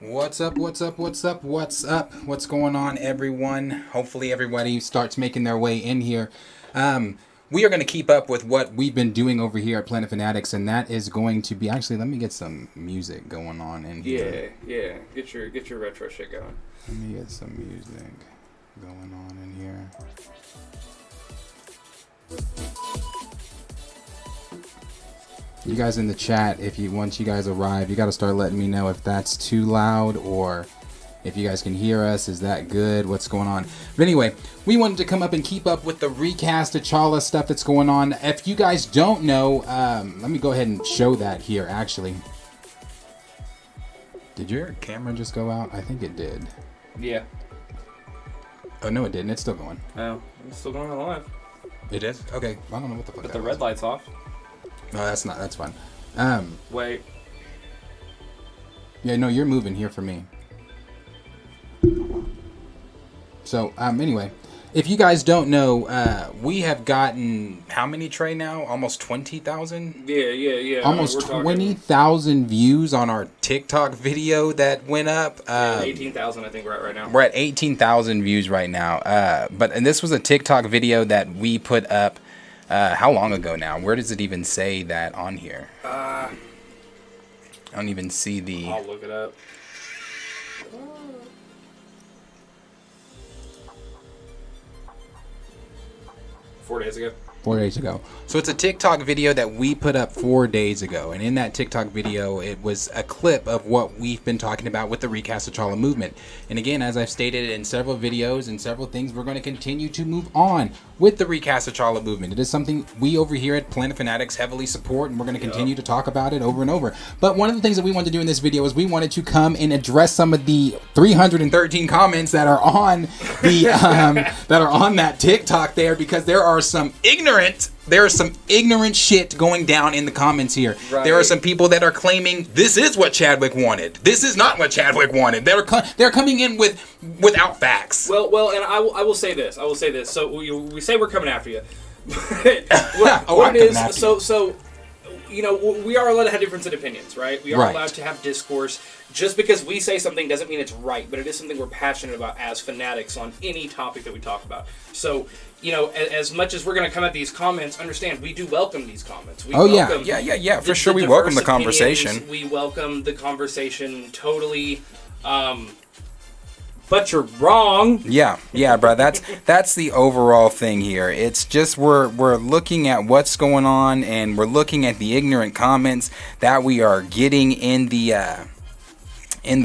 What's up, what's up, what's up, what's up? What's going on, everyone? Hopefully everybody starts making their way in here. We are going to keep up with what we've been doing over here at Planet Fanatics, and that is going to be... Actually, let me get some music going on in here. Yeah. Get your retro shit going. Let me get some music going on in here. You guys in the chat, once you guys arrive, you got to start letting me know if that's too loud or if you guys can hear us. Is that good? What's going on? But anyway, we wanted to come up and keep up with the recast T'Challa stuff that's going on. If you guys don't know, let me go ahead and show that here, actually. Did your camera just go out? I think it did. Yeah. Oh, no, it didn't. It's still going. Oh, it's still going on live. It is? Okay. I don't know what the fuck But that the was. red light's off. No, that's not. That's fine. Wait. Yeah, no, you're moving here for me. So, anyway, if you guys don't know, we have gotten how many, Trey, now? Almost 20,000? Yeah. Almost 20,000 views on our TikTok video that went up. 18,000, I think we're at right now. We're at 18,000 views right now. And this was a TikTok video that we put up. How long ago now? Where does it even say that on here? I don't even see the... I'll look it up. 4 days ago. 4 days ago. So it's a TikTok video that we put up 4 days ago. And in that TikTok video, it was a clip of what we've been talking about with the Recast T'Challa movement. And again, as I've stated in several videos and several things, we're going to continue to move on with the Recast T'Challa movement. It is something we over here at Planet Fanatics heavily support, and we're going to continue to talk about it over and over. But one of the things that we wanted to do in this video is we wanted to come and address some of the 313 comments that are on the that are on that TikTok there, because there are some ignorant shit going down in the comments here. Right. There are some people that are claiming this is what Chadwick wanted. This is not what Chadwick wanted. They're coming in without facts. Well, and I will say this. So we say we're coming after you. So you know, we are allowed to have difference in opinions, right? We are allowed to have discourse. Just because we say something doesn't mean it's right, but it is something we're passionate about as fanatics on any topic that we talk about. So, you know, as much as we're going to come at these comments, understand we do welcome these comments. We welcome for sure. We welcome the conversation. We welcome the conversation totally. But you're wrong. Yeah, bro. That's the overall thing here. It's just we're looking at what's going on, and we're looking at the ignorant comments that we are getting in the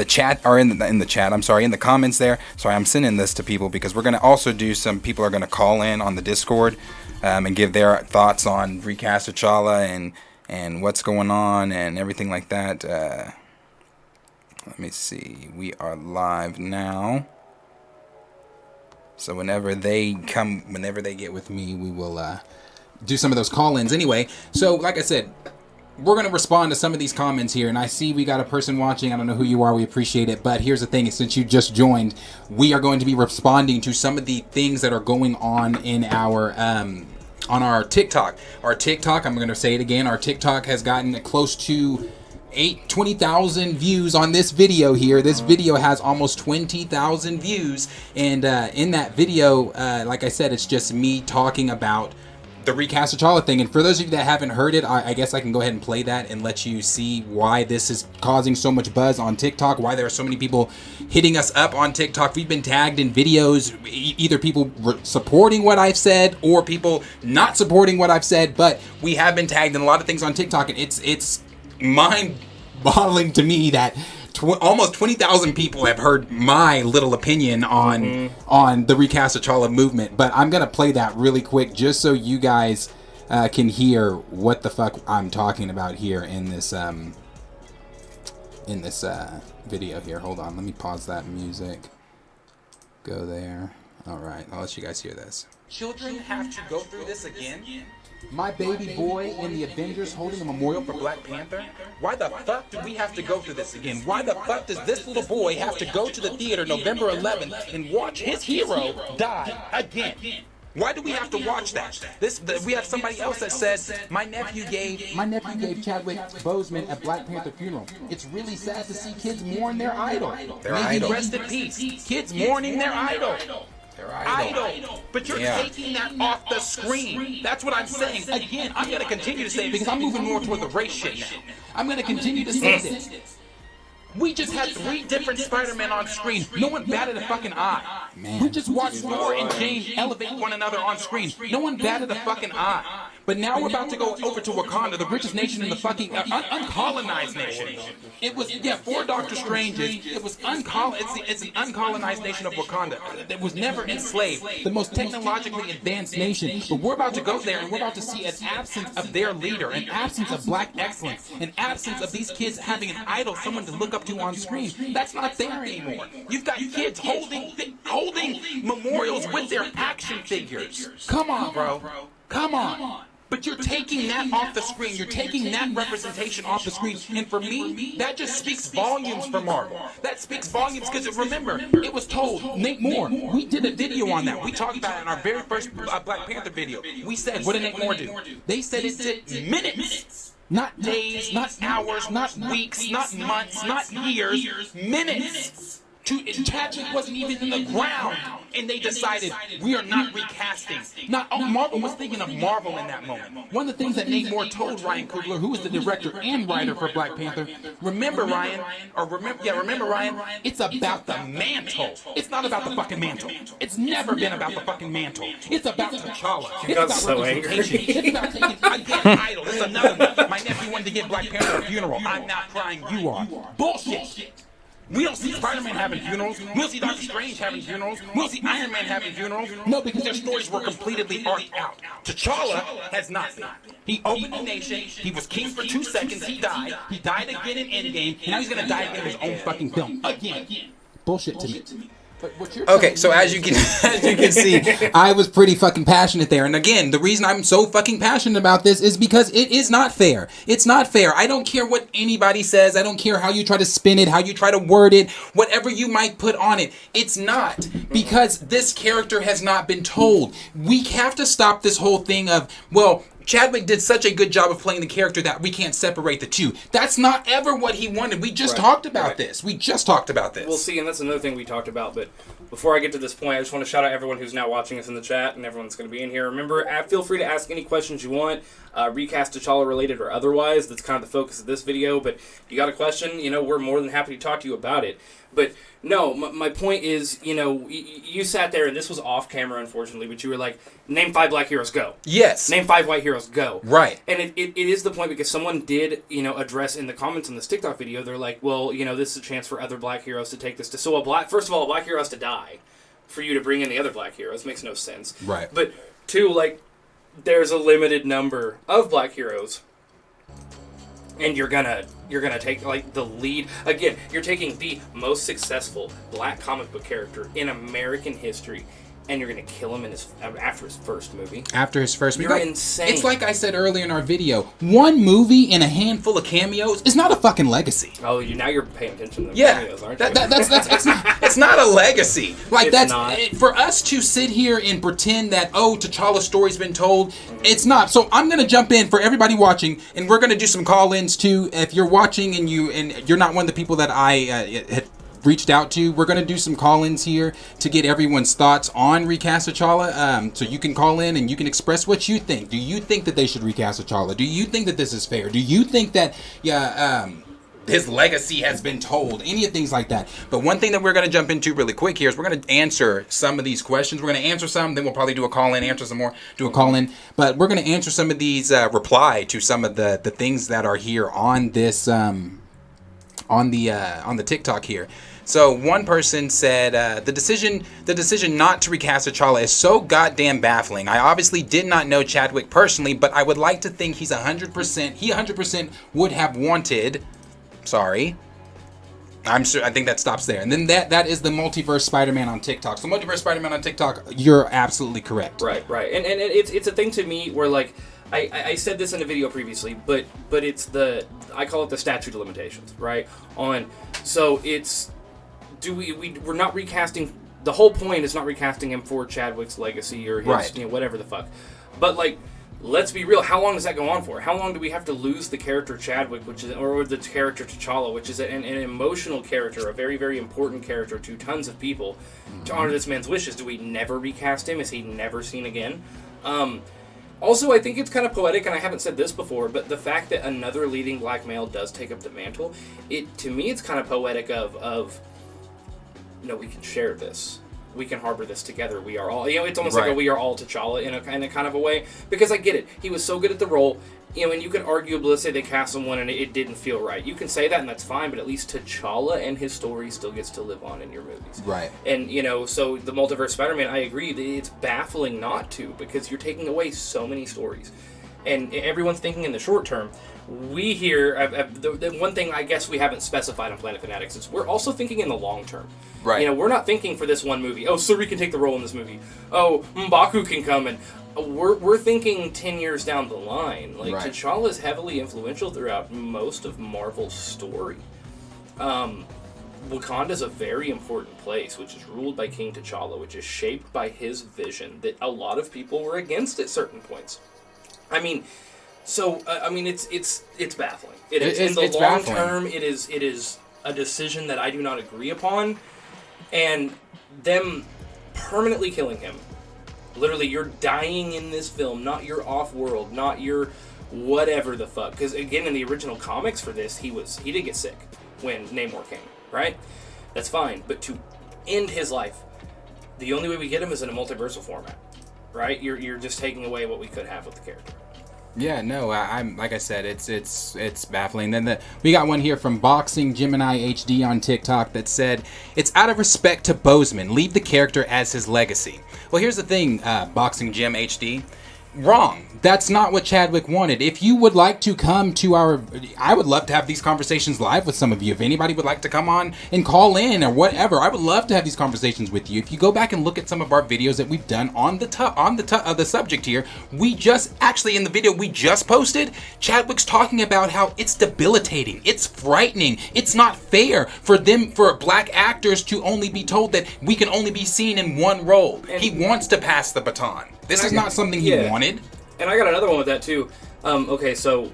chat, or in the chat. I'm sorry, in the comments there. Sorry, I'm sending this to people because we're gonna also do some people are gonna call in on the Discord and give their thoughts on Recast T'Challa and what's going on and everything like that. Let me see. We are live now. So whenever they get with me, we will do some of those call-ins. Anyway, so like I said, we're going to respond to some of these comments here. And I see we got a person watching. I don't know who you are. We appreciate it. But here's the thing. Since you just joined, we are going to be responding to some of the things that are going on in our... on our TikTok. Our TikTok, I'm going to say it again. Our TikTok has gotten close to 20,000 views on this video here. This video has almost 20,000 views, and in that video, like I said, it's just me talking about the Recast T'Challa thing. And for those of you that haven't heard it, I guess I can go ahead and play that and let you see why this is causing so much buzz on TikTok, why there are so many people hitting us up on TikTok. We've been tagged in videos, either people supporting what I've said or people not supporting what I've said, but we have been tagged in a lot of things on TikTok, and it's mind-boggling to me that almost 20,000 people have heard my little opinion on the Recast T'Challa movement. But I'm gonna play that really quick just so you guys can hear what the fuck I'm talking about here in this video here. Hold on, let me pause that music. Go there. All right, I'll let you guys hear this. Children have to go through this again? My baby boy in the Avengers holding a memorial for Black Panther? Why the fuck do we have to go through this again? Why the fuck does this little boy have to go to the theater November 11th and watch his hero die again? Why do we have to watch that? We have somebody else that said my nephew gave Chadwick Boseman a Black Panther funeral. It's really sad to see kids mourn their idol. May he rest in peace. Kids mourning their idol. Idol. But you're taking that off the screen. That's what I'm saying. Again, I'm going to continue to say it because I'm moving more toward the race shit now. I'm going to continue to say this. We just had 3 different Spider-Men on screen. No one batted a fucking eye. Man. We just watched Thor and Jane elevate one another on screen. No one batted a fucking eye. But now we're about to go over to Wakanda, the richest nation in the fucking uncolonized nation. It was 4 Doctor Stranges. It was it's the uncolonized nation of Wakanda. That was never enslaved. The most technologically advanced nation. But we're about to go there and we're about to see an absence of their leader, an absence of black excellence, an absence of these kids having an idol, someone to look up to on screen. That's not there anymore. You've got kids holding memorials with their action figures. Come on, bro. Come on. But you're taking that off the screen. You're taking that representation off the screen. And for me, that just speaks volumes for Marvel. That speaks volumes because, remember, it was told, Nate Moore, we did a video on that. We talked about it in our very first Black Panther video. We said, what did Nate Moore do? They said it took minutes. Not days, not hours, not weeks, not months, not years, minutes. Chadwick wasn't even in the ground, and they decided we are not recasting. Marvel was thinking of Marvel in that moment. One of the things that Nate Moore told Ryan Coogler, who was the director and writer for Black Panther, remember Ryan, it's about the mantle. It's not about the fucking mantle. It's never been about the fucking mantle. It's about T'Challa. It's about so representation. It's about taking, again, idol. It's another one. My nephew wanted to give Black Panther a funeral. I'm not crying, you are. Bullshit. We don't see Spider-Man having funerals. We don't see Doctor Strange having funerals. We don't see Iron Man having funerals. No, because their stories were completely arced out. T'Challa has not been. He opened the nation. He was king for 2 seconds. He died. He died again in Endgame. And now he's going to die again in his own fucking film. Again. Bullshit to me. Okay, so as you can see, I was pretty fucking passionate there. And again, the reason I'm so fucking passionate about this is because it is not fair. It's not fair. I don't care what anybody says. I don't care how you try to spin it, how you try to word it, whatever you might put on it. It's not. Because this character has not been told. We have to stop this whole thing of, well, Chadwick did such a good job of playing the character that we can't separate the two. That's not ever what he wanted. We just talked about this. We just talked about this. Well, see, and that's another thing we talked about. But before I get to this point, I just want to shout out everyone who's now watching us in the chat and everyone's going to be in here. Remember, feel free to ask any questions you want, recast T'Challa related or otherwise. That's kind of the focus of this video. But if you got a question, we're more than happy to talk to you about it. But no, my point is, you sat there, and this was off camera, unfortunately, but you were like, name 5 black heroes, go. Yes. Name 5 white heroes, go. Right. And it is the point because someone did, address in the comments on this TikTok video, they're like, well, this is a chance for other black heroes to take this to. So first of all, a black hero has to die for you to bring in the other black heroes. Makes no sense. Right. But 2, there's a limited number of black heroes. And you're gonna take the lead again. You're taking the most successful black comic book character in American history, and you're gonna kill him after his first movie. After his first movie, you're insane. It's like I said earlier in our video. One movie and a handful of cameos is not a fucking legacy. Oh, now you're paying attention to the cameos, aren't you? It's not a legacy. It's not. For us to sit here and pretend that T'Challa's story's been told. It's not. So I'm gonna jump in for everybody watching, and we're gonna do some call-ins too. If you're watching and you're not one of the people that I had reached out to, we're going to do some call-ins here to get everyone's thoughts on Recast T'Challa. So you can call in and you can express what you think. Do you think that they should recast T'Challa? Do you think that this is fair? Do you think that his legacy has been told? Any of things like that. But one thing that we're going to jump into really quick here is we're going to answer some of these questions. We're going to answer some, then we'll probably do a call-in, answer some more, do a call-in. But we're going to answer some of these, reply to some of the things that are here on this, on the TikTok here. So one person said, the decision not to recast T'Challa is so goddamn baffling. I obviously did not know Chadwick personally, but I would like to think he's 100% would have wanted. Sorry. I'm sure. I think that stops there. And then that is the Multiverse Spider-Man on TikTok. So Multiverse Spider-Man on TikTok, you're absolutely correct. Right. And it's a thing to me where I said this in a video previously, but it's I call it the statute of limitations, right? So it's we're not recasting the whole point is not recasting him for Chadwick's legacy or his, whatever the fuck. But, like, let's be real. How long does that go on for? How long do we have to lose the character Chadwick, or the character T'Challa, which is an emotional character, a very, very important character to tons of people, to honor this man's wishes? Do we never recast him? Is he never seen again? Also, I think it's kind of poetic, and I haven't said this before, but the fact that another leading black male does take up the mantle, to me, it's kind of poetic of we can share this. We can harbor this together. We are all, it's almost like we are all T'Challa in a kind of a way. Because I get it. He was so good at the role, and you can arguably, let's say they cast someone and it didn't feel right. You can say that and that's fine, but at least T'Challa and his story still gets to live on in your movies. Right. And, so the Multiverse Spider-Man, I agree, it's baffling not to, because you're taking away so many stories. And everyone's thinking in the short term. We here, the one thing I guess we haven't specified on Planet Fanatics is we're also thinking in the long term. Right. We're not thinking for this one movie, Suri can take the role in this movie. M'Baku can come, and we're thinking 10 years down the line. Like, T'Challa is heavily influential throughout most of Marvel's story. Wakanda's a very important place, which is ruled by King T'Challa, which is shaped by his vision that a lot of people were against at certain points. I mean... So it's baffling. It is in the long term. It is a decision that I do not agree upon, and them permanently killing him. Literally, you're dying in this film, not your off-world, not your whatever the fuck. Because again, in the original comics for this, he did get sick when Namor came. Right? That's fine, but to end his life, the only way we get him is in a multiversal format. Right? You're just taking away what we could have with the character. Yeah, no, I'm like I said, it's baffling. Then we got one here from Boxing Gemini HD on TikTok that said, "It's out of respect to Boseman. Leave the character as his legacy." Well, here's the thing, Boxing Gem HD. Wrong. That's not what Chadwick wanted. If you would like to come to I would love to have these conversations live with some of you. If anybody would like to come on and call in or whatever, I would love to have these conversations with you. If you go back and look at some of our videos that we've done on the subject here, we just actually in the video we just posted, Chadwick's talking about how it's debilitating, it's frightening, it's not fair for black actors to only be told that we can only be seen in one role. And he wants to pass the baton. This is not something he wanted. And I got another one with that too. Okay, so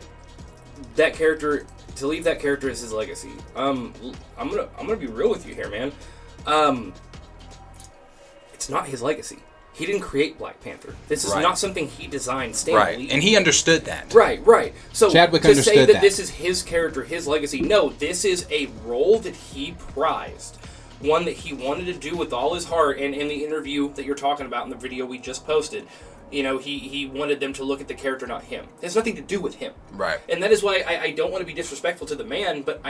that character, to leave that character as his legacy. I'm gonna be real with you here, man. It's not his legacy. He didn't create Black Panther. This is not something he designed. Stan Lee. And he understood that. Right. So Chadwick to understood say that this is his character, his legacy, no, this is a role that he prized. One that he wanted to do with all his heart, and in the interview that you're talking about in the video we just posted, he wanted them to look at the character, not him. It has nothing to do with him. Right. And that is why I don't want to be disrespectful to the man, but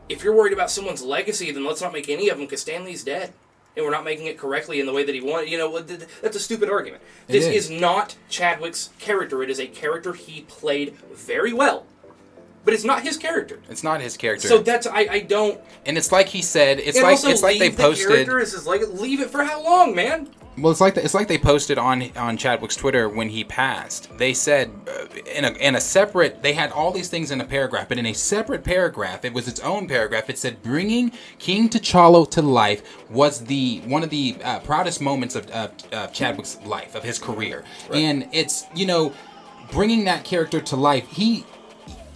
if you're worried about someone's legacy, then let's not make any of them, because Stan Lee's dead. And we're not making it correctly in the way that he wanted. That's a stupid argument. This is not Chadwick's character. It is a character he played very well. But it's not his character. It's not his character. So that's I don't. And it's like he said. It's like they posted. The character is leave it for how long, man? Well, it's like they posted on Chadwick's Twitter when he passed. They said in a separate. They had all these things in a paragraph, but in a separate paragraph, it was its own paragraph. It said bringing King T'Challa to life was one of the proudest moments of Chadwick's life, of his career, and it's bringing that character to life.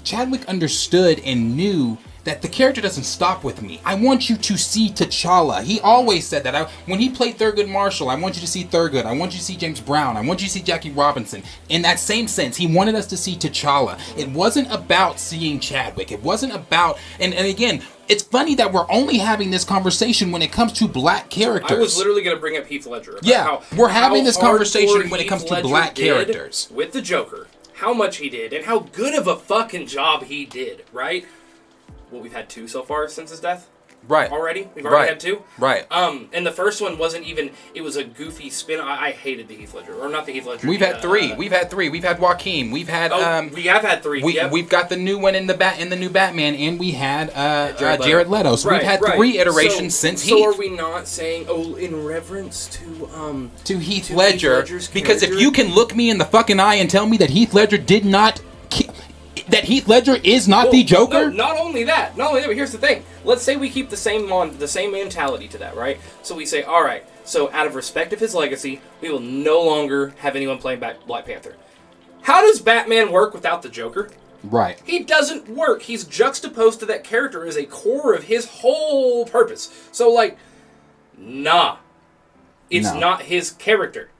Chadwick understood and knew that the character doesn't stop with me. I want you to see T'Challa. He always said that. When he played Thurgood Marshall, I want you to see Thurgood. I want you to see James Brown. I want you to see Jackie Robinson. In that same sense, he wanted us to see T'Challa. It wasn't about seeing Chadwick. It wasn't about... And again, it's funny that we're only having this conversation when it comes to black characters. I was literally going to bring up Heath Ledger. We're having this conversation when it comes to black characters. With the Joker. How much he did, and how good of a fucking job he did, right? Well, we've had 2 so far since his death. Right. Already? We've already had 2? Right. And the first one wasn't even... It was a goofy spin. I hated the Heath Ledger. Or not the Heath Ledger. We've had 3. We've had Joaquin. We've had... we have had 3. We've got the new one in the new Batman, and we had Jared Leto. So we've had 3 iterations since Heath. So are we not saying, in reference to Heath Ledger? Because if you can look me in the fucking eye and tell me that Heath Ledger did not... that Heath Ledger is not the Joker? No, not only that, but here's the thing. Let's say we keep the same mentality to that, right? So we say, all right, so out of respect of his legacy, we will no longer have anyone playing Black Panther. How does Batman work without the Joker? Right. He doesn't work. He's juxtaposed to that character as a core of his whole purpose. So, like, nah. It's not his character.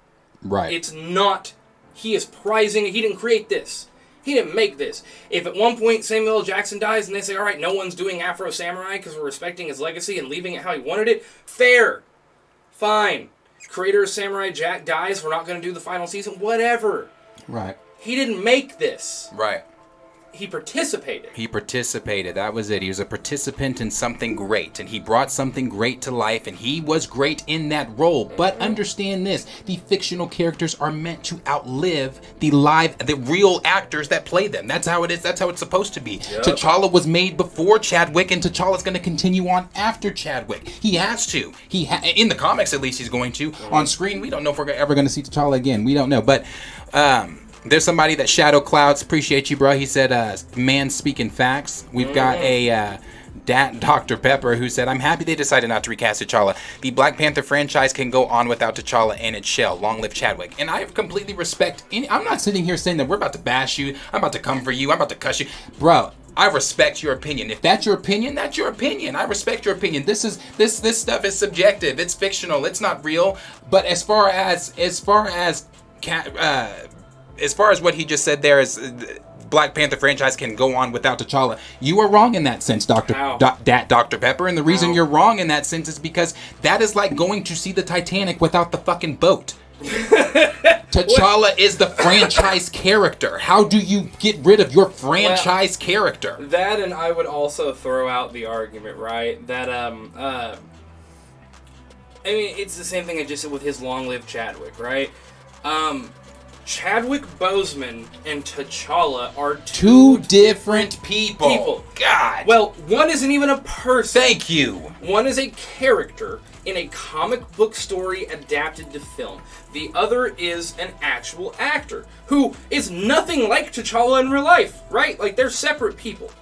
Right. It's not. He is prizing. He didn't create this. He didn't make this. If at one point Samuel L. Jackson dies and they say, all right, no one's doing Afro Samurai because we're respecting his legacy and leaving it how he wanted it, fair. Fine. Creator of Samurai Jack dies. We're not going to do the final season. Whatever. Right. He didn't make this. Right. He participated. That was it. He was a participant in something great, and he brought something great to life, and he was great in that role. But understand this: the fictional characters are meant to outlive the real actors that play them. That's how it is. That's how it's supposed to be. Yep. T'Challa was made before Chadwick, and T'Challa's going to continue on after Chadwick. He has to. In the comics, at least, he's going to. On screen, we don't know if we're ever going to see T'Challa again. We don't know, but. There's somebody that Shadow Clouds, appreciate you, bro. He said, man speaking facts. We've got a Dr. Pepper who said, I'm happy they decided not to recast T'Challa. The Black Panther franchise can go on without T'Challa and its shell. Long live Chadwick. And I completely respect I'm not sitting here saying that we're about to bash you. I'm about to come for you. I'm about to cuss you. Bro, I respect your opinion. If that's your opinion, that's your opinion. I respect your opinion. This stuff is subjective. It's fictional. It's not real. But as far as what he just said there is Black Panther franchise can go on without T'Challa. You are wrong in that sense, Dr. Pepper. And the reason you're wrong in that sense is because that is like going to see the Titanic without the fucking boat. T'Challa is the franchise character. How do you get rid of your franchise character? That, and I would also throw out the argument, right? That, I mean, it's the same thing I just said with his Long Live Chadwick, right? Chadwick Boseman and T'Challa are two different people. God. Well, one isn't even a person. Thank you. One is a character in a comic book story adapted to film. The other is an actual actor who is nothing like T'Challa in real life, right? Like, they're separate people.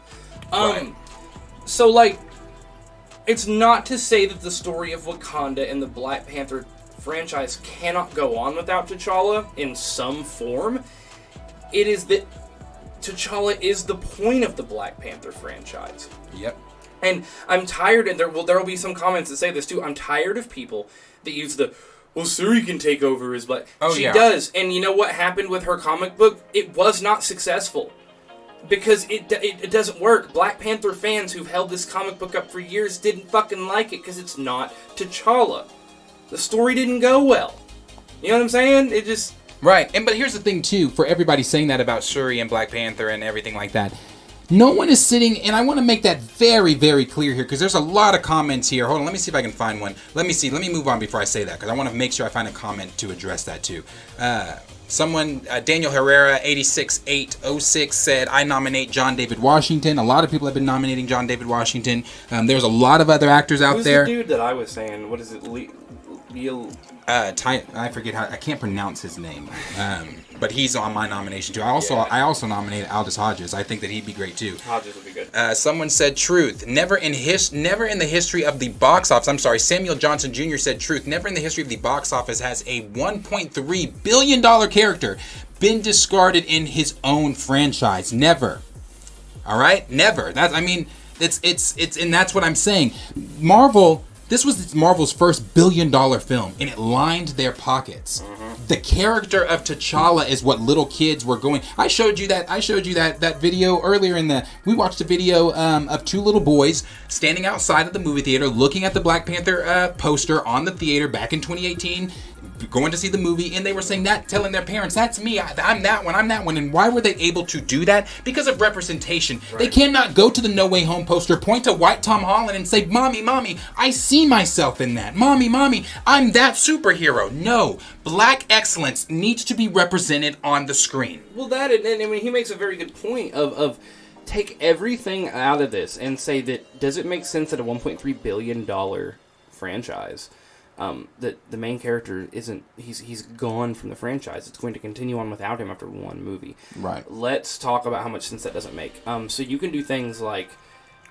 Right. So, like, it's not to say that the story of Wakanda and the Black Panther franchise cannot go on without T'Challa in some form. It is that T'Challa is the point of the Black Panther franchise. Yep. And I'm tired, and there will be some comments that say this too. I'm tired of people that use well, Suri can take over as Black. She does, and you know what happened with her comic book? It was not successful. Because it doesn't work. Black Panther fans who've held this comic book up for years didn't fucking like it because it's not T'Challa. The story didn't go well. You know what I'm saying? It just... Right. But here's the thing, too, for everybody saying that about Shuri and Black Panther and everything like that. No one is sitting, and I want to make that very, very clear here, because there's a lot of comments here. Hold on, let me see if I can find one. Let me move on before I say that, because I want to make sure I find a comment to address that, too. Someone, Daniel Herrera, 86806, said, I nominate John David Washington. A lot of people have been nominating John David Washington. There's a lot of other actors out there. Who's the dude that I was saying? What is it? I forget how, I can't pronounce his name, but he's on my nomination too. I also nominated Aldous Hodges. I think that he'd be great too. Hodges would be good. Someone said truth. Never in the history of the box office. I'm sorry, Samuel Johnson Jr. said truth. Never in the history of the box office has a $1.3 billion character been discarded in his own franchise. Never. All right, never. It's and that's what I'm saying. Marvel. This was Marvel's first billion-dollar film, and it lined their pockets. Mm-hmm. The character of T'Challa is what little kids were going. I showed you that video earlier we watched a video of two little boys standing outside of the movie theater, looking at the Black Panther poster on the theater back in 2018. Going to see the movie, and they were saying that, telling their parents, that's me, I'm that one. And why were they able to do that? Because of representation. Right. They cannot go to the No Way Home poster, point to white Tom Holland and say, Mommy, I see myself in that. Mommy, I'm that superhero. No, black excellence needs to be represented on the screen. Well, he makes a very good point of take everything out of this and say that, does it make sense that a $1.3 billion franchise that the main character he's gone from the franchise. It's going to continue on without him after one movie. Right. Let's talk about how much sense that doesn't make. So you can do things like,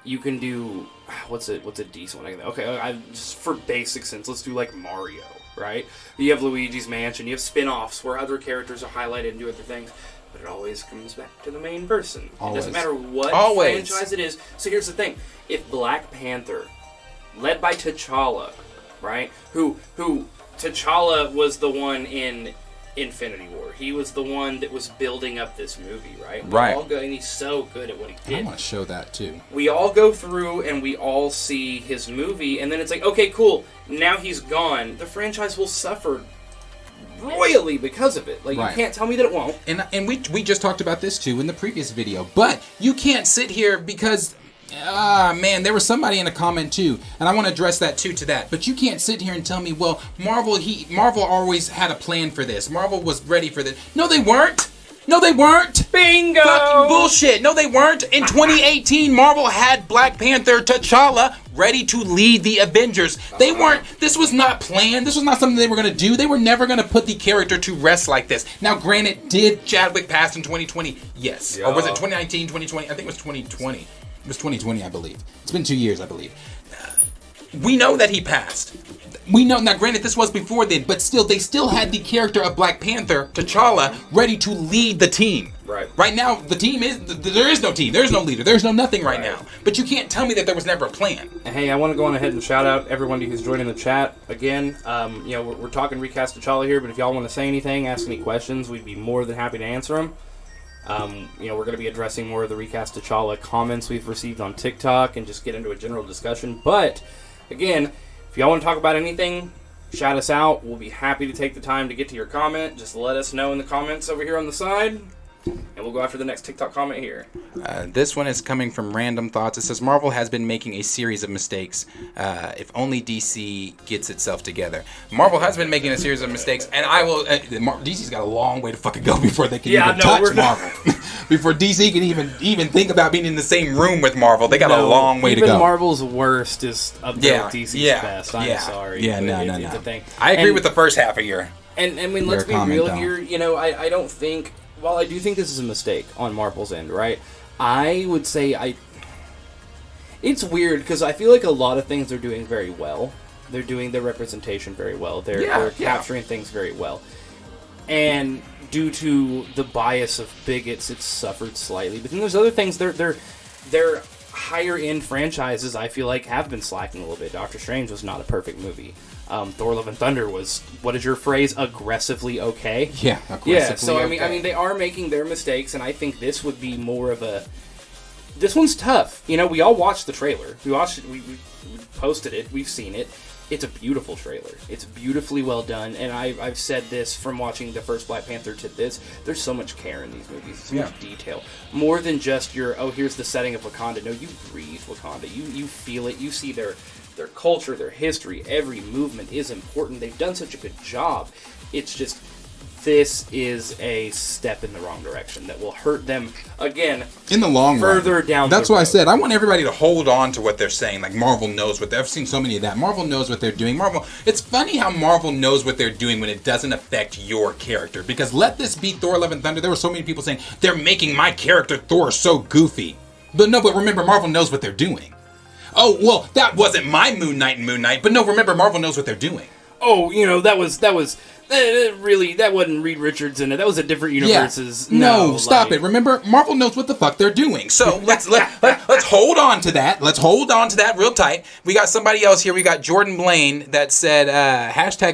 you can do, what's a decent one? Okay, just for basic sense, let's do like Mario, right? You have Luigi's Mansion, you have spin-offs where other characters are highlighted and do other things, but it always comes back to the main person. Always. It doesn't matter what franchise it is. So here's the thing. If Black Panther, led by T'Challa, right? Who T'Challa was the one in Infinity War. He was the one that was building up this movie, right? Right. And he's so good at what he did. I want to show that too. We all go through and we all see his movie, and then it's like, okay, cool. Now he's gone. The franchise will suffer royally because of it. Like, right. You can't tell me that it won't. And we just talked about this too in the previous video. But you can't sit here because... man, there was somebody in a comment too, and I want to address that too to that. But you can't sit here and tell me, well, Marvel always had a plan for this. Marvel was ready for this. No, they weren't. No, they weren't. Bingo! Fucking bullshit. No, they weren't. In 2018, Marvel had Black Panther, T'Challa, ready to lead the Avengers. They weren't. This was not planned. This was not something they were going to do. They were never going to put the character to rest like this. Now, granted, did Chadwick pass in 2020? Yes. Yeah. Or was it 2019, 2020? I think it was 2020. It was 2020, I believe. It's been 2 years, I believe. We know that he passed. We know, now granted this was before then, but still, they still had the character of Black Panther, T'Challa, ready to lead the team. Right. Right now, the team there is no team. There's no leader. There's no nothing right now. But you can't tell me that there was never a plan. Hey, I want to go on ahead and shout out everyone who's joining the chat. Again, we're talking recast T'Challa here, but if y'all want to say anything, ask any questions, we'd be more than happy to answer them. We're going to be addressing more of the Recast T'Challa comments we've received on TikTok and just get into a general discussion. But, again, if y'all want to talk about anything, shout us out. We'll be happy to take the time to get to your comment. Just let us know in the comments over here on the side, and we'll go after the next TikTok comment here. This one is coming from Random Thoughts. It says, Marvel has been making a series of mistakes. If only DC gets itself together. Marvel has been making a series of mistakes, and I will... DC's got a long way to fucking go before they can touch Marvel. Before DC can even think about being in the same room with Marvel. They got a long way to go. Even Marvel's worst is up there with DC's best. I'm sorry. Yeah, no. It's a thing. I agree with the first half of your... And I mean, let's be real here. I don't think... While I do think this is a mistake on Marvel's end, right? I would say it's weird because I feel like a lot of things they're doing very well. They're doing their representation very well. They're capturing things very well. And due to the bias of bigots, it's suffered slightly. But then there's other things. They're higher end franchises, I feel like, have been slacking a little bit. Doctor Strange was not a perfect movie. Thor: Love and Thunder was, what is your phrase, aggressively okay? Yeah, aggressively yeah. So okay. I mean, they are making their mistakes, and I think this would be more of a. This one's tough. We all watched the trailer. We watched it. We posted it. We've seen it. It's a beautiful trailer. It's beautifully well done, and I've said this from watching the first Black Panther to this. There's so much care in these movies, so much detail, more than just here's the setting of Wakanda. No, you breathe Wakanda. You feel it. You see their culture, their history. Every movement is important. They've done such a good job. It's just this is a step in the wrong direction that will hurt them again in the long further run. Down. That's why I said I want everybody to hold on to what they're saying. Like Marvel knows what I've seen so many of that. Marvel knows what they're doing. It's funny how Marvel knows what they're doing when it doesn't affect your character. Because let this be Thor: Love and Thunder. There were so many people saying they're making my character Thor so goofy. But remember, Marvel knows what they're doing. Oh, well, that wasn't my Moon Knight, but no, remember, Marvel knows what they're doing. Oh, that was really, that wasn't Reed Richards in it. That was a different universes. Yeah. No, stop it. Remember, Marvel knows what the fuck they're doing. So let's hold on to that. Let's hold on to that real tight. We got somebody else here. We got Jordan Blaine that said,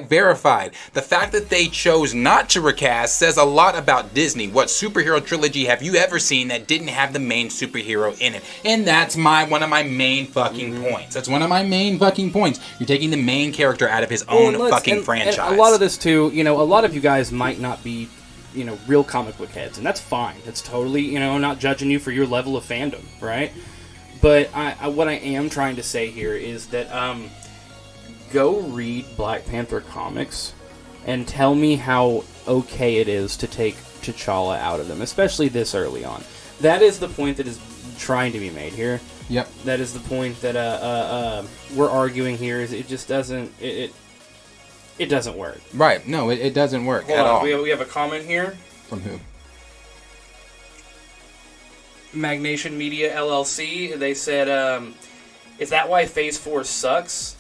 #verified. The fact that they chose not to recast says a lot about Disney. What superhero trilogy have you ever seen that didn't have the main superhero in it? And that's one of my main fucking points. That's one of my main fucking points. You're taking the main character out of his own fucking franchise. And a lot of this too, a lot of you guys might not be, real comic book heads, and that's fine. That's totally, I'm not judging you for your level of fandom, right? But what I am trying to say here is that go read Black Panther comics and tell me how okay it is to take T'Challa out of them, especially this early on. That is the point that is trying to be made here. Yep. That is the point that we're arguing here. Is it just doesn't it doesn't work. Right. No, it doesn't work Hold at on. all. We have a comment here. From who? Magnation Media LLC. They said, is that why Phase 4 sucks?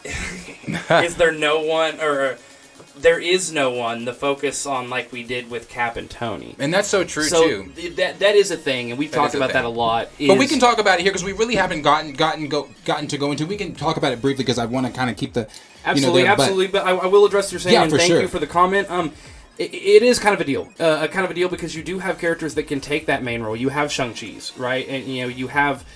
Is there no one, or there is no one to focus on like we did with Cap and Tony? And that's so true, so too. That is a thing, and we've talked about that a lot. But we can talk about it here because we really haven't gotten to go into. We can talk about it briefly because I want to kind of keep the absolutely. But I will address your saying, and thank you for the comment. It is kind of a deal, because you do have characters that can take that main role. You have Shang-Chi's, right, and you have.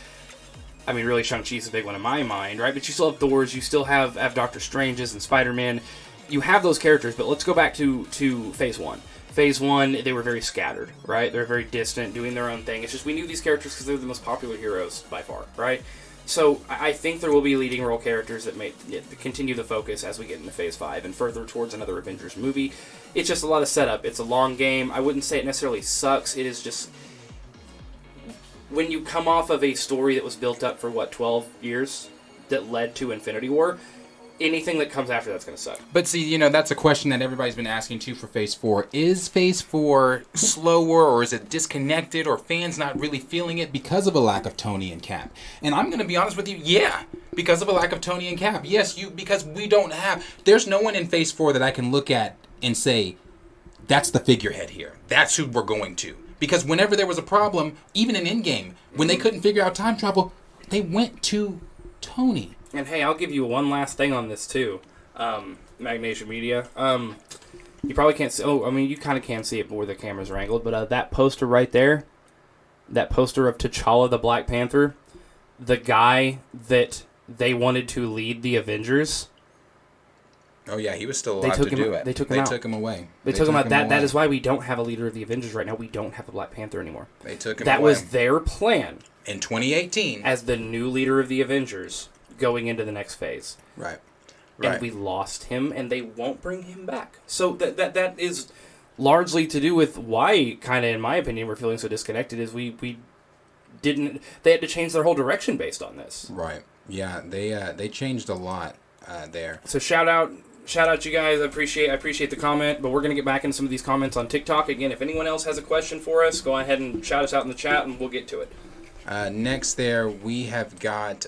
I mean, really, Shang-Chi's a big one in my mind, right? But you still have Thor's, you still have Doctor Strange's and Spider-Man. You have those characters, but let's go back to Phase 1. Phase 1, they were very scattered, right? They're very distant, doing their own thing. It's just we knew these characters because they're the most popular heroes by far, right? So I think there will be leading role characters that may continue the focus as we get into Phase 5 and further towards another Avengers movie. It's just a lot of setup. It's a long game. I wouldn't say it necessarily sucks. It is just... When you come off of a story that was built up for, 12 years that led to Infinity War, anything that comes after that's going to suck. But see, that's a question that everybody's been asking too for Phase 4. Is Phase 4 slower, or is it disconnected, or fans not really feeling it because of a lack of Tony and Cap? And I'm going to be honest with you, yeah, because of a lack of Tony and Cap. Yes, because we don't have... There's no one in Phase 4 that I can look at and say, that's the figurehead here. That's who we're going to. Because whenever there was a problem, even in Endgame, when they couldn't figure out time travel, they went to Tony. And hey, I'll give you one last thing on this too, Magnation Media. You probably can't see... Oh, I mean, you kind of can see it where the cameras are angled, but that poster right there, that poster of T'Challa the Black Panther, the guy that they wanted to lead the Avengers... Oh, yeah, he was still alive to do it. They took him out. They took him away. They took him out. That is why we don't have a leader of the Avengers right now. We don't have a Black Panther anymore. They took him away. That was their plan. In 2018. As the new leader of the Avengers going into the next phase. Right. And we lost him, and they won't bring him back. So that is largely to do with why, kind of in my opinion, we're feeling so disconnected, is we didn't... They had to change their whole direction based on this. Right. Yeah, they changed a lot there. So shout out you guys. I appreciate the comment, but we're going to get back into some of these comments on TikTok. Again, if anyone else has a question for us, go ahead and shout us out in the chat, and we'll get to it. Next there, we have got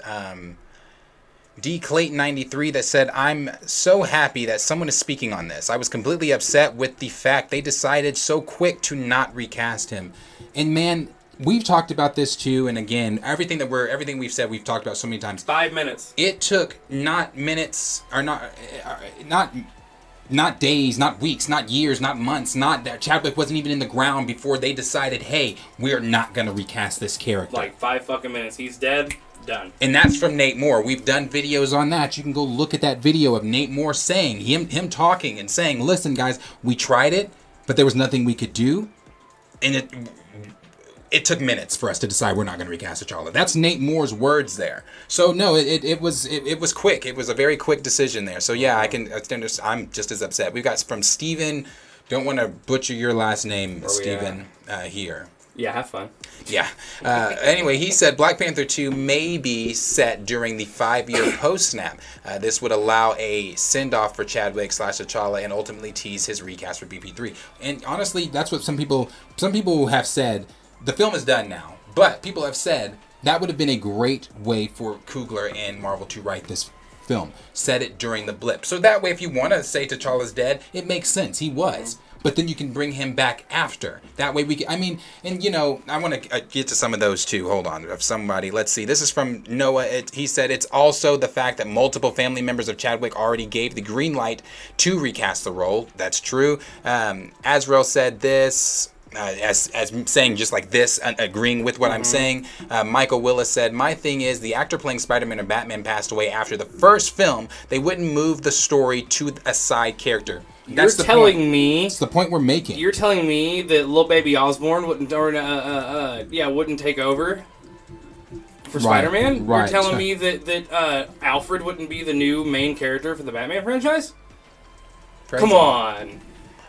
D. Clayton 93 that said, I'm so happy that someone is speaking on this. I was completely upset with the fact they decided so quick to not recast him. And man, we've talked about this too, and again, everything we've said, we've talked about so many times. 5 minutes. It took not minutes, or not days, not weeks, not years, not months, not that Chadwick wasn't even in the ground before they decided, hey, we're not going to recast this character. Like 5 fucking minutes. He's dead. Done. And that's from Nate Moore. We've done videos on that. You can go look at that video of Nate Moore saying, him talking and saying, listen, guys, we tried it, but there was nothing we could do. And it took minutes for us to decide we're not going to recast T'Challa. That's Nate Moore's words there. So no, it was quick. It was a very quick decision there. So yeah, I'm just as upset. We've got from Steven, don't want to butcher your last name, Steven, here. Yeah, have fun. Yeah. Anyway, he said Black Panther 2 may be set during the 5-year post-snap. This would allow a send-off for Chadwick / T'Challa and ultimately tease his recast for BP3. And honestly, that's what some people have said. The film is done now, but people have said that would have been a great way for Coogler and Marvel to write this film. Set it during the blip. So that way, if you want to say T'Challa's dead, it makes sense. He was. But then you can bring him back after. That way we can... I mean, and I want to get to some of those too. Hold on. Of somebody. Let's see. This is from Noah. He said, it's also the fact that multiple family members of Chadwick already gave the green light to recast the role. That's true. Azrael said this... as saying just like this, agreeing with what I'm saying. Michael Willis said, my thing is the actor playing Spider-Man or Batman passed away after the first film. They wouldn't move the story to a side character. That's You're telling me... That's the point we're making. You're telling me that little baby Osborn wouldn't take over for Spider-Man? Right. You're telling me that Alfred wouldn't be the new main character for the Batman franchise? Come on.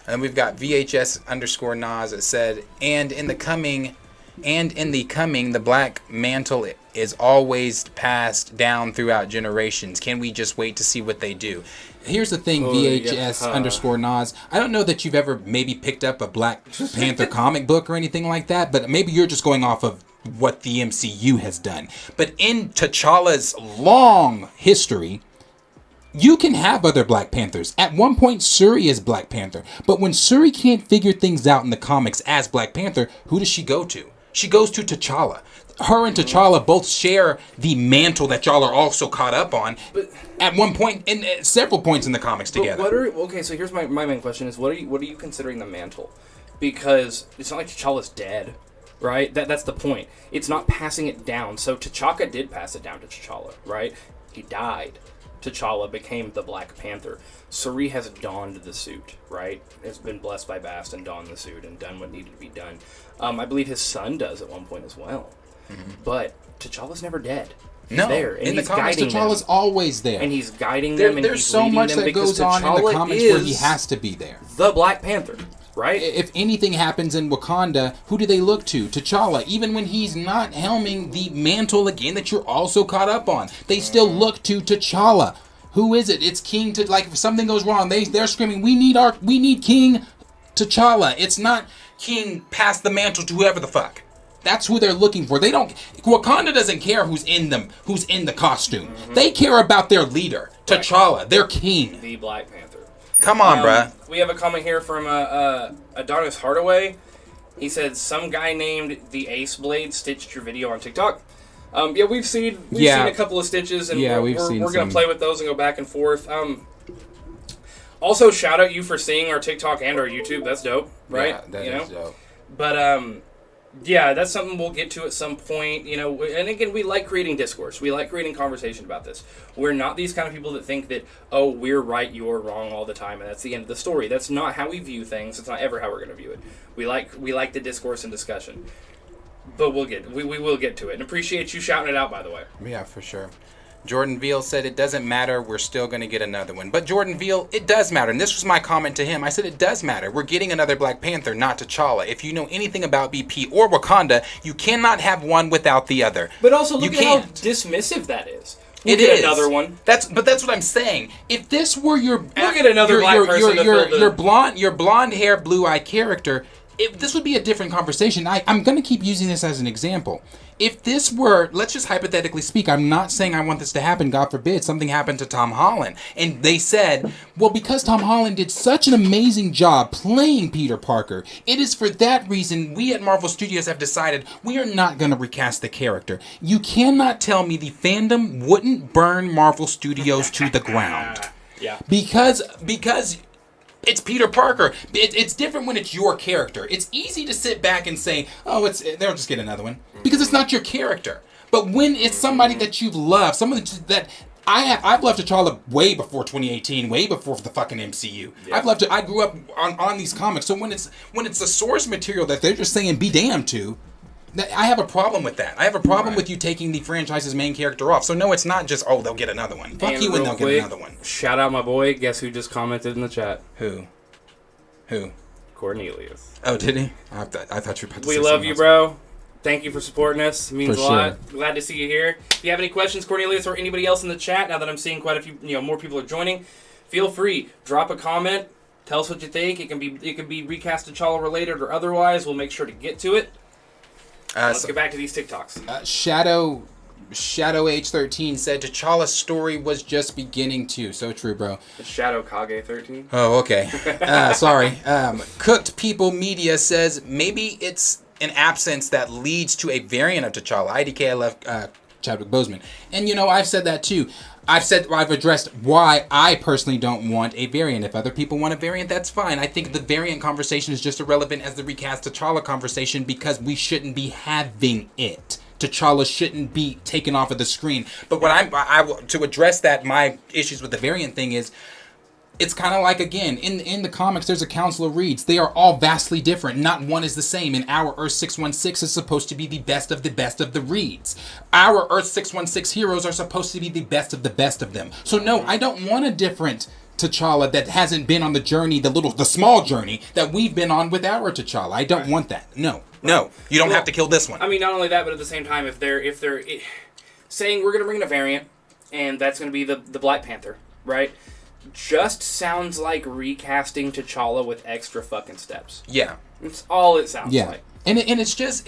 And we've got VHS_Nas that said, and in the coming And in the coming, the black mantle is always passed down throughout generations. Can we just wait to see what they do? Here's the thing, VHS underscore Nas. I don't know that you've ever maybe picked up a Black Panther comic book or anything like that, but maybe you're just going off of what the MCU has done. But in T'Challa's long history, you can have other Black Panthers. At one point, Shuri is Black Panther. But when Shuri can't figure things out in the comics as Black Panther, who does she go to? She goes to T'Challa. Her and T'Challa both share the mantle that y'all are also caught up on. But at one point, in several points in the comics together. Okay, so here's my main question: is what are you considering the mantle? Because it's not like T'Challa's dead, right? That's the point. It's not passing it down. So T'Chaka did pass it down to T'Challa, right? He died. T'Challa became the Black Panther. Shuri has donned the suit, right? Has been blessed by Bast and donned the suit and done what needed to be done. I believe his son does at one point as well. Mm-hmm. But T'Challa's never dead. He's there. And in the comics, T'Challa's always there. And he's guiding them and there's so much that goes on in the comics where he has to be there. The Black Panther, right? If anything happens in Wakanda, who do they look to? T'Challa. Even when he's not helming the mantle again that you're also caught up on, they still look to T'Challa. Who is it? It's King to if something goes wrong, they're screaming, we need King T'Challa. It's not King pass the mantle to whoever the fuck. That's who they're looking for. Wakanda doesn't care who's in the costume. Mm-hmm. They care about their leader, T'Challa, their king. The Black Panther. Come on, bruh. We have a comment here from Adonis Hardaway. He said, some guy named the Ace Blade stitched your video on TikTok. We've seen a couple of stitches, and we're going to play with those and go back and forth. Also, shout out you for seeing our TikTok and our YouTube. That's dope, right? Yeah, that is dope. But that's something we'll get to at some point. And again, we like creating discourse. We like creating conversation about this. We're not these kind of people that think that, oh, we're right, you're wrong all the time, and that's the end of the story. That's not how we view things. It's not ever how we're going to view it. We like the discourse and discussion. But we will get to it. And appreciate you shouting it out, by the way. Yeah, for sure. Jordan Veal said, it doesn't matter, we're still going to get another one. But Jordan Veal, it does matter. And this was my comment to him. I said, it does matter. We're getting another Black Panther, not T'Challa. If you know anything about BP or Wakanda, you cannot have one without the other. But also, look at how dismissive that is. We'll get another one. That's what I'm saying. If this were your your blonde hair, blue eye character, this would be a different conversation. I'm going to keep using this as an example. If this were, let's just hypothetically speak, I'm not saying I want this to happen, God forbid, something happened to Tom Holland. And they said, well, because Tom Holland did such an amazing job playing Peter Parker, it is for that reason we at Marvel Studios have decided we are not going to recast the character. You cannot tell me the fandom wouldn't burn Marvel Studios to the ground. Yeah. Because it's Peter Parker. It's different when it's your character. It's easy to sit back and say, oh, they'll just get another one. Because it's not your character. But when it's somebody that you've loved, someone that I've loved T'Challa way before 2018, way before the fucking MCU. Yeah. I grew up on these comics. So when it's the source material that they're just saying be damned to, I have a problem with that. I have a problem with you taking the franchise's main character off. So no, it's not just, they'll get another one. Fuck you and they'll get another one. Shout out my boy. Guess who just commented in the chat? Who? Cornelius. Oh, did he? I thought you were about to say we love you, bro. Thank you for supporting us. It means a lot. Glad to see you here. If you have any questions, Cornelius, or anybody else in the chat, now that I'm seeing quite a few, more people are joining, feel free. Drop a comment. Tell us what you think. It can be Recast T'Challa related or otherwise. We'll make sure to get to it. Let's get back to these TikToks. Shadow H13 said T'Challa's story was just beginning to. So true, bro. It's Shadow Kage 13. Oh, okay. Sorry. Cooked People Media says maybe it's an absence that leads to a variant of T'Challa. IDK, I love Chadwick Boseman. And I've said that too. I've addressed why I personally don't want a variant. If other people want a variant, that's fine. I think the variant conversation is just irrelevant as the recast T'Challa conversation because we shouldn't be having it. T'Challa shouldn't be taken off of the screen. But what to address that, my issues with the variant thing is, it's kind of like, again, in the comics, there's a Council of Reeds. They are all vastly different. Not one is the same. And our Earth 616 is supposed to be the best of the Reeds. Our Earth 616 heroes are supposed to be the best of them. So no, I don't want a different T'Challa that hasn't been on the journey, the small journey that we've been on with our T'Challa. I don't want that. No, you don't have to kill this one. I mean, not only that, but at the same time, if they're saying we're going to bring in a variant, and that's going to be the Black Panther, right? Just sounds like recasting T'Challa with extra fucking steps. Yeah, it's all it sounds like. And it's just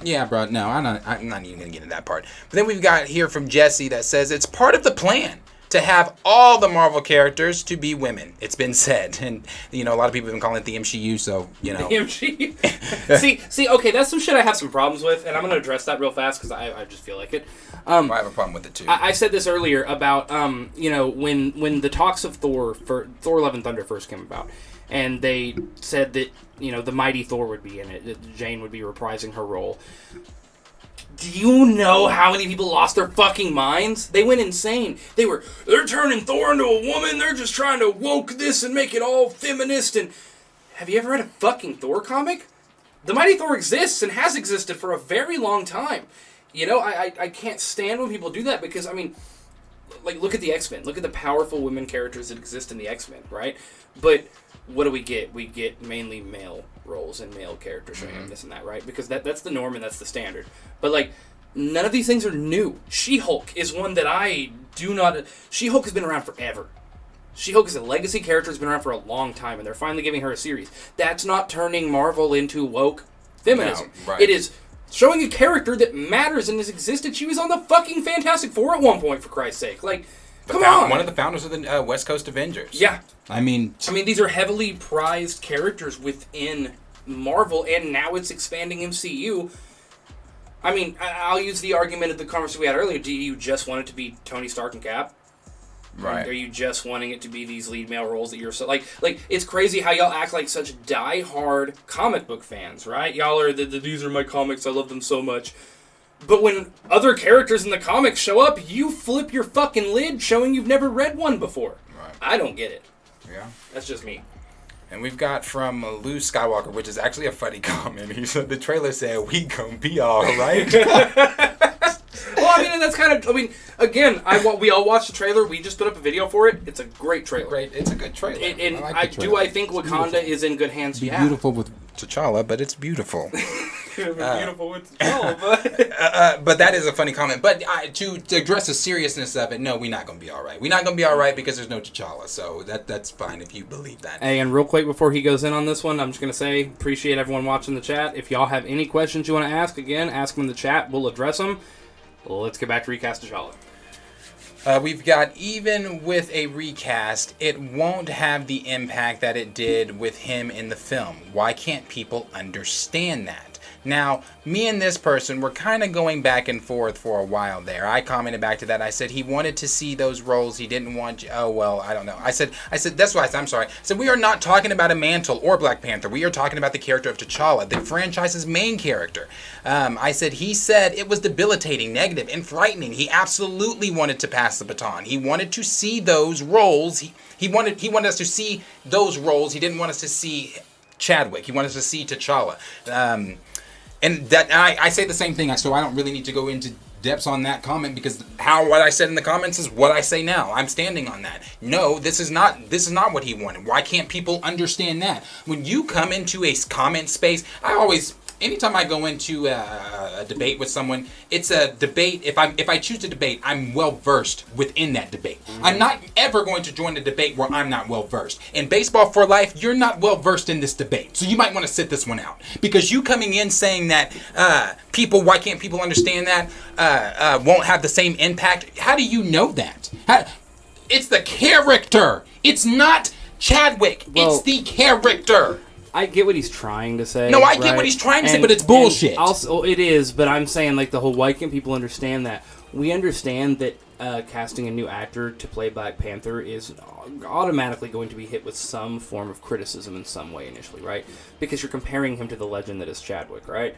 yeah, bro. No, I'm not even gonna get into that part. But then we've got here from Jesse that says it's part of the plan to have all the Marvel characters to be women. It's been said, and a lot of people have been calling it the MCU. So the MCU. see, okay, that's some shit I have some problems with, and I'm gonna address that real fast because I just feel like it. I have a problem with it too. I said this earlier about when the talks of Thor Love and Thunder first came about, and they said that the mighty Thor would be in it, that Jane would be reprising her role. Do you know how many people lost their fucking minds? They went insane. They're turning Thor into a woman. They're just trying to woke this and make it all feminist. And have you ever read a fucking Thor comic? The mighty Thor exists and has existed for a very long time. I can't stand when people do that because, I mean, like, look at the X-Men. Look at the powerful women characters that exist in the X-Men, right? But what do we get? We get mainly male roles and male characters showing this and that, right? Because that's the norm and that's the standard. But, like, none of these things are new. She-Hulk is one that I do not... She-Hulk has been around forever. She-Hulk is a legacy character, has been around for a long time, and they're finally giving her a series. That's not turning Marvel into woke feminism. No, right. It is showing a character that matters and has existed. She was on the fucking Fantastic Four at one point, for Christ's sake. Like, come on! One of the founders of the West Coast Avengers. Yeah. I mean, these are heavily prized characters within Marvel, and now it's expanding MCU. I mean, I'll use the argument of the conversation we had earlier. Do you just want it to be Tony Stark and Cap? Right. Are you just wanting it to be these lead male roles that you're so... Like, it's crazy how y'all act like such die-hard comic book fans, right? Y'all are, these are my comics, I love them so much. But when other characters in the comics show up, you flip your fucking lid showing you've never read one before. Right. I don't get it. Yeah. That's just me. And we've got from Lou Skywalker, which is actually a funny comment. He said, the trailer said, we gonna be alright. Well, I mean, that's kind of... I mean, again, we all watched the trailer. We just put up a video for it. It's a great trailer. It's a good trailer. And I think Wakanda is in good hands? It's beautiful with T'Challa, but it's beautiful. Beautiful with T'Challa, but that is a funny comment. But to address the seriousness of it, no, we're not going to be all right. We're not going to be all right because there's no T'Challa. So that's fine if you believe that. Hey, and real quick before he goes in on this one, I'm just going to say, appreciate everyone watching the chat. If y'all have any questions you want to ask, again, ask them in the chat. We'll address them. Let's get back to Recast T'Challa. We've got, even with a recast, it won't have the impact that it did with him in the film. Why can't people understand that? Now, me and this person were kind of going back and forth for a while there. I commented back to that. I said he wanted to see those roles. He didn't want... Oh, well, I don't know. I said that's why I'm sorry. I said we are not talking about a Mantle or Black Panther. We are talking about the character of T'Challa, the franchise's main character. I said he said it was debilitating, negative, and frightening. He absolutely wanted to pass the baton. He wanted to see those roles. He wanted us to see those roles. He didn't want us to see Chadwick. He wanted us to see T'Challa. And that I say the same thing, so I don't really need to go into depths on that comment because what I said in the comments is what I say now. I'm standing on that. No, this is not what he wanted. Why can't people understand that? When you come into a comment space, anytime I go into a debate with someone, it's a debate. If I choose to debate, I'm well versed within that debate. Mm-hmm. I'm not ever going to join a debate where I'm not well versed. In Baseball for Life, you're not well versed in this debate, so you might want to sit this one out because you coming in saying that why can't people understand that won't have the same impact. How do you know that? It's the character. It's not Chadwick. It's the character. I get what he's trying to say. No, I get what he's trying to say, but it's bullshit. Also, it is, but I'm saying, like, the whole, why can't people understand that? We understand that casting a new actor to play Black Panther is automatically going to be hit with some form of criticism in some way initially, right? Because you're comparing him to the legend that is Chadwick, right?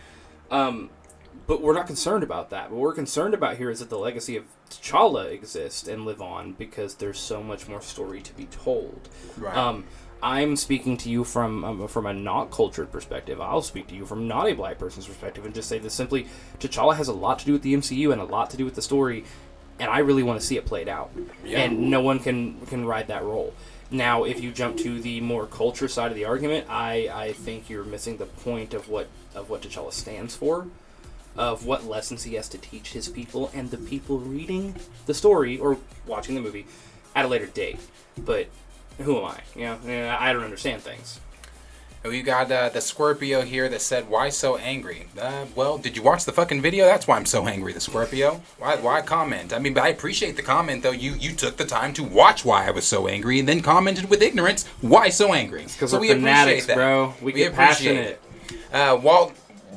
But we're not concerned about that. What we're concerned about here is that the legacy of T'Challa exists and live on because there's so much more story to be told. Right. I'm speaking to you from a not cultured perspective. I'll speak to you from not a black person's perspective and just say this simply. T'Challa has a lot to do with the MCU and a lot to do with the story. and I really want to see it played out. Yeah. And no one can ride that role. Now, if you jump to the more culture side of the argument, I think you're missing the point of what T'Challa stands for, of what lessons he has to teach his people and the people reading the story or watching the movie at a later date. But who am I? You know, I don't understand things. We got the Scorpio here that said, "Why so angry?" Well, did you watch the fucking video? That's why I'm so angry, the Scorpio. Why comment? I mean, but I appreciate the comment, though. You took the time to watch why I was so angry and then commented with ignorance, "Why so angry?" Because we're fanatics, bro. We get passionate.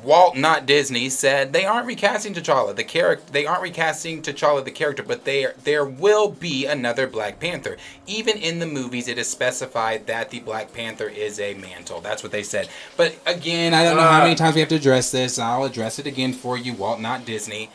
Walt, not Disney, said they aren't recasting T'Challa They aren't recasting T'Challa the character, but there will be another Black Panther. Even in the movies, it is specified that the Black Panther is a mantle. That's what they said. But again, I don't know how many times we have to address this. I'll address it again for you, Walt, not Disney.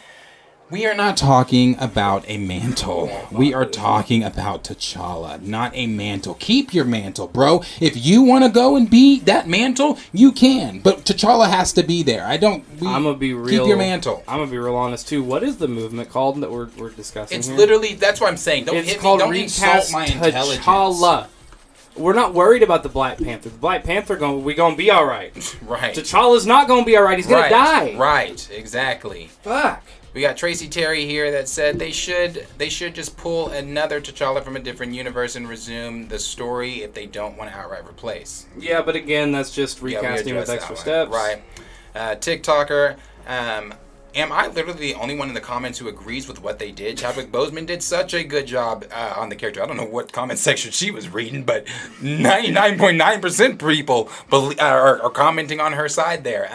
We are not talking about a mantle. We are talking about T'Challa, not a mantle. Keep your mantle, bro. If you want to go and be that mantle, you can. But T'Challa has to be there. I'm gonna be real. Keep your mantle. I'm gonna be real honest too. What is the movement called that we're discussing? It's here? Literally, that's what I'm saying. Don't it's hit called me. Don't Recast insult my intelligence. T'Challa. We're not worried about the Black Panther. The Black Panther we gonna be all right. Right. T'Challa's not gonna be all right. He's gonna die. Right. Exactly. Fuck. We got Tracy Terry here that said they should just pull another T'Challa from a different universe and resume the story if they don't want to outright replace. Yeah, but again, that's just recasting with extra steps. Right. TikToker, am I literally the only one in the comments who agrees with what they did? Chadwick Boseman did such a good job on the character. I don't know what comment section she was reading, but 99.9% people are commenting on her side there.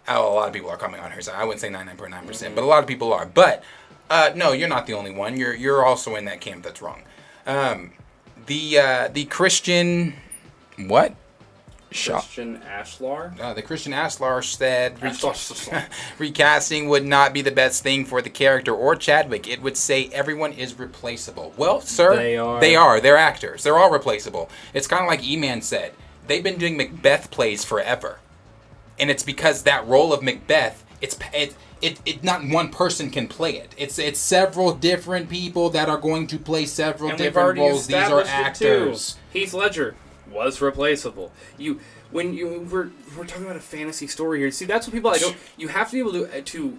A lot of people are coming on her side. I wouldn't say 99.9%, but a lot of people are. But no, you're not the only one. You're also in that camp that's wrong. The Christian what? Christian Ashlar. The Christian Ashlar said recasting would not be the best thing for the character or Chadwick. It would say everyone is replaceable. Well, sir, they are. They're actors. They're all replaceable. It's kind of like E-Man said. They've been doing Macbeth plays forever. And it's because that role of Macbeth, it's not one person can play it. It's several different people that are going to play several different roles. These are actors. Heath Ledger was replaceable. We're talking about a fantasy story here. See, that's what people you have to be able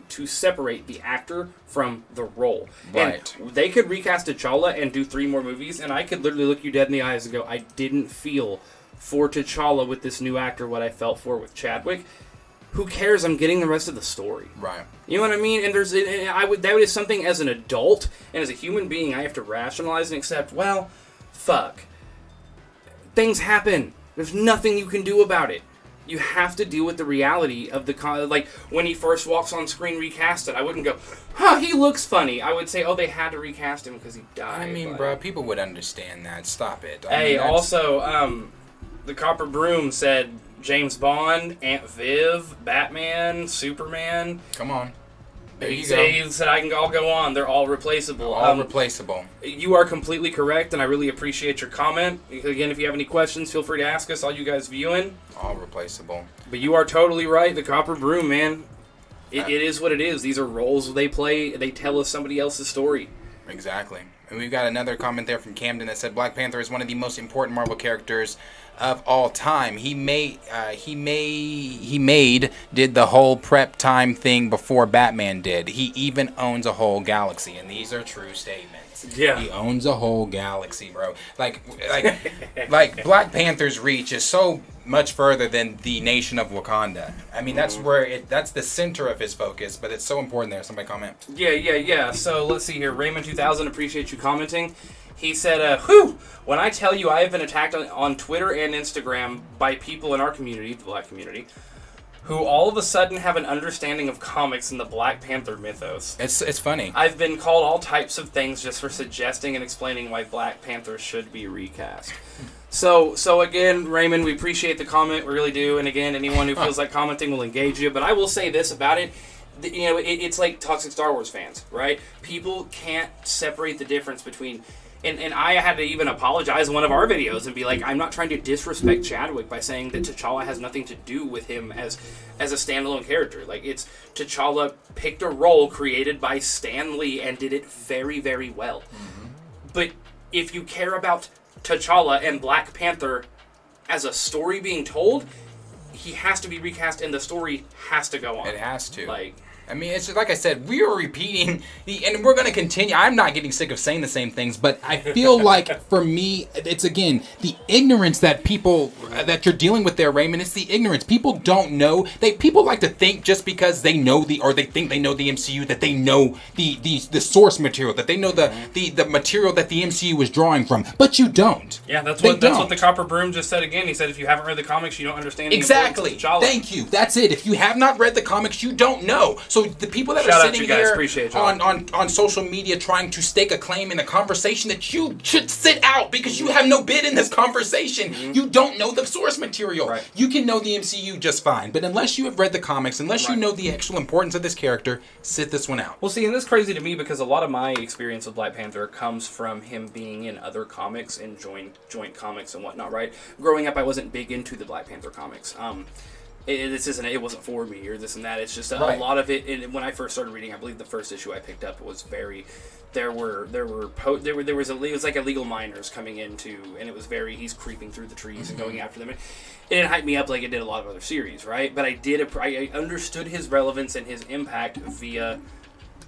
to separate the actor from the role. Right. And they could recast T'Challa and do 3 more movies, and I could literally look you dead in the eyes and go, I didn't feel for T'Challa with this new actor what I felt for with Chadwick. Who cares? I'm getting the rest of the story. Right. You know what I mean? And that is something as an adult and as a human being I have to rationalize and accept. Well, fuck. Things happen. There's nothing you can do about it. You have to deal with the reality of like when he first walks on screen recasted. I wouldn't go, he looks funny. I would say, they had to recast him because he died. I mean, bro, people would understand that. Stop it. Also, the Copper Broom said James Bond, Aunt Viv, Batman, Superman. Come on. He said I'll go on. They're all replaceable. All replaceable. You are completely correct, and I really appreciate your comment. Again, if you have any questions, feel free to ask us. All you guys viewing. All replaceable. But you are totally right. The Copper Broom, man. It is what it is. These are roles they play. They tell us somebody else's story. Exactly. And we've got another comment there from Camden that said Black Panther is one of the most important Marvel characters of all time. He did the whole prep time thing before Batman did. He even owns a whole galaxy, and these are true statements. Yeah. He owns a whole galaxy, bro. Like Black Panther's reach is so much further than the nation of Wakanda. I mean, that's that's the center of his focus, but it's so important there. Somebody comment. Yeah. So let's see here. Raymond 2000, appreciate you commenting. He said, when I tell you I have been attacked on Twitter and Instagram by people in our community, the Black community, who all of a sudden have an understanding of comics and the Black Panther mythos. It's funny. I've been called all types of things just for suggesting and explaining why Black Panther should be recast. So again, Raymond, we appreciate the comment, we really do. And again, anyone who feels like commenting will engage you. But I will say this about it. It's like toxic Star Wars fans, right? People can't separate the difference between And I had to even apologize in one of our videos and be like, I'm not trying to disrespect Chadwick by saying that T'Challa has nothing to do with him as a standalone character. Like, it's T'Challa picked a role created by Stan Lee and did it very, very well. Mm-hmm. But if you care about T'Challa and Black Panther as a story being told, he has to be recast and the story has to go on. It has to. Like, I mean, it's just, like I said, we are repeating, and we're going to continue. I'm not getting sick of saying the same things, but I feel like, for me, it's, again, the ignorance that people, that you're dealing with there, Raymond. It's the ignorance. People don't know. People like to think just because they know or they think they know the MCU, that they know the source material, that they know the material that the MCU was drawing from, but you don't. Yeah, that's what the Copper Broom just said again. He said, if you haven't read the comics, you don't understand the exactly. importance of T'Challa. Thank you. That's it. If you have not read the comics, you don't know. So the people that are sitting here on social media trying to stake a claim in a conversation that you should sit out because you have no bid in this conversation. Mm-hmm. You don't know the source material. Right. You can know the MCU just fine, but unless you have read the comics, unless you know the actual importance of this character, sit this one out. Well, see, and this is crazy to me because a lot of my experience with Black Panther comes from him being in other comics and joint comics and whatnot, right? Growing up, I wasn't big into the Black Panther comics. It wasn't for me or this and that. It's just a lot of it. And when I first started reading, I believe the first issue I picked up was very. It was like illegal miners coming into, and it was very. He's creeping through the trees and going after them. And it didn't hype me up like it did a lot of other series, right? But I understood his relevance and his impact via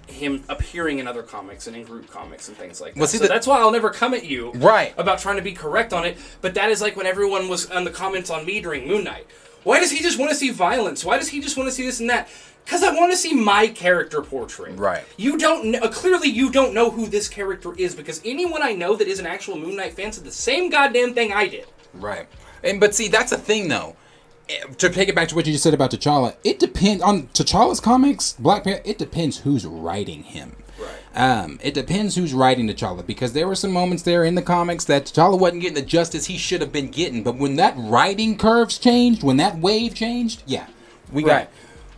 him appearing in other comics and in group comics and things like that. Well, see, so that's why I'll never come at you about trying to be correct on it. But that is like when everyone was on the comments on me during Moon Knight. Why does he just want to see violence? Why does he just want to see this and that? Because I want to see my character portrayed. Right. You don't know, clearly you don't know who this character is, because anyone I know that is an actual Moon Knight fan said the same goddamn thing I did. Right. But see, that's the thing though. To take it back to what you just said about T'Challa, it depends on T'Challa's comics, Black Panther, it depends who's writing him. Right. It depends who's writing T'Challa, because there were some moments there in the comics that T'Challa wasn't getting the justice he should have been getting. But when that writing curves changed, when that wave changed, we got it.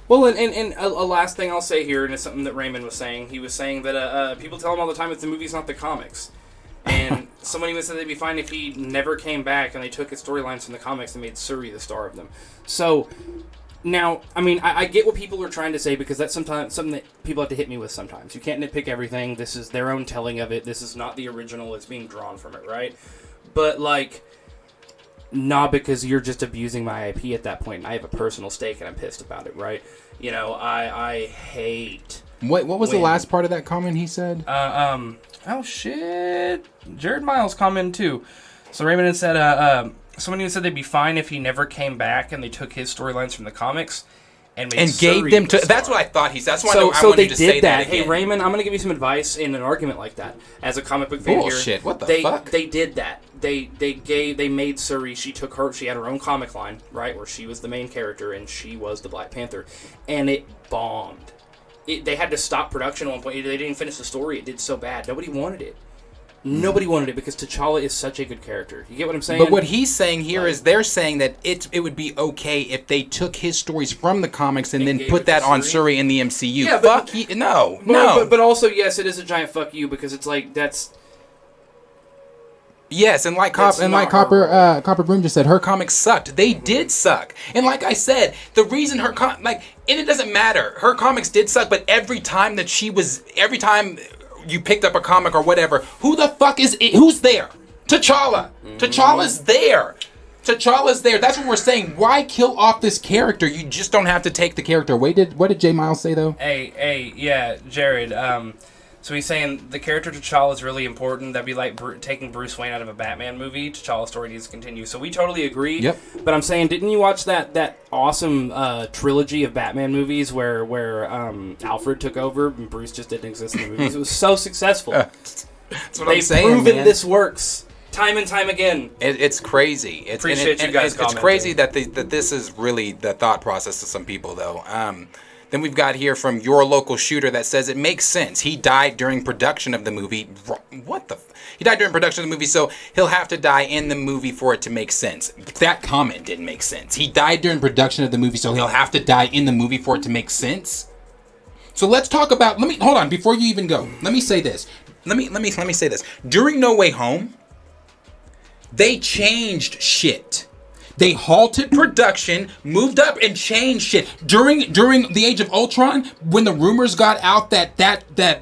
Well, and a last thing I'll say here, and it's something that Raymond was saying. He was saying that people tell him all the time that the movie's not the comics. And someone even said they'd be fine if he never came back and they took his storylines from the comics and made Shuri the star of them. So, now, I mean, I get what people are trying to say, because that's sometimes something that people have to hit me with sometimes. You can't nitpick everything. This is their own telling of it. This is not the original. It's being drawn from it, right? But, like, not because you're just abusing my IP at that point. I have a personal stake and I'm pissed about it, right? You know, I hate... What was the last part of that comment he said? Oh, shit. Jared Miles commented, too. So Raymond had said, someone even said they'd be fine if he never came back and they took his storylines from the comics and gave them to... That's what I thought he said. That's why I wanted to say that again. Hey, Raymond, I'm going to give you some advice in an argument like that. As a comic book fan Bullshit. What the fuck? They did that. They made Shuri, she had her own comic line, right, where she was the main character and she was the Black Panther. And it bombed. They had to stop production at one point. They didn't finish the story. It did so bad. Nobody wanted it. Nobody wanted it because T'Challa is such a good character. You get what I'm saying? But what he's saying here is they're saying that it would be okay if they took his stories from the comics and then put that on Shuri in the MCU. Yeah, no. But also, yes, it is a giant fuck you, because it's like, that's... Yes, and Copper Broom just said, her comics sucked. They did suck. And like I said, the reason and it doesn't matter. Her comics did suck, but every time you picked up a comic or whatever, who's there? T'Challa. Mm-hmm. T'Challa's there. T'Challa's there. That's what we're saying. Why kill off this character? You just don't have to take the character away. What did J. Miles say, though? Yeah, Jared. So he's saying the character T'Challa is really important. That'd be like taking Bruce Wayne out of a Batman movie. T'Challa's story needs to continue. So we totally agree. Yep. But I'm saying, didn't you watch that awesome trilogy of Batman movies where Alfred took over and Bruce just didn't exist in the movies? It was so successful. That's what I'm saying, They've proven this works time and time again. It's crazy. Appreciate you guys commenting. It's crazy that this is really the thought process of some people, though. Then we've got here from Your Local Shooter that says it makes sense. He died during production of the movie. What the... He died during production of the movie, so he'll have to die in the movie for it to make sense. That comment didn't make sense. He died during production of the movie, so he'll have to die in the movie for it to make sense? So let's talk about... hold on, before you even go. Let me say this. let me say this. During No Way Home, they changed shit. They halted production, moved up and changed shit. During the Age of Ultron, when the rumors got out that the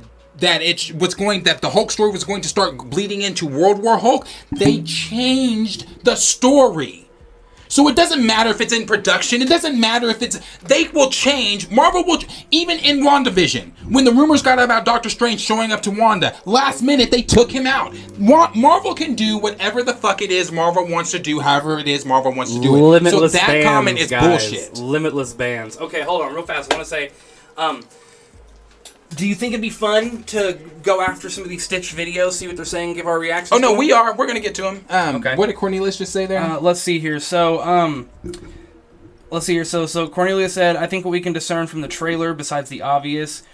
Hulk story was going to start bleeding into World War Hulk, they changed the story. So it doesn't matter if it's in production. It doesn't matter if they will change. Marvel will, even in WandaVision, when the rumors got about Doctor Strange showing up to Wanda, last minute they took him out. Marvel can do whatever the fuck it is Marvel wants to do, however it is Marvel wants to do it. Limitless so that bands, comment is guys. bullshit. Limitless bands. Okay, hold on, real fast. I want to say, do you think it'd be fun to go after some of these Stitch videos, see what they're saying, give our reactions? Oh no, to we them? are. We're gonna get to them. Okay. What did Cornelius just say there? Let's see here. So, So Cornelia said, I think what we can discern from the trailer, besides the obvious,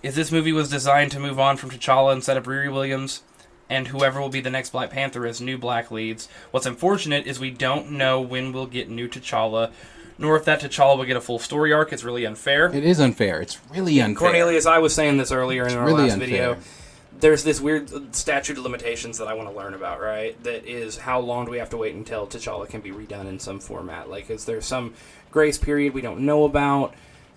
is this movie was designed to move on from T'Challa instead of Riri Williams, and whoever will be the next Black Panther as new Black leads. What's unfortunate is we don't know when we'll get new T'Challa, nor if that T'Challa will get a full story arc. It's really unfair. It is unfair. It's really unfair. Cornelius, I was saying this earlier in our really last unfair. video. There's this weird statute of limitations that I want to learn about, right? That is, how long do we have to wait until T'Challa can be redone in some format? Like, is there some grace period we don't know about?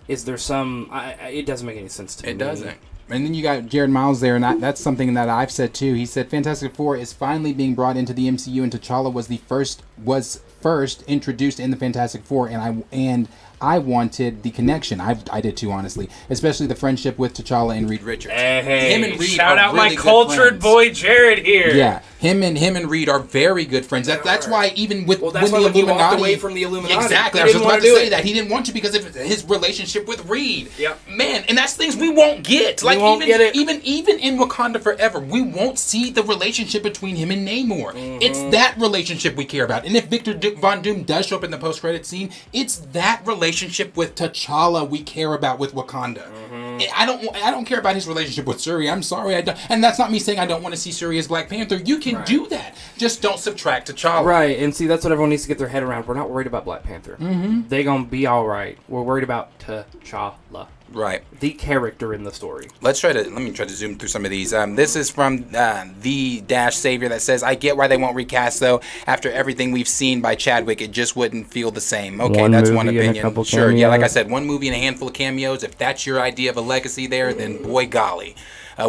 Is there some... it doesn't make any sense to me. It doesn't. And then you got Jared Miles there, and that's something that I've said too. He said Fantastic Four is finally being brought into the MCU, and T'Challa was first introduced in the Fantastic Four, and I wanted the connection. I did too, honestly, especially the friendship with T'Challa and Reed Richards. Hey, him and Reed shout are out really my good cultured friends. boy Jared here. Yeah, him and Reed are very good friends. That's why even with that's when why the he Illuminati walked away from the Illuminati. Exactly, He I was didn't just about want to to do say it. that he didn't want to because of his relationship with Reed. Yep. Man, and that's things we won't get. Like won't get it. even in Wakanda Forever, we won't see the relationship between him and Namor. Mm-hmm. It's that relationship we care about. And if Victor Von Doom does show up in the post-credit scene, it's that relationship with T'Challa we care about with Wakanda. Mm-hmm. I don't care about his relationship with Shuri. I'm sorry, I don't. And that's not me saying I don't want to see Shuri as Black Panther. You can do that. Just don't subtract T'Challa. Right, and see, that's what everyone needs to get their head around. We're not worried about Black Panther. Mm-hmm. They gonna be all right. We're worried about T'Challa. Right. The character in the story. Let me try to zoom through some of these. This is from the Dash Savior that says, I get why they won't recast though. After everything we've seen by Chadwick, it just wouldn't feel the same. Okay, that's one opinion. Sure, yeah, like I said, one movie and a handful of cameos. If that's your idea of a legacy there, then boy golly.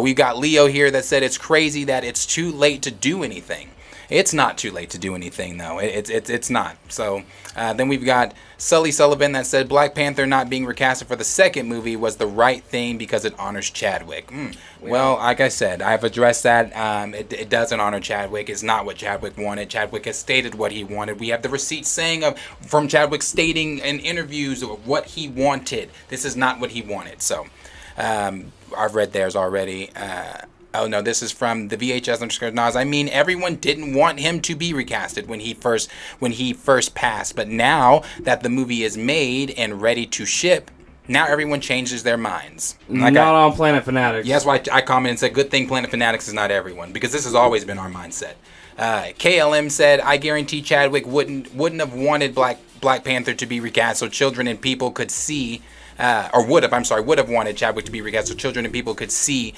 We've got Leo here that said it's crazy that it's too late to do anything. It's not too late to do anything, though. It's not. So then we've got Sully Sullivan that said Black Panther not being recasted for the second movie was the right thing because it honors Chadwick. Well, like I said, I've addressed that. It doesn't honor Chadwick. It's not what Chadwick wanted. Chadwick has stated what he wanted. We have the receipts saying from Chadwick stating in interviews what he wanted. This is not what he wanted. So I've read theirs already. Oh no, this is from the VHS_Nas. I mean, everyone didn't want him to be recasted when he first passed, but now that the movie is made and ready to ship, now everyone changes their minds. Not on Planet Fanatics. Yeah, that's why I commented and said, good thing Planet Fanatics is not everyone, because this has always been our mindset. KLM said, I guarantee Chadwick wouldn't have wanted Black Panther to be recast so children and people could see. Would have wanted Chadwick to be recast so children and people could see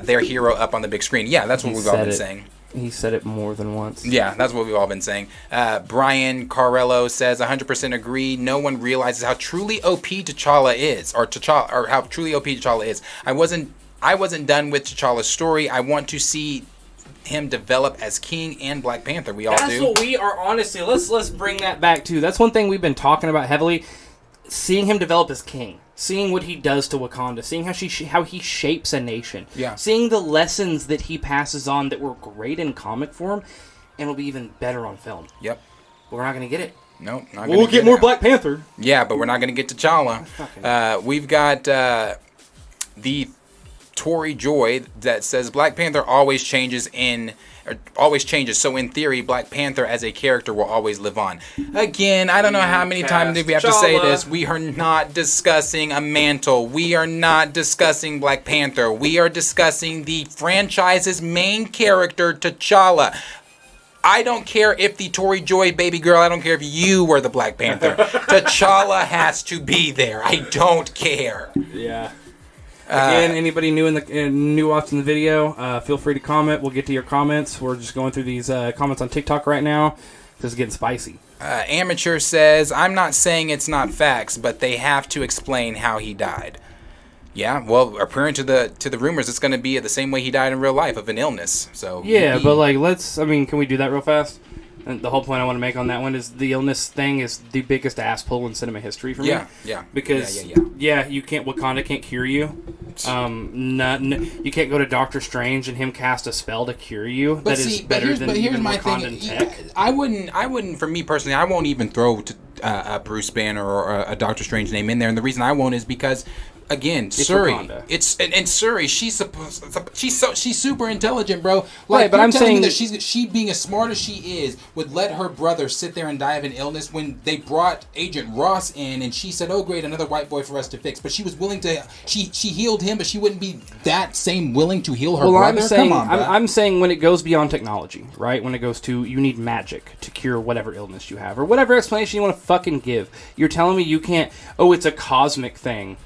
their hero up on the big screen. Yeah, that's what we've all been saying. He said it more than once. Yeah, that's what we've all been saying. Brian Carrello says, 100% agree. No one realizes how truly OP T'Challa is, or how truly OP T'Challa is. I wasn't done with T'Challa's story. I want to see him develop as King and Black Panther. We all do. That's what we are, honestly. Let's bring that back too. That's one thing we've been talking about heavily. Seeing him develop as king, seeing what he does to Wakanda, seeing how he shapes a nation, seeing the lessons that he passes on that were great in comic form, and will be even better on film. Yep. But we're not going to get it. Nope. We'll get more Black Panther. Yeah, but we're not going to get T'Challa. We've got the Tory Joy that says Black Panther always changes. So in theory, Black Panther as a character will always live on. Again, I don't know how many times we have to say this. We are not discussing a mantle. We are not discussing Black Panther. We are discussing the franchise's main character, T'Challa. I don't care if the Tory Joy baby girl, I don't care if you were the Black Panther. T'Challa has to be there. I don't care. Yeah. Again, anybody new watching the video, feel free to comment. We'll get to your comments. We're just going through these comments on TikTok right now. This is getting spicy. Amateur says, I'm not saying it's not facts, but they have to explain how he died. Yeah, well, according to the rumors, it's going to be the same way he died in real life, of an illness. So yeah, but like, can we do that real fast? And the whole point I want to make on that one is the illness thing is the biggest ass pull in cinema history for me. Yeah. Because you can't. Wakanda can't cure you. You can't go to Doctor Strange and him cast a spell to cure you. But that is better than even Wakandan tech. I wouldn't. For me personally, I won't even throw a Bruce Banner or a Doctor Strange name in there. And the reason I won't is because, again, Shuri. And Shuri. She's super intelligent, bro. Like, right, but I'm saying that she being as smart as she is would let her brother sit there and die of an illness when they brought Agent Ross in, and she said, "Oh, great, another white boy for us to fix." But she was willing to. She healed him, but she wouldn't be that same willing to heal her brother. I'm saying when it goes beyond technology, right? When it goes to you need magic to cure whatever illness you have or whatever explanation you want to fucking give. You're telling me you can't. Oh, it's a cosmic thing.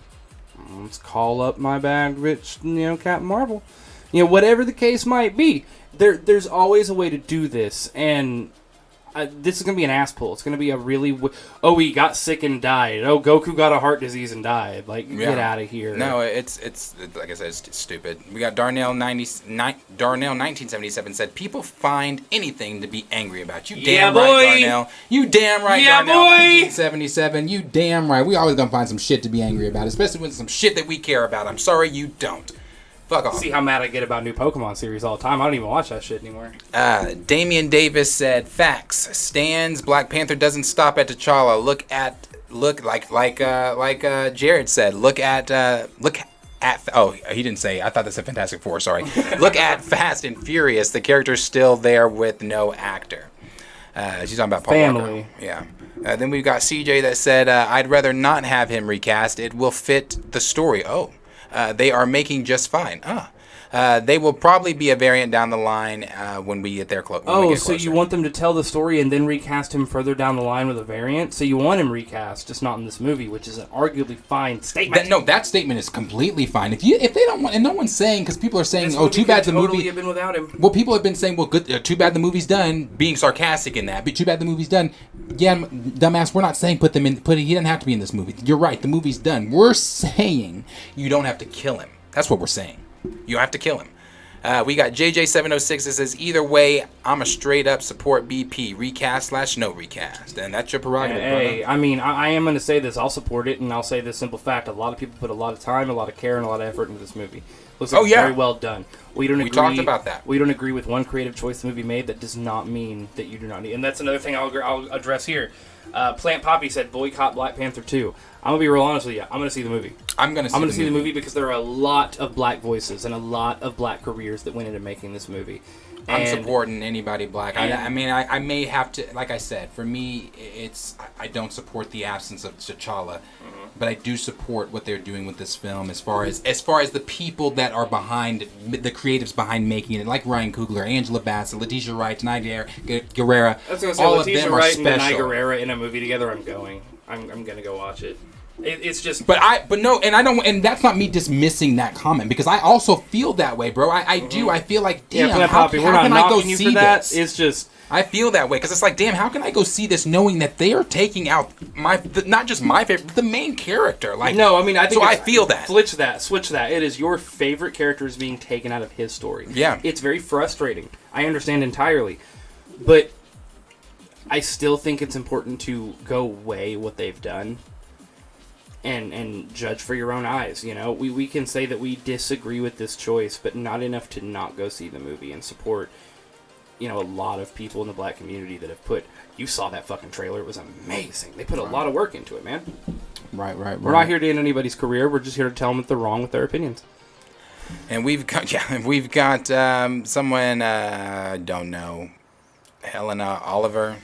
Let's call up my bad rich, Captain Marvel. Whatever the case might be, there's always a way to do this, and this is going to be an ass pull. It's going to be a really... he got sick and died. Oh, Goku got a heart disease and died. Get out of here. No, it's like I said, it's stupid. We got Darnell 1977 said, people find anything to be angry about. You damn right, Darnell. You damn right, Darnell 1977. You damn right. We always going to find some shit to be angry about, especially when some shit that we care about. I'm sorry you don't. Fuck off. See how mad I get about new Pokemon series all the time. I don't even watch that shit anymore. Damian Davis said, facts. Stans, Black Panther doesn't stop at T'Challa. Look like Jared said. Look at he didn't say. I thought that said Fantastic Four. Sorry. Look at Fast and Furious. The character's still there with no actor. She's talking about Paul Family. Walker. Yeah. Then we've got CJ that said, I'd rather not have him recast. It will fit the story. They are making just fine. They will probably be a variant down the line when we get there closer. So you want them to tell the story and then recast him further down the line with a variant? So you want him recast, just not in this movie, which is an arguably fine statement. That statement is completely fine. If they don't want, and no one's saying, because people are saying, too bad the movie. Have been without him. Well, people have been saying, good. Too bad the movie's done. Being sarcastic in that, but too bad the movie's done. Yeah, dumbass. We're not saying he doesn't have to be in this movie. You're right. The movie's done. We're saying you don't have to kill him. That's what we're saying. You have to kill him. We got JJ706 that says, either way, I'm a straight up support BP, recast / no recast. And that's your prerogative, brother. I mean, I am going to say this. I'll support it, and I'll say this simple fact. A lot of people put a lot of time, a lot of care, and a lot of effort into this movie. Looks like very well done. We talked about that. We don't agree with one creative choice the movie made. That does not mean that you do not need. And that's another thing I'll address here. Plant Poppy said, boycott Black Panther 2. I'm going to be real honest with you. I'm going to see the movie. I'm going to see the movie because there are a lot of black voices and a lot of black careers that went into making this movie. I'm supporting anybody black. I mean, I may have to, like I said, for me, I don't support the absence of T'Challa, but I do support what they're doing with this film as far as the people that are behind, the creatives behind making it, like Ryan Coogler, Angela Bassett, Letitia Wright, Denai Guerrera. I was going to say, Letitia Wright and Denai Guerrera in a movie together, I'm going to go watch it. It's just, but that's not me dismissing that comment because I also feel that way, bro. I do. I feel like, damn, how can I go see this? It's just, I feel that way because it's like, damn, how can I go see this knowing that they are taking out not just my favorite, but the main character? Like, no, I mean, I think so. I feel that. Switch that. It is your favorite character is being taken out of his story. Yeah, it's very frustrating. I understand entirely, but I still think it's important to go weigh what they've done. And judge for your own eyes, We can say that we disagree with this choice, but not enough to not go see the movie and support, a lot of people in the black community that have put... You saw that fucking trailer. It was amazing. They put a lot of work into it, man. Right. We're not here to end anybody's career. We're just here to tell them that they're wrong with their opinions. And we've got someone, I don't know, Helena Oliver,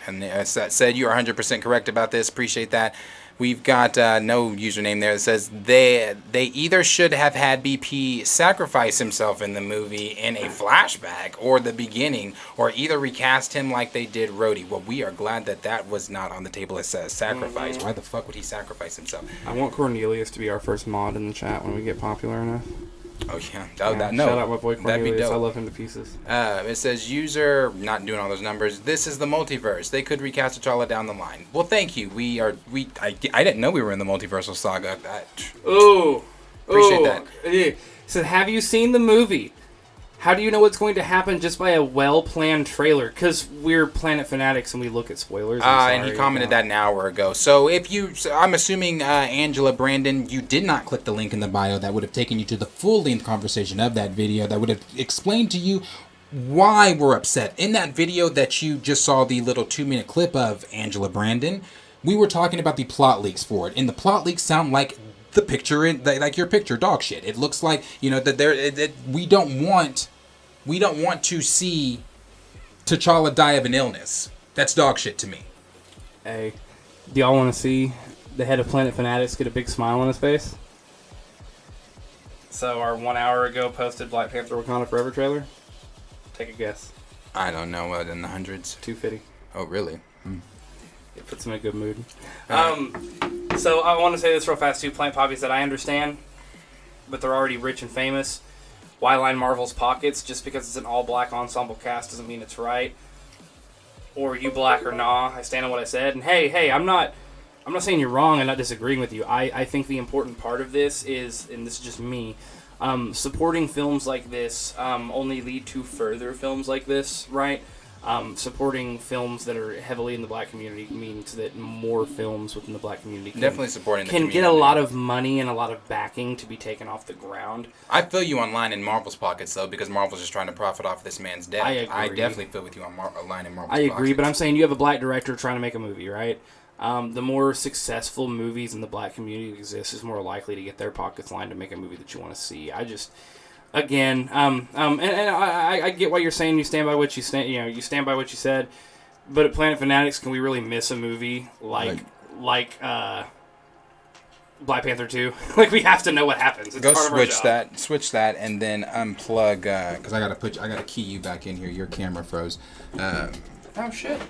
and that said you are 100% correct about this. Appreciate that. We've got no username there that says they either should have had BP sacrifice himself in the movie in a flashback or the beginning, or either recast him like they did Rhodey. Well, we are glad that was not on the table as sacrifice. Why the fuck would he sacrifice himself? I want Cornelius to be our first mod in the chat when we get popular enough. Oh, yeah. Shout out my boy Cornelius. I love him to pieces. It says, user, not doing all those numbers, this is the multiverse. They could recast T'Challa down the line. Well, thank you. I didn't know we were in the multiversal saga. Appreciate that. So, have you seen the movie? How do you know what's going to happen just by a well-planned trailer? Because we're Planet Fanatics and we look at spoilers. And he commented that an hour ago. So I'm assuming, Angela Brandon, you did not click the link in the bio that would have taken you to the full-length conversation of that video that would have explained to you why we're upset. In that video that you just saw the little 2-minute clip of, Angela Brandon, we were talking about the plot leaks for it. And the plot leaks sound like the picture, like your picture, dog shit. It looks like, that we don't want to see T'Challa die of an illness. That's dog shit to me. Hey, do y'all want to see the head of Planet Fanatics get a big smile on his face? So our 1 hour ago posted Black Panther Wakanda Forever trailer? Take a guess. I don't know, in the hundreds? 250. Oh, really? It puts him in a good mood. So I want to say this real fast too. Plant Poppies that I understand, but they're already rich and famous. Why line Marvel's pockets? Just because it's an all-black ensemble cast doesn't mean it's right. Or you black or nah. I stand on what I said. And hey, I'm not saying you're wrong. I'm not disagreeing with you. I think the important part of this is, and this is just me, supporting films like this only lead to further films like this, right? Supporting films that are heavily in the black community means that more films within the black community definitely supporting the can community. Get a lot of money and a lot of backing to be taken off the ground. I feel you on line in Marvel's pockets, though, because Marvel's just trying to profit off this man's death. I definitely feel with you on line in Marvel's pockets. I agree, but I'm saying you have a black director trying to make a movie, right? The more successful movies in the black community exist, is more likely to get their pockets lined to make a movie that you want to see. Again, and I get what you're saying. You stand by what you stand. You stand by what you said. But at Planet Fanatics, can we really miss a movie like Black Panther 2? Like, we have to know what happens. It's Go part switch that, and then unplug. Because I gotta key you back in here. Your camera froze. Oh shit.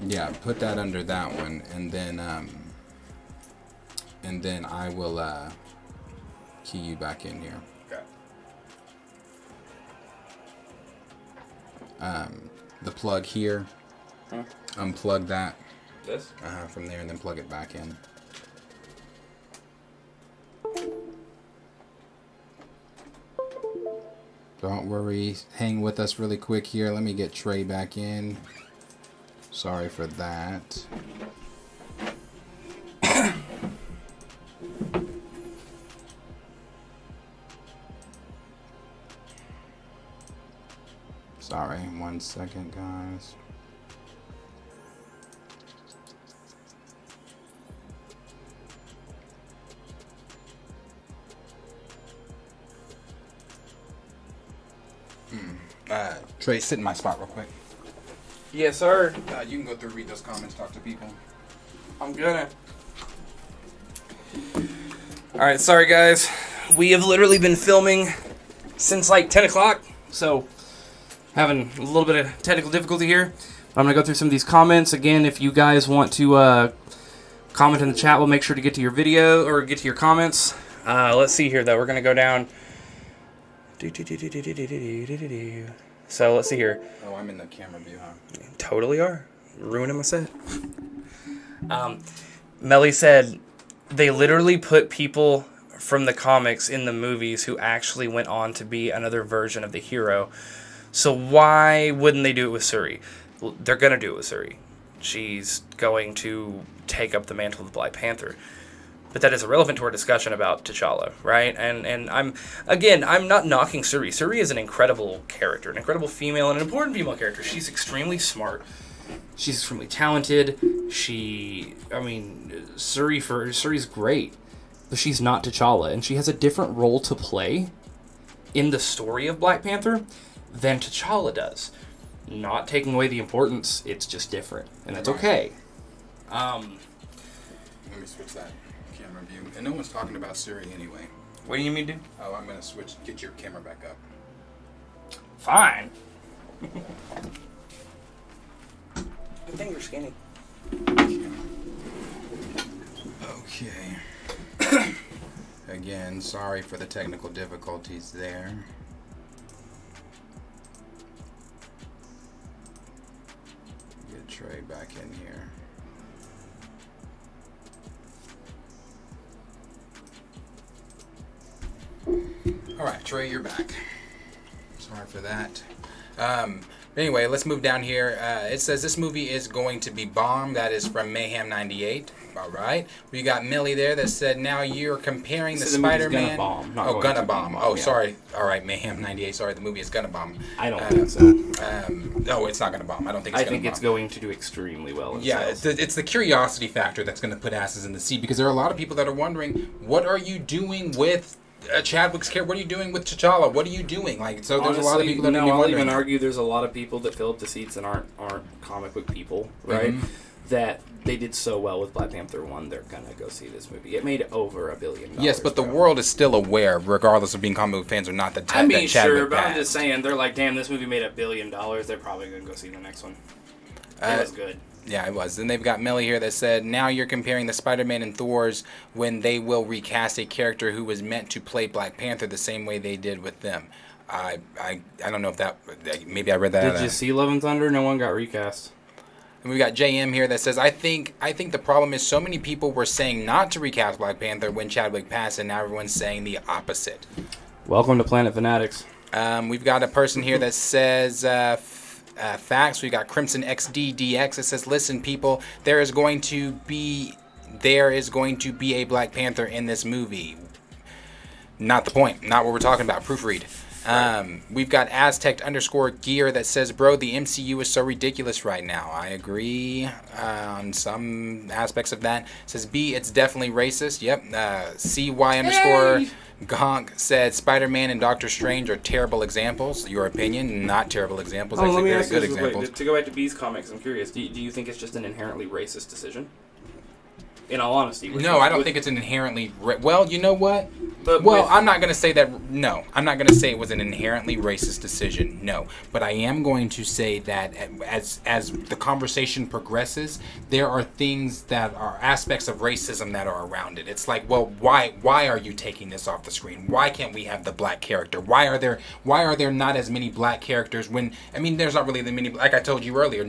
Yeah, put that under that one, and then I will key you back in here. The plug here. Unplug that. This? From there, and then plug it back in. Don't worry. Hang with us really quick here. Let me get Trey back in. Sorry for that. Sorry, 1 second, guys. Trey, sit in my spot real quick. Yes, sir. You can go through, read those comments, talk to people. I'm gonna. Alright, sorry guys. We have literally been filming since like 10 o'clock, so having a little bit of technical difficulty here. I'm gonna go through some of these comments. Again, if you guys want to comment in the chat, we'll make sure to get to your video, or get to your comments. Let's see here though, we're gonna go down. So let's see here. Oh, I'm in the camera view, huh? Totally are. Ruining my set. Melly said they literally put people from the comics in the movies who actually went on to be another version of the hero. So why wouldn't they do it with Shuri? They're going to do it with Shuri. She's going to take up the mantle of the Black Panther. But that is irrelevant to our discussion about T'Challa, right? And I'm not knocking Shuri. Shuri is an incredible character, an incredible female, and an important female character. She's extremely smart. She's extremely talented. Shuri's great. But she's not T'Challa, and she has a different role to play in the story of Black Panther than T'Challa does. Not taking away the importance, it's just different, and that's okay. Let me switch that camera view. And no one's talking about Siri anyway. What do you mean to do? Oh, I'm gonna switch. Get your camera back up. Fine. Good thing you're skinny. Okay. Again, sorry for the technical difficulties there. Get Trey back in here. All right, Trey, you're back. Sorry for that. Anyway, let's move down here. It says this movie is going to be bomb. That is from Mayhem 98. All right. We got Millie there that said, now you're comparing the Spider-Man. Gonna bomb. Oh, yeah. Sorry. All right, Mayhem 98. Sorry, the movie is gonna bomb. I don't think so. No, it's not gonna bomb. I don't think it's gonna bomb. I think it's going to do extremely well. Yeah, it's the curiosity factor that's gonna put asses in the seat, because there are a lot of people that are wondering, what are you doing with Chadwick's character? What are you doing with T'Challa? What are you doing? Like, so there's a lot of people that are wondering. I'll even argue there's a lot of people that fill up the seats and aren't comic book people, right? Mm-hmm. That they did so well with Black Panther 1, they're gonna go see this movie. It made over $1 billion. Yes, but the world is still aware, regardless of being comic book fans or not, that Chadwick sure, but I'm just saying, they're like, damn, this movie made $1 billion. They're probably gonna go see the next one. It was good. Yeah, it was. Then they've got Millie here that said, now you're comparing the Spider-Man and Thors when they will recast a character who was meant to play Black Panther the same way they did with them. I don't know if that, maybe I read that. Did you see Love and Thunder? No one got recast. And we got JM here that says, I think the problem is so many people were saying not to recast Black Panther when Chadwick passed, and now everyone's saying the opposite. Welcome to Planet Fanatics. We've got a person here that says, facts. We got Crimson XDDX. It says, listen, people, there is going to be a Black Panther in this movie. Not the point. Not what we're talking about. Proofread. We've got Aztec_gear that says, bro, the MCU is so ridiculous right now. I agree on some aspects of that. It says, B, it's definitely racist. Yep. CY_Gonk said, Spider-Man and Doctor Strange are terrible examples. Your opinion? Not terrible examples. Let me ask you this. Wait, to go back to B's comics, I'm curious. Do you think it's just an inherently racist decision? In all honesty. No, I don't think it's an inherently... Well, you know what? I'm not going to say that... No, I'm not going to say it was an inherently racist decision. No. But I am going to say that as the conversation progresses, there are things that are aspects of racism that are around it. It's like, well, why are you taking this off the screen? Why can't we have the black character? Why are there not as many black characters when... I mean, there's not really that many... Like I told you earlier,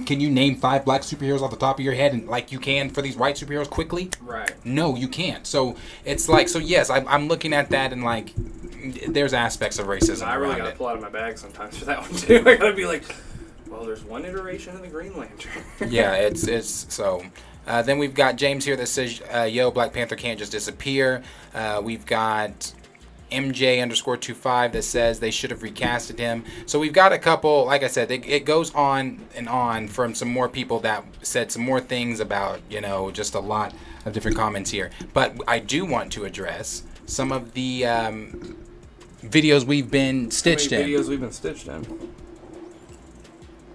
can you name 5 black superheroes off the top of your head, and like you can for these white superheroes quickly? Right. No, you can't. So it's like, so yes, I'm looking at that and like, there's aspects of racism. I really gotta pull out of my bag sometimes for that one too. I gotta be like, well, there's one iteration of the Green Lantern. Yeah, it's so. Then we've got James here that says, yo, Black Panther can't just disappear. We've got MJ_25 that says they should have recasted him. So we've got a couple, like I said, it goes on and on from some more people that said some more things about, just a lot of different comments here. But I do want to address some of the videos we've been stitched in.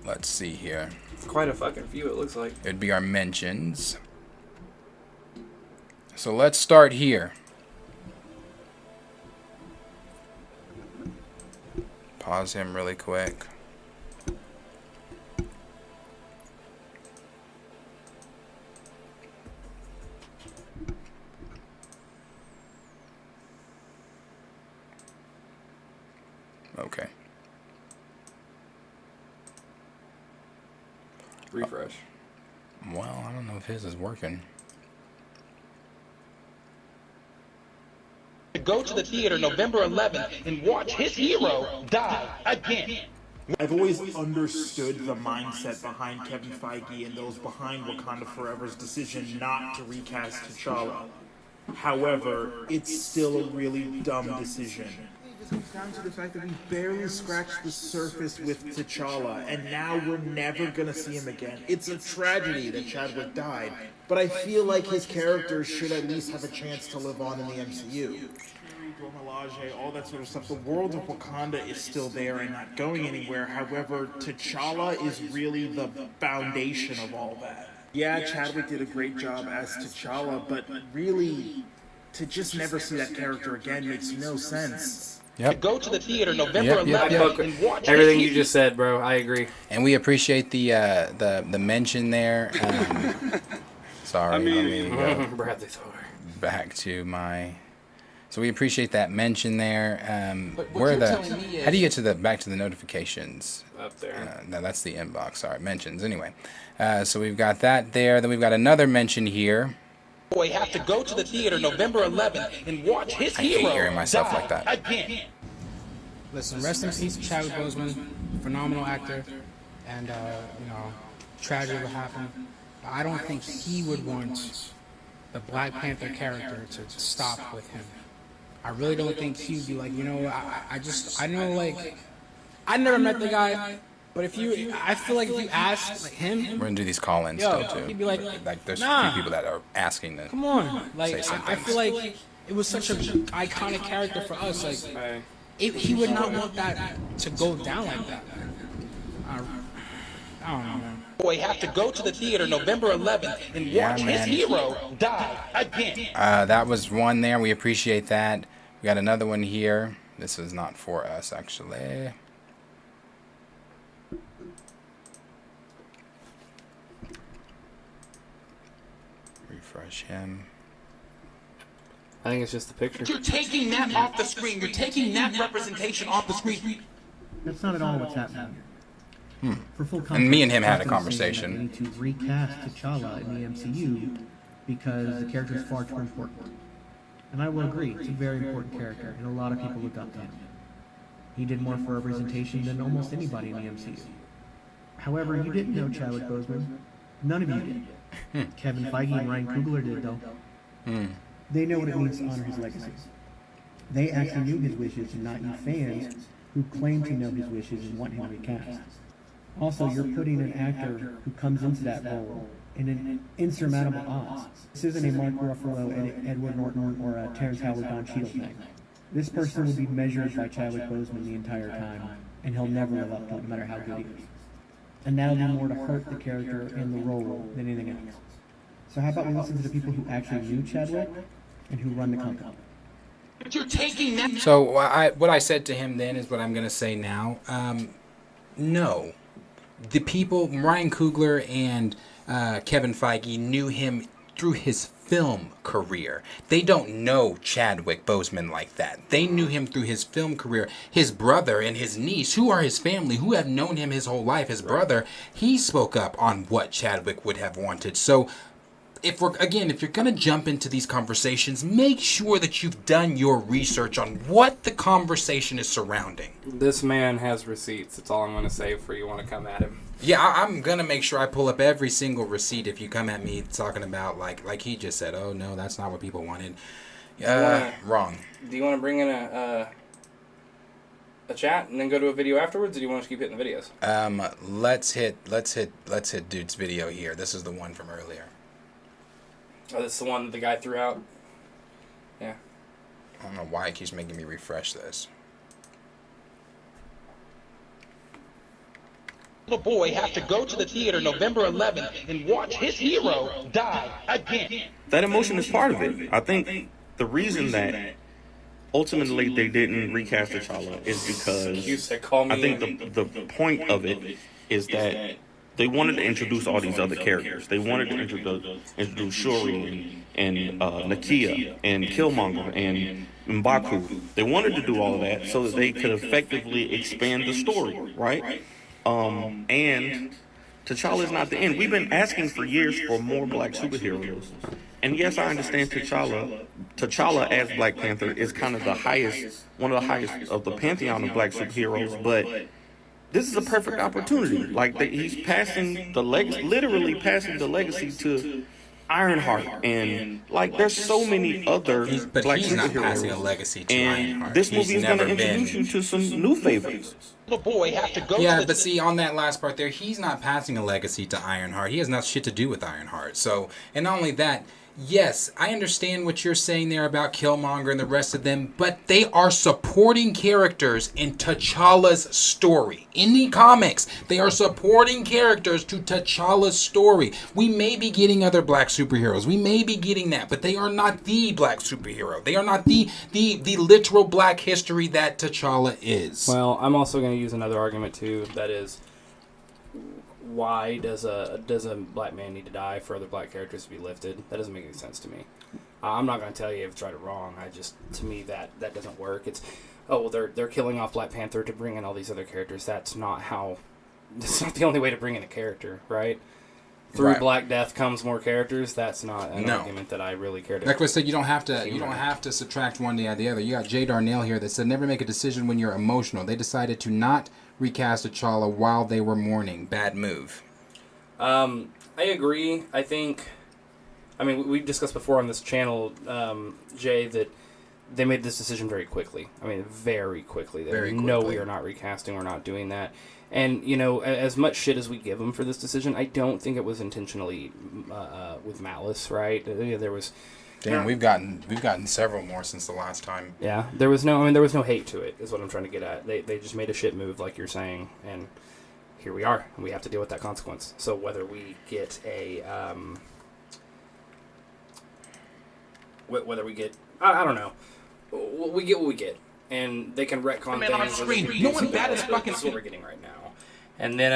Let's see here. It's quite a fucking few, it looks like. It'd be our mentions. So let's start here. Pause him really quick. Okay. Refresh. Well, I don't know if his is working. Go to the theater November 11th and watch his hero die again. I've always understood the mindset behind Kevin Feige and those behind Wakanda Forever's decision not to recast T'Challa. However, it's still a really dumb decision. It comes down to the fact that we barely scratched the surface with T'Challa, and now we're never gonna see him again. It's a tragedy that Chadwick died, but I feel like his character should at least have a chance to live on in the MCU. All that sort of stuff. The world of Wakanda is still there and not going anywhere. However, T'Challa is really the foundation of all that. Yeah, Chadwick did a great job as T'Challa, but really, to just never see that character again makes no sense. To go to the theater November Yep, 11th and watch Everything you just said, bro. I agree. And we appreciate the mention there. Sorry, let me go Bradley Thor. back to my. So we appreciate that mention there. But what Where you're the? telling me is- How do you get to the back to the notifications? Up there. No, that's the inbox. Sorry, mentions. Anyway, so we've got that there. Then we've got another mention here. Boy have to go to the theater November 11th and watch his I hate hero hearing myself die like that. again. Listen, rest in peace, Chadwick Boseman, phenomenal actor, and tragedy what happened. I don't think he would want the Black Panther character to stop with him. I really don't think he'd be like, I know, like, I never met the guy, but I feel like if you ask like him, We're gonna do these call-ins Yo, still too. he'd be like, there's nah. a few people that are asking to. come on, like, Say something. I feel like it was such an iconic character for us, like. He would not want that to go down like that. I don't know, man. Boy have to go to the theater November 11th and Yeah, watch his man. hero die again. That was one there. We appreciate that. We got another one here. This is not for us, actually. Refresh him. I think it's just the picture. You're taking that off the screen. You're taking that representation off the screen. That's not at all what's happening. For full And me and him had a Austin's saying conversation. that we need to recast T'Challa in the MCU because the character is far too important. And I will agree, it's a very important character, and a lot of people look up to him. He did more for representation than almost anybody in the MCU. However, you didn't know Chadwick Boseman. None of you did. Kevin Feige and Ryan Coogler did, though. They know what it means to honor his legacy. They actually knew his wishes, and not you fans who claim to know his wishes and want him recast. Also, you're putting an actor who comes into that role in an insurmountable odds. This isn't a Mark Ruffalo, Edward Norton, or a Terrence Howard, Don Cheadle thing. This person will be measured by Chadwick Boseman the entire time, and he'll never live up to it, no matter how good he is. And that'll do more to hurt the character and the role than anything else. So how about we listen to the people who actually knew Chadwick and who run the company? You're taking that. So what I said to him then is what I'm going to say now. No. The people, Ryan Coogler and Kevin Feige, knew him through his film career. They don't know Chadwick Boseman like that. They knew him through his film career. His brother and his niece, who are his family, who have known him his whole life, his brother, he spoke up on what Chadwick would have wanted. So if you're gonna jump into these conversations, make sure that you've done your research on what the conversation is surrounding. This man has receipts. That's all I'm going to say before you want to come at him. Yeah, I'm gonna make sure I pull up every single receipt if you come at me talking about like he just said. Oh no, that's not what people wanted. Wrong. Do you want to bring in a chat and then go to a video afterwards, or do you want to keep hitting the videos? Let's hit dude's video here. This is the one from earlier. Oh, that's the one that the guy threw out. Yeah. I don't know why it keeps making me refresh this. Little boy have to go to the theater November 11th and watch his hero die again. That emotion is part of it. I think the reason that ultimately they didn't recast T'Challa is because I think the point of it is that they wanted to introduce all these other characters. They wanted to introduce Shuri and Nakia and Killmonger and M'Baku. They wanted to do all of that so that they could effectively expand the story, right? And T'Challa is not the end. We've been asking for years for more black superheroes. And yes, I understand T'Challa as Black Panther is kind of one of the highest of the pantheon of black superheroes, but this is a perfect opportunity. Like, he's passing the legacy, literally passing the legacy to Ironheart, and like there's so many other But black he's not superheroes. passing a legacy to And Ironheart. this movie He's is going to never been- introduce you to some new favorites. little boy have to go Yeah, to the... but see, on that last part there, he's not passing a legacy to Ironheart. He has not shit to do with Ironheart. So, and not only that, yes, I understand what you're saying there about Killmonger and the rest of them, but they are supporting characters in T'Challa's story. In the comics, they are supporting characters to T'Challa's story. We may be getting other black superheroes. We may be getting that, but they are not the black superhero. They are not the literal black history that T'Challa is. Well, I'm also going to use another argument too. That is, why does a black man need to die for other black characters to be lifted? That doesn't make any sense to me. I'm not going to tell you if it's right or wrong. To me, that doesn't work. It's, oh, well, they're killing off Black Panther to bring in all these other characters. That's not the only way to bring in a character, right? Through Black Death comes more characters. That's not an argument that I really care to. Like I said, you don't have to subtract one to add the other. You got Jay Darnell here that said, never make a decision when you're emotional. They decided to not recast T'Challa while they were mourning. Bad move. I agree. We've discussed before on this channel, Jay, that they made this decision very quickly. Very quickly. No, we are not recasting. We're not doing that. And, as much shit as we give them for this decision, I don't think it was intentionally with malice, right? There was... Damn, we've gotten several more since the last time. Yeah, there was no hate to it, is what I'm trying to get at. They just made a shit move, like you're saying, and here we are, and we have to deal with that consequence. So whether we get I don't know. We get what we get, and they can retcon things. On screen, no one batted a fucking... That's what we're getting right now. And then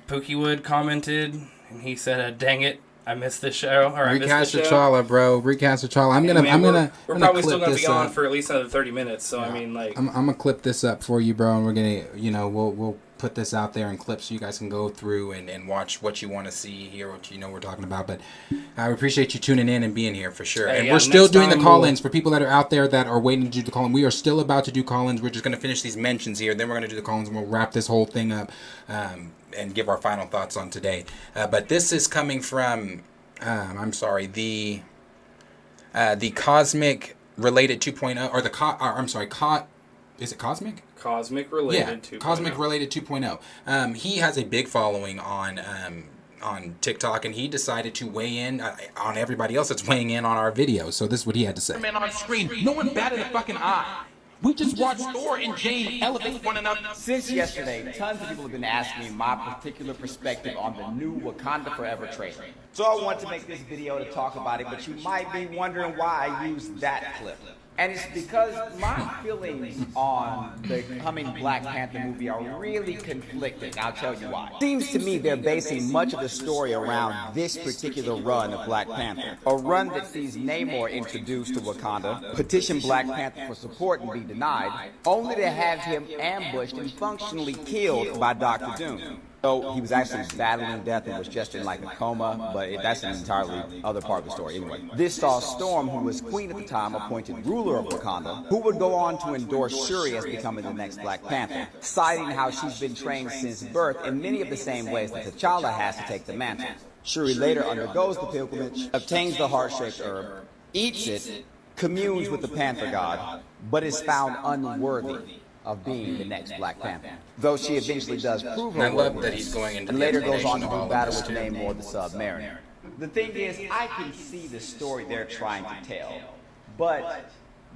Pookiewood commented, and he said, "Dang it, I missed this show." Or Recast T'Challa, bro. Recast T'Challa. We're probably still gonna be on for at least another 30 minutes. So yeah. I'm gonna clip this up for you, bro, and we're gonna, we'll put this out there in clips so you guys can go through and watch what you want to see, hear what we're talking about. But I appreciate you tuning in and being here for sure. And we're still doing the call-ins for people that are out there that are waiting to do the call-in. We are still about to do call-ins. We're just gonna finish these mentions here, then we're gonna do the call-ins, and we'll wrap this whole thing up and give our final thoughts on today. But this is coming from. The Cosmic Related 2.0, or is it Cosmic? Cosmic Related 2.0. Cosmic Related 2.0. He has a big following on TikTok, and he decided to weigh in on everybody else that's weighing in on our videos. So this is what he had to say. On screen, no one batted a fucking eye. We just watched Thor and Jane elevate one another. Since yesterday, tons of people have been asking me my particular perspective on the new Wakanda Forever trailer. So I want to make this video to talk about it, but you might be wondering why I used that clip. And it's because my feelings on the coming Black Panther movie are really conflicting. I'll tell you why. Seems to me they're basing much of the story around this particular run of Black Panther. A run that sees Namor introduced to Wakanda, petition Black Panther for support and be denied, only to have him ambushed and functionally killed by Dr. Doom. So he was actually battling death and was just in like a coma, but that's an entirely other part of the story anyway. This saw Storm, who was queen at the time, appointed ruler of Wakanda, who would go on to endorse Shuri as becoming the next Black Panther, citing how she's been trained since birth in many of the same ways that T'Challa has to take the mantle. Shuri later undergoes the pilgrimage, obtains the heart-shaped herb, eats it, communes with the Panther god, but is found unworthy of being the next Black Panther. Though she eventually does prove her worthiness, and later goes on to do battle with Namor the Submariner. The thing is, I can see the story they're trying to tell, but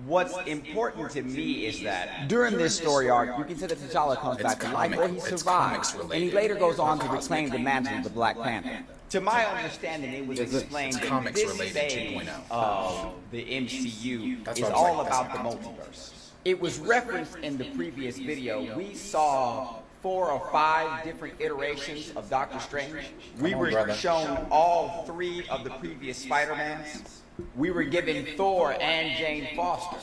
what's important to me is that during this story arc, you can see that T'Challa comes back to life, or he survives, and he later goes on to reclaim the mantle of the Black Panther. To my understanding, it was explained that this phase of the MCU is all about the multiverse. It was referenced in the previous video. We saw 4 or 5 different iterations of Doctor Strange. We were shown all 3 of the previous Spider-Mans. We were given Thor and Jane Foster.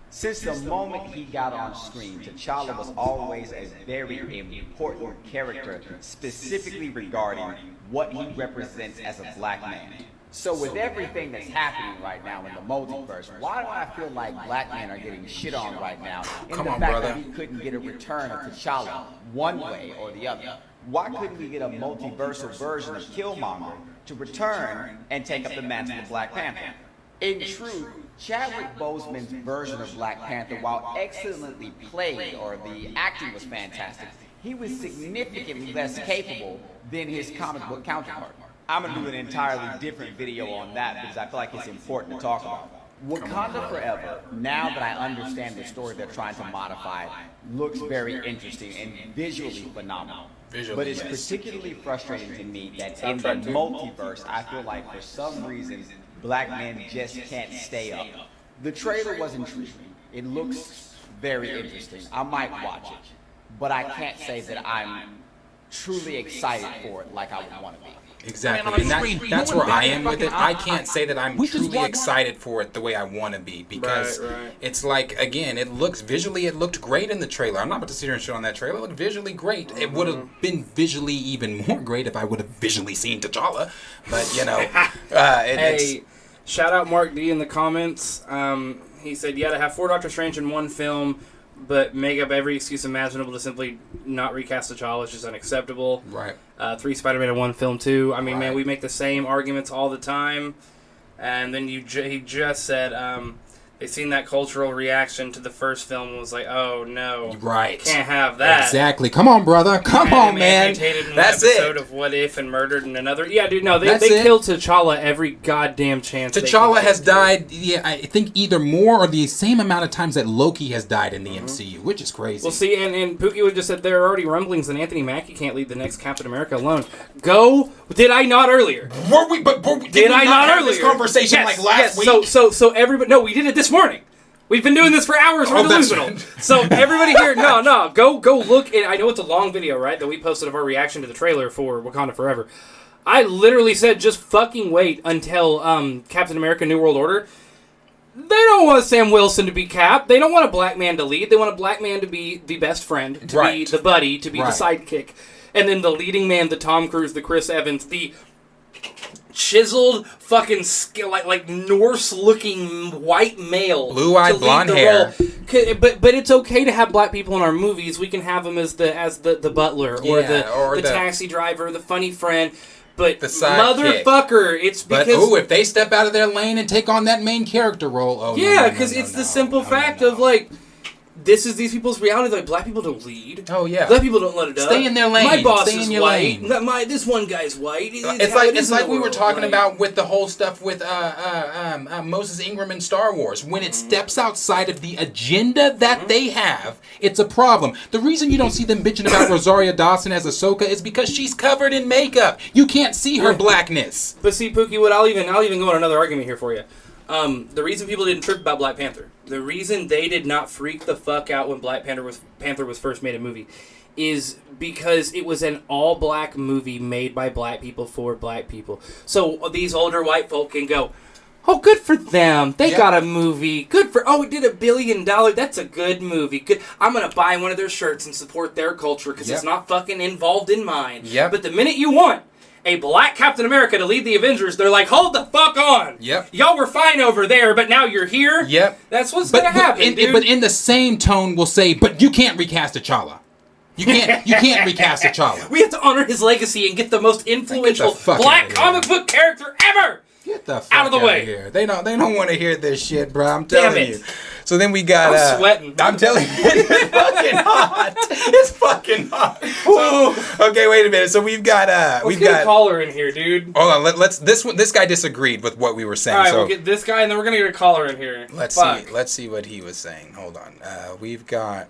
Since the moment he got on screen, T'Challa was always a very important character, specifically regarding what he represents as a black man. So with everything that's happening right now in the multiverse, why do I feel like black men are getting shit on right now in the fact that we couldn't get a return of T'Challa one way or the other? Why couldn't we get a multiversal version of Killmonger to return and take up the mantle of Black Panther? In truth, Chadwick Boseman's version of Black Panther, while excellently played, or the acting was fantastic, he was significantly less capable than his comic book counterpart. I'm gonna do an entirely different video on that because I feel like it's important to talk about. Wakanda Forever, now that I understand the story they're trying to modify, looks very interesting and visually phenomenal. But it's particularly frustrating to me that in the multiverse, I feel like for some reason, black men just can't stay up. The trailer was intriguing. It looks very interesting. I might watch it. But I can't say that I'm truly excited for it like I would want to be. Exactly, and that's where I am with it. I can't say that I'm truly excited for it the way I want to be, because it's like, again, it looks visually, it looked great in the trailer. I'm not about to sit here and shit on that trailer. It looked visually great. It would have been visually even more great if I would have visually seen T'Challa, but you know, hey, shout out Mark D in the comments. He said, yeah, to have 4 Doctor Strange in one film, but make up every excuse imaginable to simply not recast T'Challa is just unacceptable. Right. 3 Spider-Man in one film, too. I mean, man, we make the same arguments all the time. And then he just said they seen that cultural reaction to the first film and was like, oh, no. Right. Can't have that. Exactly. Come on, brother. Come on, man. That's it. Of What If and murdered in another. Yeah, dude, no, they killed T'Challa every goddamn chance. T'Challa has died, I think, either more or the same amount of times that Loki has died in the MCU, which is crazy. Well, see, and Pookie would just said there are already rumblings that Anthony Mackie can't lead the next Captain America alone. Go. Did I not earlier? Did I not have this conversation like last week? So everybody, no, we did it this morning. We've been doing this for hours. We're delusional. So everybody here, go look. I know it's a long video, right, that we posted of our reaction to the trailer for Wakanda Forever. I literally said, just fucking wait until Captain America: New World Order. They don't want Sam Wilson to be Cap. They don't want a black man to lead. They want a black man to be the best friend, to be the buddy, to be the sidekick. And then the leading man, the Tom Cruise, the Chris Evans, the chiseled fucking skill, like Norse-looking white male, blue-eyed blonde hair. But it's okay to have black people in our movies. We can have them as the butler or the taxi driver, the funny friend. But the motherfucker, it's because if they step out of their lane and take on that main character role, because it's the simple fact of like. This is these people's reality. Like, black people don't lead. Oh, yeah. Black people don't let it up. Stay in their lane. My boss Stay is in your white. lane. This one guy's white. It's like we were talking about with the whole stuff with Moses Ingram in Star Wars. When it steps outside of the agenda that they have, it's a problem. The reason you don't see them bitching about Rosario Dawson as Ahsoka is because she's covered in makeup. You can't see her blackness. But see, Pookie, I'll even go on another argument here for you. The reason people didn't trip about Black Panther, the reason they did not freak the fuck out when Black Panther was first made a movie, is because it was an all-black movie made by black people for black people. So these older white folk can go, oh, good for them. They got a movie. Good for, it did $1 billion. That's a good movie. Good. I'm going to buy one of their shirts and support their culture because it's not fucking involved in mine. Yep. But the minute you want a black Captain America to lead the Avengers, they're like, hold the fuck on. Yep. Y'all were fine over there, but now you're here. Yep. That's what's going to happen, dude. But in the same tone, we'll say, but you can't recast T'Challa. You can't recast T'Challa. We have to honor his legacy and get the most influential black comic book character ever. Get the fuck out of the way. Here. They don't want to hear this shit, bro. I'm telling you. So then we got. I'm sweating. I'm telling you, it's fucking hot. It's fucking hot. So, okay, wait a minute. So we've got. Let's get a caller in here, dude. Hold on. Let's. This guy disagreed with what we were saying. All right, so we'll get this guy, and then we're gonna get a caller in here. Let's see. Let's see what he was saying. Hold on. We've got.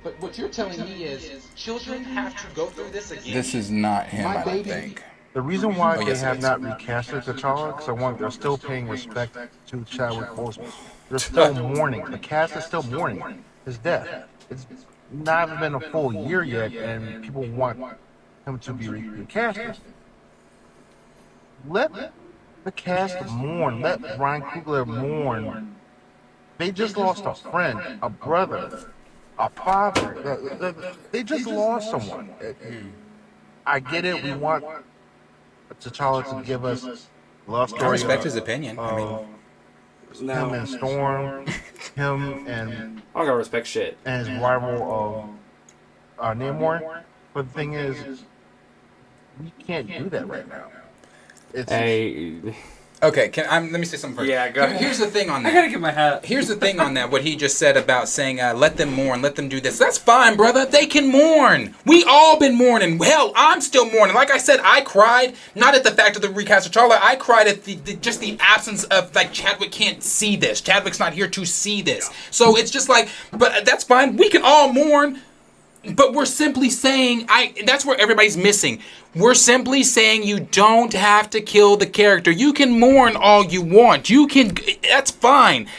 But what you're telling me is children have to go through this again. This is not him, I don't think. The reason why they have not recasted T'Challa, because they're still paying respect to Chadwick Boseman. They're still mourning. The cast is still mourning his death. It's not even been a full year yet, and people want him to be recasted. Let the cast mourn. Let Ryan Coogler mourn. They just lost a friend, a brother, a father. They just lost someone. I get it. We want T'Challa to give us love story. I respect his opinion. Him and Storm, him and I don't gotta respect shit. And his rival of Namor. But the thing is, we can't do that right now. Okay, let me say something first. Yeah, go ahead. Here's the thing on that. I gotta get my hat. Here's the thing on that. What he just said about saying, let them mourn, let them do this. That's fine, brother. They can mourn. We all been mourning. Hell, I'm still mourning. Like I said, I cried, not at the fact of the recast of T'Challa. I cried at just the absence of, like, Chadwick can't see this. Chadwick's not here to see this. So it's just like, but that's fine. We can all mourn. But we're simply saying, that's where everybody's missing. We're simply saying you don't have to kill the character. You can mourn all you want. That's fine.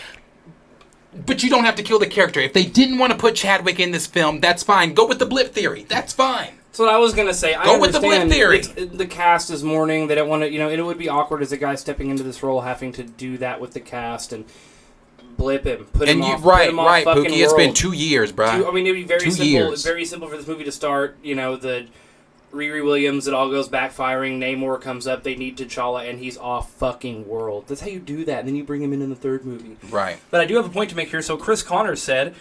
But you don't have to kill the character. If they didn't want to put Chadwick in this film, that's fine. Go with the blip theory. That's fine. That's what I was going to say. Go with the blip theory. The cast is mourning. They don't want to, it would be awkward as a guy stepping into this role having to do that with the cast and blip him, put him off. Right, fucking Pookie. It's been 2 years, bro. I mean, it'd be very simple for this movie to start. The Riri Williams, it all goes backfiring. Namor comes up. They need T'Challa, and he's off fucking world. That's how you do that. And then you bring him in the third movie. Right. But I do have a point to make here. So Chris Connors said,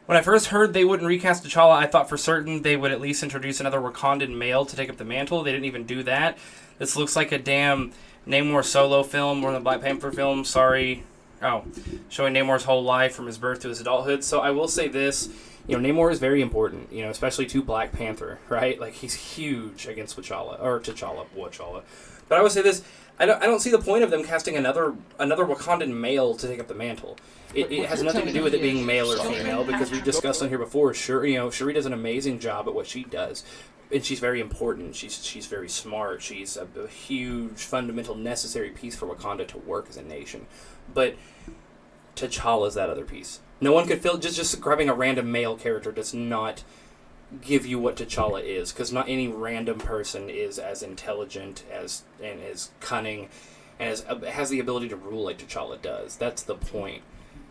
when I first heard they wouldn't recast T'Challa, I thought for certain they would at least introduce another Wakandan male to take up the mantle. They didn't even do that. This looks like a damn Namor solo film more than a Black Panther film. Sorry. Showing Namor's whole life from his birth to his adulthood. So I will say this, Namor is very important, especially to Black Panther, right? Like, he's huge against T'Challa. But I would say this, I don't see the point of them casting another Wakandan male to take up the mantle. It has nothing to do with it being male or female, because we've discussed on here before, Shuri does an amazing job at what she does. And she's very important. She's very smart. She's a huge, fundamental, necessary piece for Wakanda to work as a nation. But T'Challa is that other piece. No one could feel just grabbing a random male character does not give you what T'Challa is, because not any random person is as intelligent and as cunning and has the ability to rule like T'Challa does. That's the point.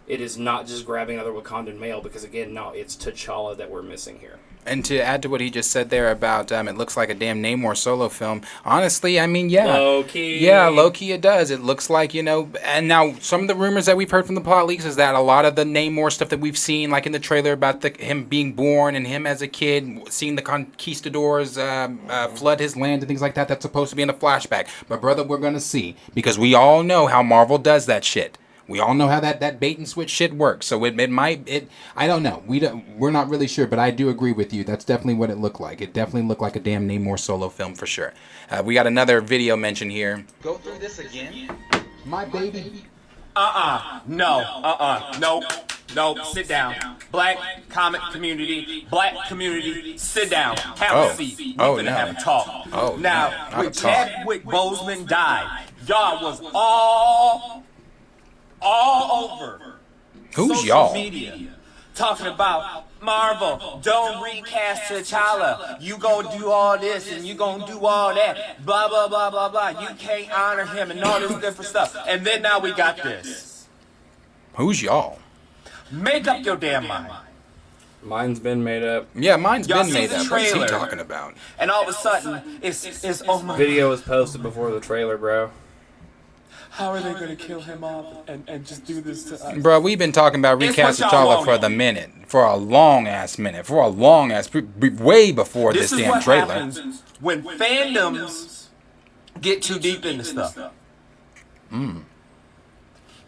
It is not just grabbing another Wakandan male, because again, no, it's T'Challa that we're missing here. And to add to what he just said there about it looks like a damn Namor solo film, honestly, I mean, yeah. Low-key. Yeah, low-key it does. It looks like, and now some of the rumors that we've heard from the plot leaks is that a lot of the Namor stuff that we've seen, like in the trailer about him being born and him as a kid, seeing the conquistadors flood his land and things like that, that's supposed to be in a flashback. But brother, we're going to see, because we all know how Marvel does that shit. We all know how that bait and switch shit works. So it might I don't know. We're not really sure, but I do agree with you. That's definitely what it looked like. It definitely looked like a damn Namor solo film for sure. We got another video mention here. Go through this again? My baby. No. Sit down. Black comic community, sit down. Have a seat. We're gonna have a talk. Now, when Chadwick Boseman died, y'all was all over Who's social y'all? media talking about Marvel, don't recast T'Challa. You gonna do all this and you gonna do all that. Blah, blah, blah, blah, blah. You can't honor him and all this different stuff. And then now we got this. Who's y'all? Make up your damn mind. Mine's been made up. Yeah, mine's Y'all been see made the up. What's he trailer? talking about? And all of a sudden, it's oh my. Video was posted before the trailer, bro. How are they going to kill him off and just do this to us? Bro, we've been talking about It's recast what y'all T'Challa for a long ass minute, way before this is damn what trailer. happens when fandoms get too deep into stuff.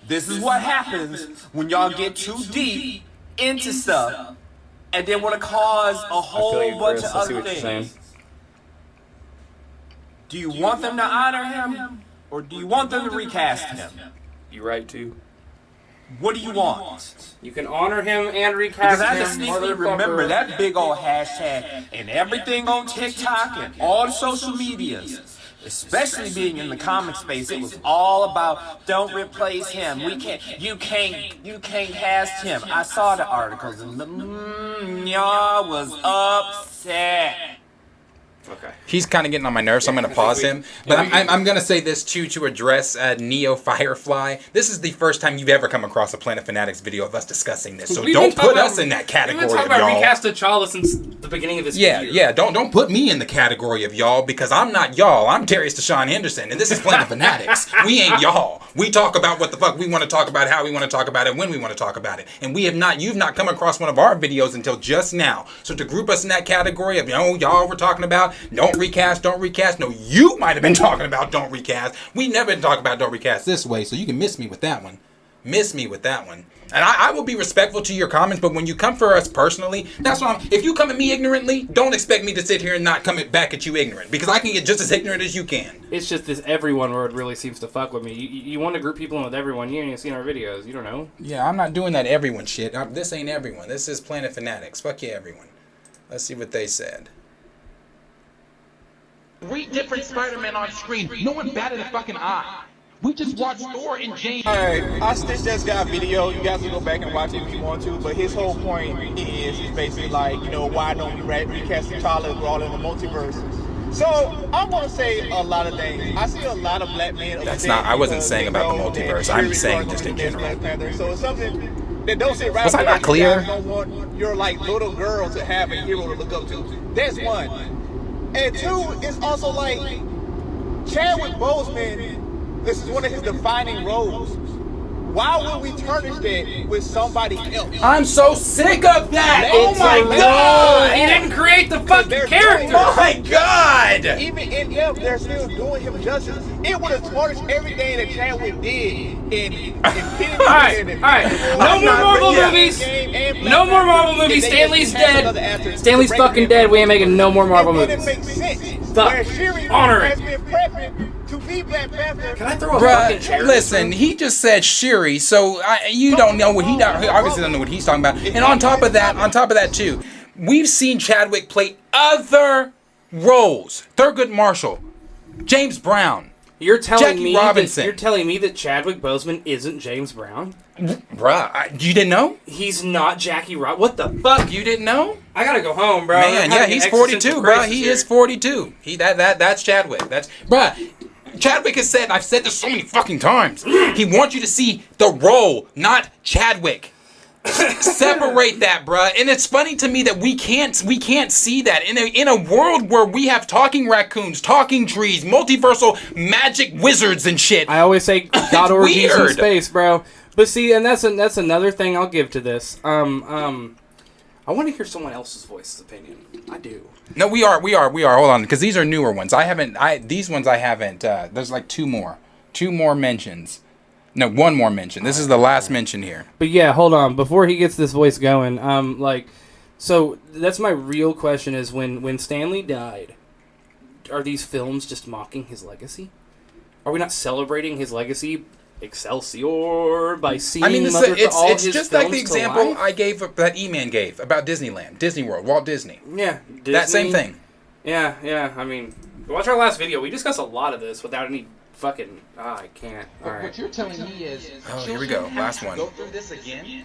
This is what happens when y'all get too deep into stuff and then want to cause a whole bunch of other things. Do you want them to honor him, or do you want them to recast him? You right too. What do you want? You can honor him and Because recast I him. distinctly remember that big old hashtag and everything on TikTok and all the social medias, especially being in the comic space. It was all about don't replace him. You can't cast him. I saw the articles and y'all was upset. Okay. He's kind of getting on my nerves, so I'm going to pause him. But I'm going to say this, too, to address Neo Firefly. This is the first time you've ever come across a Planet Fanatics video of us discussing this, so don't put us in that category of y'all. We've been talking about recast T'Challa since the beginning of this year. Yeah, don't put me in the category of y'all, because I'm not y'all. I'm Darius Deshaun Henderson, and this is Planet Fanatics. We ain't y'all. We talk about what the fuck we want to talk about, how we want to talk about it, when we want to talk about it. And you've not come across one of our videos until just now. So to group us in that category of, y'all we're talking about, don't recast, don't recast. No, you might have been talking about don't recast. We never been talking about don't recast this way, so you can miss me with that one. Miss me with that one. And I will be respectful to your comments, but when you come for us personally, that's why if you come at me ignorantly, don't expect me to sit here and not come back at you ignorant, because I can get just as ignorant as you can. It's just this everyone word really seems to fuck with me. You want to group people in with everyone. You ain't seen our videos. You don't know. Yeah, I'm not doing that everyone shit. This ain't everyone. This is Planet Fanatics. Fuck yeah, everyone. Let's see what they said. 3 different Spider-Men on screen. No one batted a fucking eye. We just watched Thor and James. Alright, Stitch just got a video. You guys can go back and watch it if you want to. But his whole point is basically like, you know, why don't we recast T'Challa if we're all in the multiverse? So, I'm going to say a lot of things. I see a lot of black men. That's not, I wasn't saying about the multiverse. I'm saying just in general. So, it's something that don't sit right. Was I not clear? You don't want your, like, little girl to have a hero to look up to. That's one. And 2, it's also like, Chadwick Boseman, this is one of his defining roles. Why would we tarnish that with somebody else? I'm so sick of that! Oh my god! He didn't create the fucking character! Oh my god! Even in him, they're still doing him justice. It would have tarnished everything that Chadwick did in Alright. No more Marvel movies! No more Marvel movies! Stanley's dead! Stanley's fucking dead. We ain't making no more Marvel movies. Fuck. Honor it. Can I throw a fucking chair? Listen, he just said Shuri, so you don't know what he obviously don't know what he's talking about. And on top of that too, we've seen Chadwick play other roles. Thurgood Marshall, James Brown, You're telling Jackie me Robinson. You're telling me that Chadwick Boseman isn't James Brown? Bruh, you didn't know? He's not Jackie Robinson. What the fuck? You didn't know? I gotta go home, bro. Man, yeah, he's 42, bro. He is 42. That's Chadwick. That's bruh. Chadwick has said, I've said this so many fucking times, he wants you to see the role, not Chadwick. Separate that, bruh. And it's funny to me that we can't see that in a world where we have talking raccoons, talking trees, multiversal magic wizards and shit. I always say God orgies in space, bro. But see, and that's another thing I'll give to this. I want to hear someone else's voice's opinion. I do. No, we are. Hold on, because these are newer ones. These ones I haven't. There's like two more mentions. No, one more mention. This is the last mention here. But yeah, hold on. Before he gets this voice going, so that's my real question: is when Stanley died, are these films just mocking his legacy? Are we not celebrating his legacy? Excelsior by seeing it's just like the example I gave that E-Man gave about Disneyland, Disney World, Walt Disney. Yeah, Disney, that same thing. Yeah. I mean, watch our last video. We discussed a lot of this without any fucking. I can't. All right. What you're telling me is, here we go. Last one. Go through this again.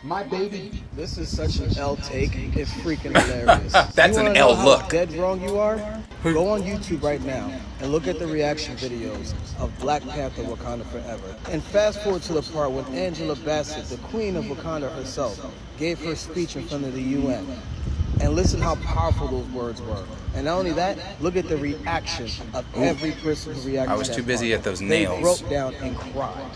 My baby. This is such an L take. It's freaking hilarious. That's an L look. How dead wrong you are? Go on YouTube right now and look at the reaction videos of Black Panther: Wakanda Forever. And fast forward to the part when Angela Bassett, the Queen of Wakanda herself, gave her speech in front of the UN. And listen how powerful those words were. And not only that, look at the reaction of every person who reacted. I was too busy at those nails. They broke down and cried.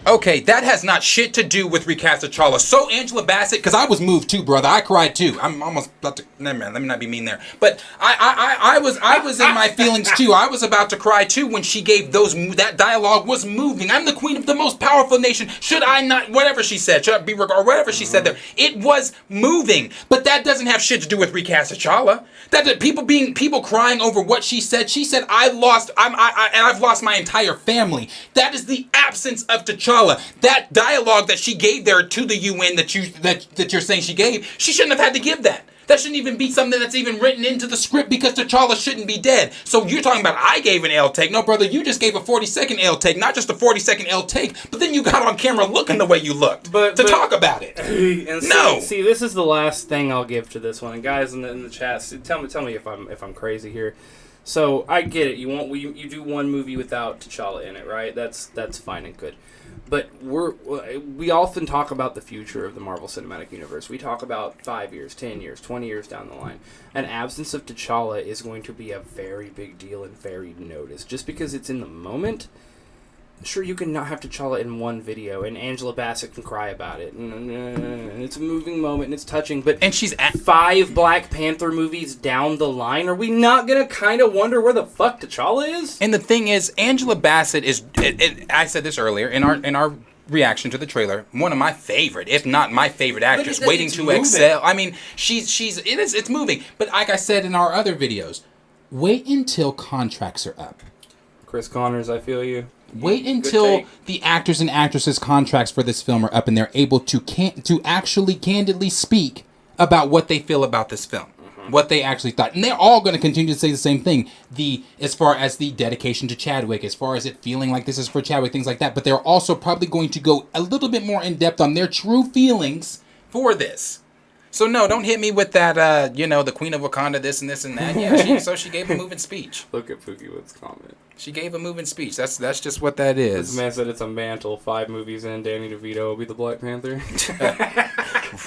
Okay, that has not shit to do with Recast T'Challa. So Angela Bassett, because I was moved too, brother. I cried too. I'm almost about to. Never mind. Let me not be mean there. But I was in my feelings too. I was about to cry too when she gave that dialogue was moving. I'm the queen of the most powerful nation. Should I not? Whatever she said. Should I be or whatever she said there? It was moving. But that doesn't have shit to do with Recast T'Challa. That people crying over what she said. She said I've lost my entire family. That is the absence of T'Challa. That dialogue that she gave there to the UN that you're saying she gave, she shouldn't have had to give that. That shouldn't even be something that's even written into the script because T'Challa shouldn't be dead. So you're talking about I gave an L take. No, brother, you just gave a 40-second L take. Not just a 40-second L take, but then you got on camera looking the way you looked to talk about it. And see, this is the last thing I'll give to this one. And guys in the chat, tell me if I'm crazy here. So I get it. You do one movie without T'Challa in it, right? That's fine and good. But we often talk about the future of the Marvel Cinematic Universe. We talk about 5 years, 10 years, 20 years down the line. An absence of T'Challa is going to be a very big deal and very noticed. Just because it's in the moment Sure, you can not have T'Challa in one video, and Angela Bassett can cry about it. And it's a moving moment, and it's touching. But she's at 5 Black Panther movies down the line. Are we not gonna kind of wonder where the fuck T'Challa is? And the thing is, Angela Bassett is. I said this earlier in our reaction to the trailer. One of my favorite, if not my favorite actress, waiting to moving. excel. I mean, it's moving. But like I said in our other videos, wait until contracts are up. Chris Connors, I feel you. Wait until the actors and actresses' contracts for this film are up and they're able to actually candidly speak about what they feel about this film, what they actually thought, and they're all going to continue to say the same thing. As far as the dedication to Chadwick, as far as it feeling like this is for Chadwick, things like that. But they're also probably going to go a little bit more in depth on their true feelings for this. So no, don't hit me with that. The Queen of Wakanda, this and this and that. Yeah, she gave a moving speech. Look at Pookiewood's comment. She gave a moving speech. That's just what that is. This man said it's a mantle. 5 movies in, Danny DeVito will be the Black Panther.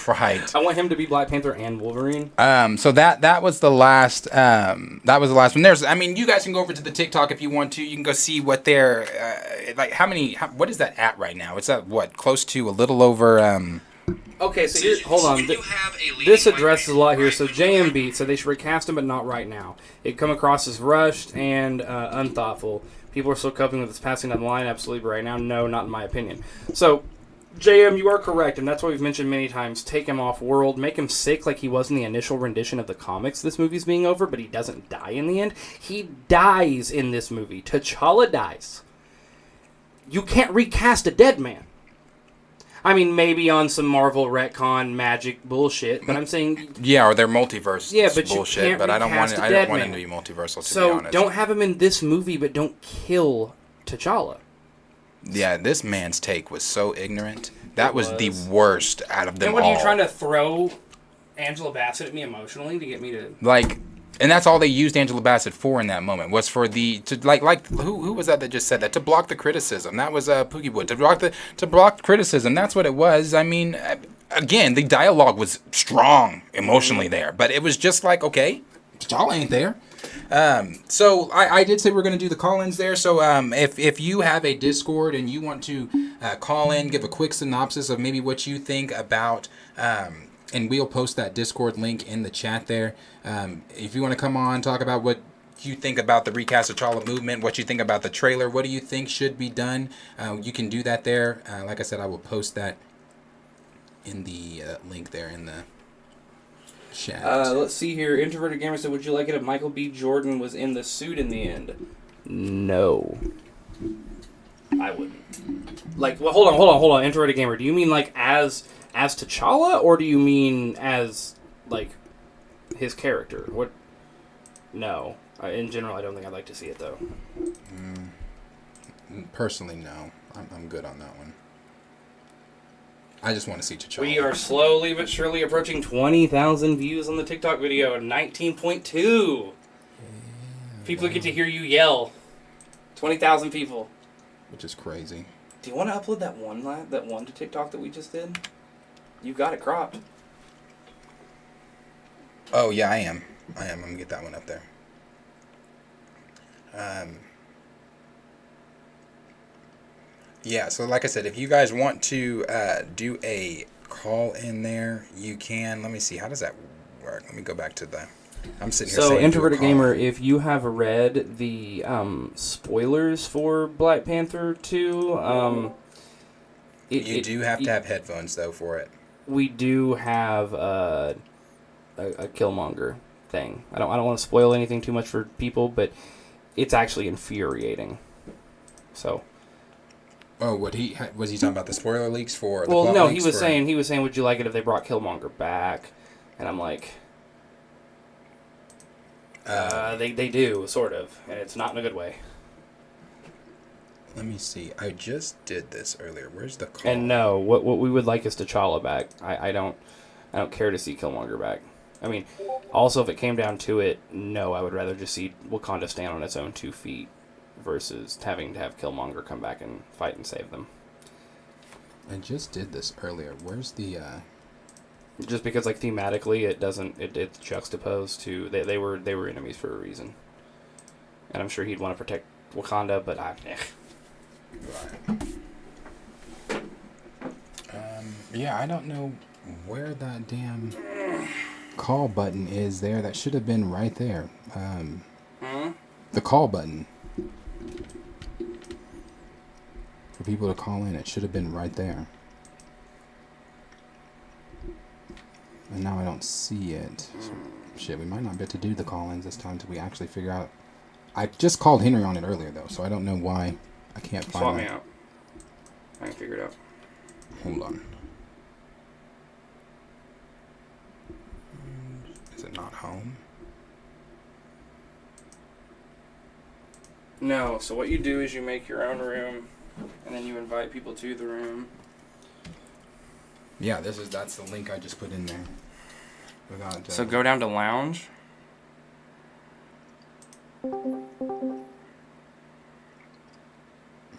Right. I want him to be Black Panther and Wolverine. So that was the last. That was the last one. You guys can go over to the TikTok if you want to. You can go see what they're what is that at right now? It's at what, close to a little over. Okay, so hold on. This addresses a lot here. So JMB said they should recast him, but not right now. It come across as rushed and unthoughtful. People are still coping with this passing down the line. Absolutely, but right now, no, not in my opinion. So, JM, you are correct, and that's what we've mentioned many times. Take him off world, make him sick like he was in the initial rendition of the comics this movie's being over, but he doesn't die in the end. He dies in this movie. T'Challa dies. You can't recast a dead man. I mean, maybe on some Marvel retcon magic bullshit, but I'm saying... Yeah, or their multiverse but bullshit, you can't but I don't want recast him to be multiversal, to so be honest. don't have him in this movie, but don't kill T'Challa. Yeah, this man's take was so ignorant. That was the worst out of them all. And what are you trying to throw Angela Bassett at me emotionally to get me to... And that's all they used Angela Bassett for in that moment, was for who was that just said that? To block the criticism. That was Pookie Wood. To block criticism. That's what it was. I mean, again, the dialogue was strong emotionally there, but it was just like, okay, T'Challa ain't there. So I did say we're going to do the call-ins there. So if you have a Discord and you want to call in, give a quick synopsis of maybe what you think about... and we'll post that Discord link in the chat there. If you want to come on, talk about what you think about the Recast T'Challa movement, what you think about the trailer, what do you think should be done, you can do that there. Like I said, I will post that in the link there in the chat. Let's see here. Introverted Gamer said, would you like it if Michael B. Jordan was in the suit in the end? No. I wouldn't. Hold on. Introverted Gamer, do you mean as T'Challa, or do you mean as, his character? What? No. In general, I don't think I'd like to see it, though. Personally, no. I'm good on that one. I just want to see T'Challa. We are slowly but surely approaching 20,000 views on the TikTok video, 19.2. People get to hear you yell. 20,000 people. Which is crazy. Do you want to upload that one to TikTok that we just did? You got it cropped. Oh, yeah, I am. I'm going to get that one up there. Yeah, so like I said, if you guys want to do a call in there, you can. Let me see. How does that work? Let me go back to the... I'm sitting here saying... So, Introverted Gamer, if you have read the spoilers for Black Panther 2... you do have to have headphones, though, for it. We do have a Killmonger thing. I don't want to spoil anything too much for people, but it's actually infuriating. So. Oh, was he talking about the spoiler leaks for? Well, no, he was saying, would you like it if they brought Killmonger back? And I'm like, they do sort of, and it's not in a good way. Let me see. I just did this earlier. Where's the call? And no, what we would like is T'Challa back. I don't care to see Killmonger back. I mean, also if it came down to it, no, I would rather just see Wakanda stand on its own 2 feet versus having to have Killmonger come back and fight and save them. I just did this earlier. Where's the? Just because thematically it's juxtaposed to they were enemies for a reason, and I'm sure he'd want to protect Wakanda, but Yeah, I don't know where that damn call button is there. That should have been right there. The call button. For people to call in, it should have been right there. And now I don't see it. So, shit, we might not be able to do the call-ins this time until we actually figure out. I just called Henry on it earlier, though, so I don't know why I can't find it. Swap me out. I can figure it out. Hold on. Is it not home? No, so what you do is you make your own room, and then you invite people to the room. Yeah, that's the link I just put in there. Without, So go down to lounge.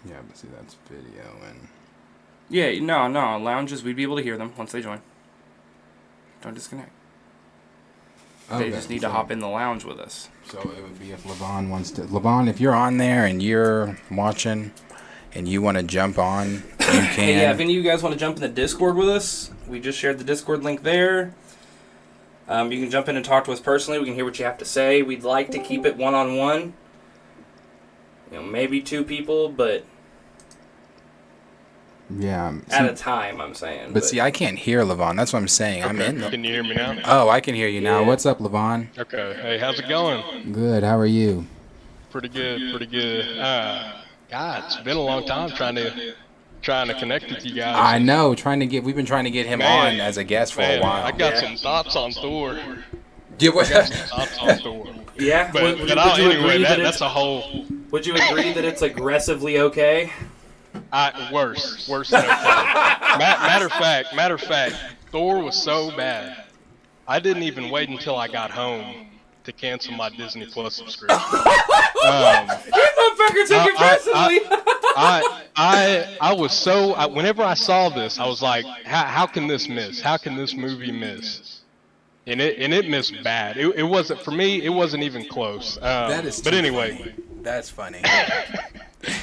Yeah, but see, that's video and... Yeah, no, lounges, we'd be able to hear them once they join. Don't disconnect. They just need to hop in the lounge with us. So it would be if Levon wants to... Levon, if you're on there and you're watching and you want to jump on, you can. Hey, yeah, if any of you guys want to jump in the Discord with us, we just shared the Discord link there. You can jump in and talk to us personally. We can hear what you have to say. We'd like to keep it one-on-one. You know, maybe 2 people, but... Yeah. At a time, I'm saying. But see, I can't hear Levon. That's what I'm saying. Okay. I'm in the... Can you hear me now? Oh, I can hear you now. What's up, Levon? Okay. Hey, how's it going? Good. How are you? Pretty good. Pretty good. God, it's been a long time trying to connect with you guys. I know. We've been trying to get him on as a guest for a while. I got some thoughts on Thor. Yeah, what? I got some thoughts on Thor. Yeah. But would you anyway, agree that's a whole... Would you agree that it's aggressively okay? Worse than okay. Matter of fact, Thor was so bad, I didn't even wait until I got home to cancel my Disney Plus subscription. You motherfucker took it personally. I was so... whenever I saw this, I was like, how can this miss? How can this movie miss? And it missed bad. It wasn't, for me, it wasn't even close. That is but anyway. Funny. That's funny.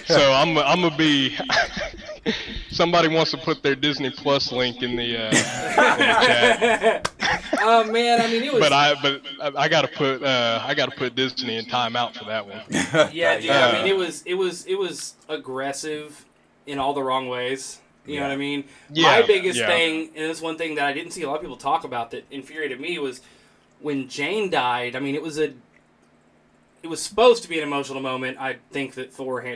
So I'm gonna be... Somebody wants to put their Disney Plus link in the chat. Oh man, I mean it was. But I gotta put Disney in timeout for that one. Yeah, dude. I mean it was aggressive in all the wrong ways. You know what I mean? Yeah, My biggest thing, and this one thing that I didn't see a lot of people talk about that infuriated me, was when Jane died. I mean, it was supposed to be an emotional moment. I think that Thor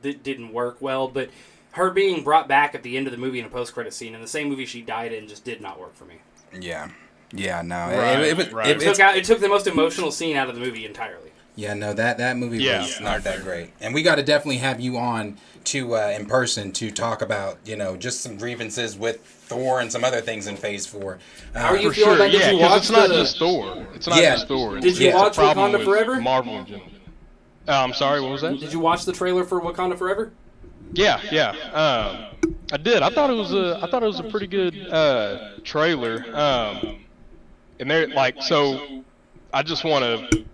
didn't work well, but her being brought back at the end of the movie in a post-credit scene in the same movie she died in just did not work for me. Yeah, no. Right. It took the most emotional scene out of the movie entirely. Yeah, no, that movie was not that great. And we got to definitely have you on to in person to talk about, just some grievances with Thor and some other things in Phase 4. How are you feeling about it? Did you watch it's not just Thor. It's not just Thor. Did you watch Wakanda Forever? Marvel in general. I'm sorry, what was that? Did you watch the trailer for Wakanda Forever? Yeah. I did. I thought it was a pretty good trailer. And they're like, so I just want to,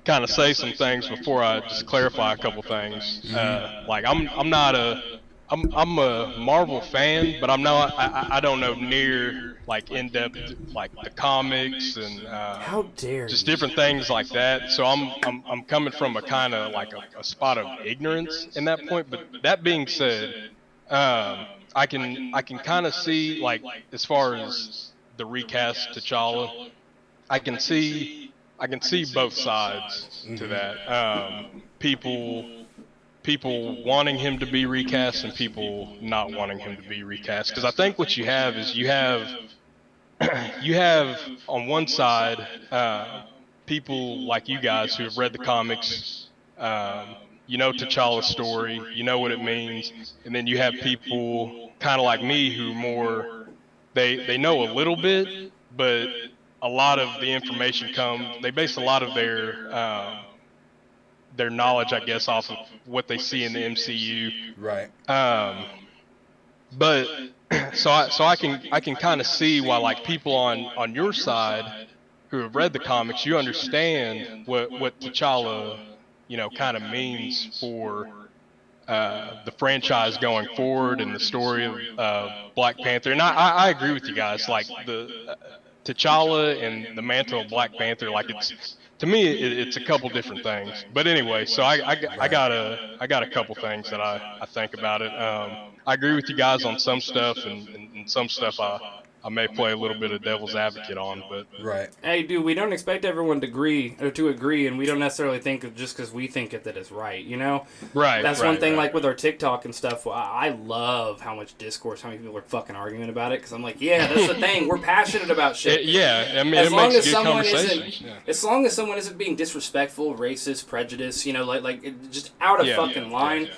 kind of say some things before I just clarify a couple things. Like I'm a Marvel fan, but I don't know near like in depth like the comics and how dare just different things like that. So I'm coming from a kind of like a spot of ignorance in that point. But that being said, I can kind of see, like, as far as the recast T'Challa, I can see both sides to that. People wanting him to be recast and people not wanting him to be recast. Because I think what you have is you have on one side people like you guys who have read the comics, T'Challa's story, you know what it means, and then you have people kind of like me who more they know a little bit, but a lot of the information they base a lot of their knowledge, I guess, off of what they see in the MCU. Right. But so I can kind of see why, like, people on your side who have read the comics, you understand what T'Challa, kind of means for the franchise going forward and the story of Black Panther. And I agree with you guys. Like the T'Challa and the mantle of Black Panther, like to me it's a couple different things. But anyway, so I got a couple things that I think about it. I agree with you guys on some stuff, and some stuff I may play a little bit of devil's advocate on, but Hey, dude, we don't expect everyone to agree, and we don't necessarily think of just because we think it that it's right, you know? Right. That's one thing, like with our TikTok and stuff. I love how much discourse, how many people are fucking arguing about it, because I'm like, yeah, that's the thing. We're passionate about shit. Yeah, I mean, as it long makes as good someone conversation. isn't, as long as someone isn't being disrespectful, racist, prejudiced, you know, just out of fucking line.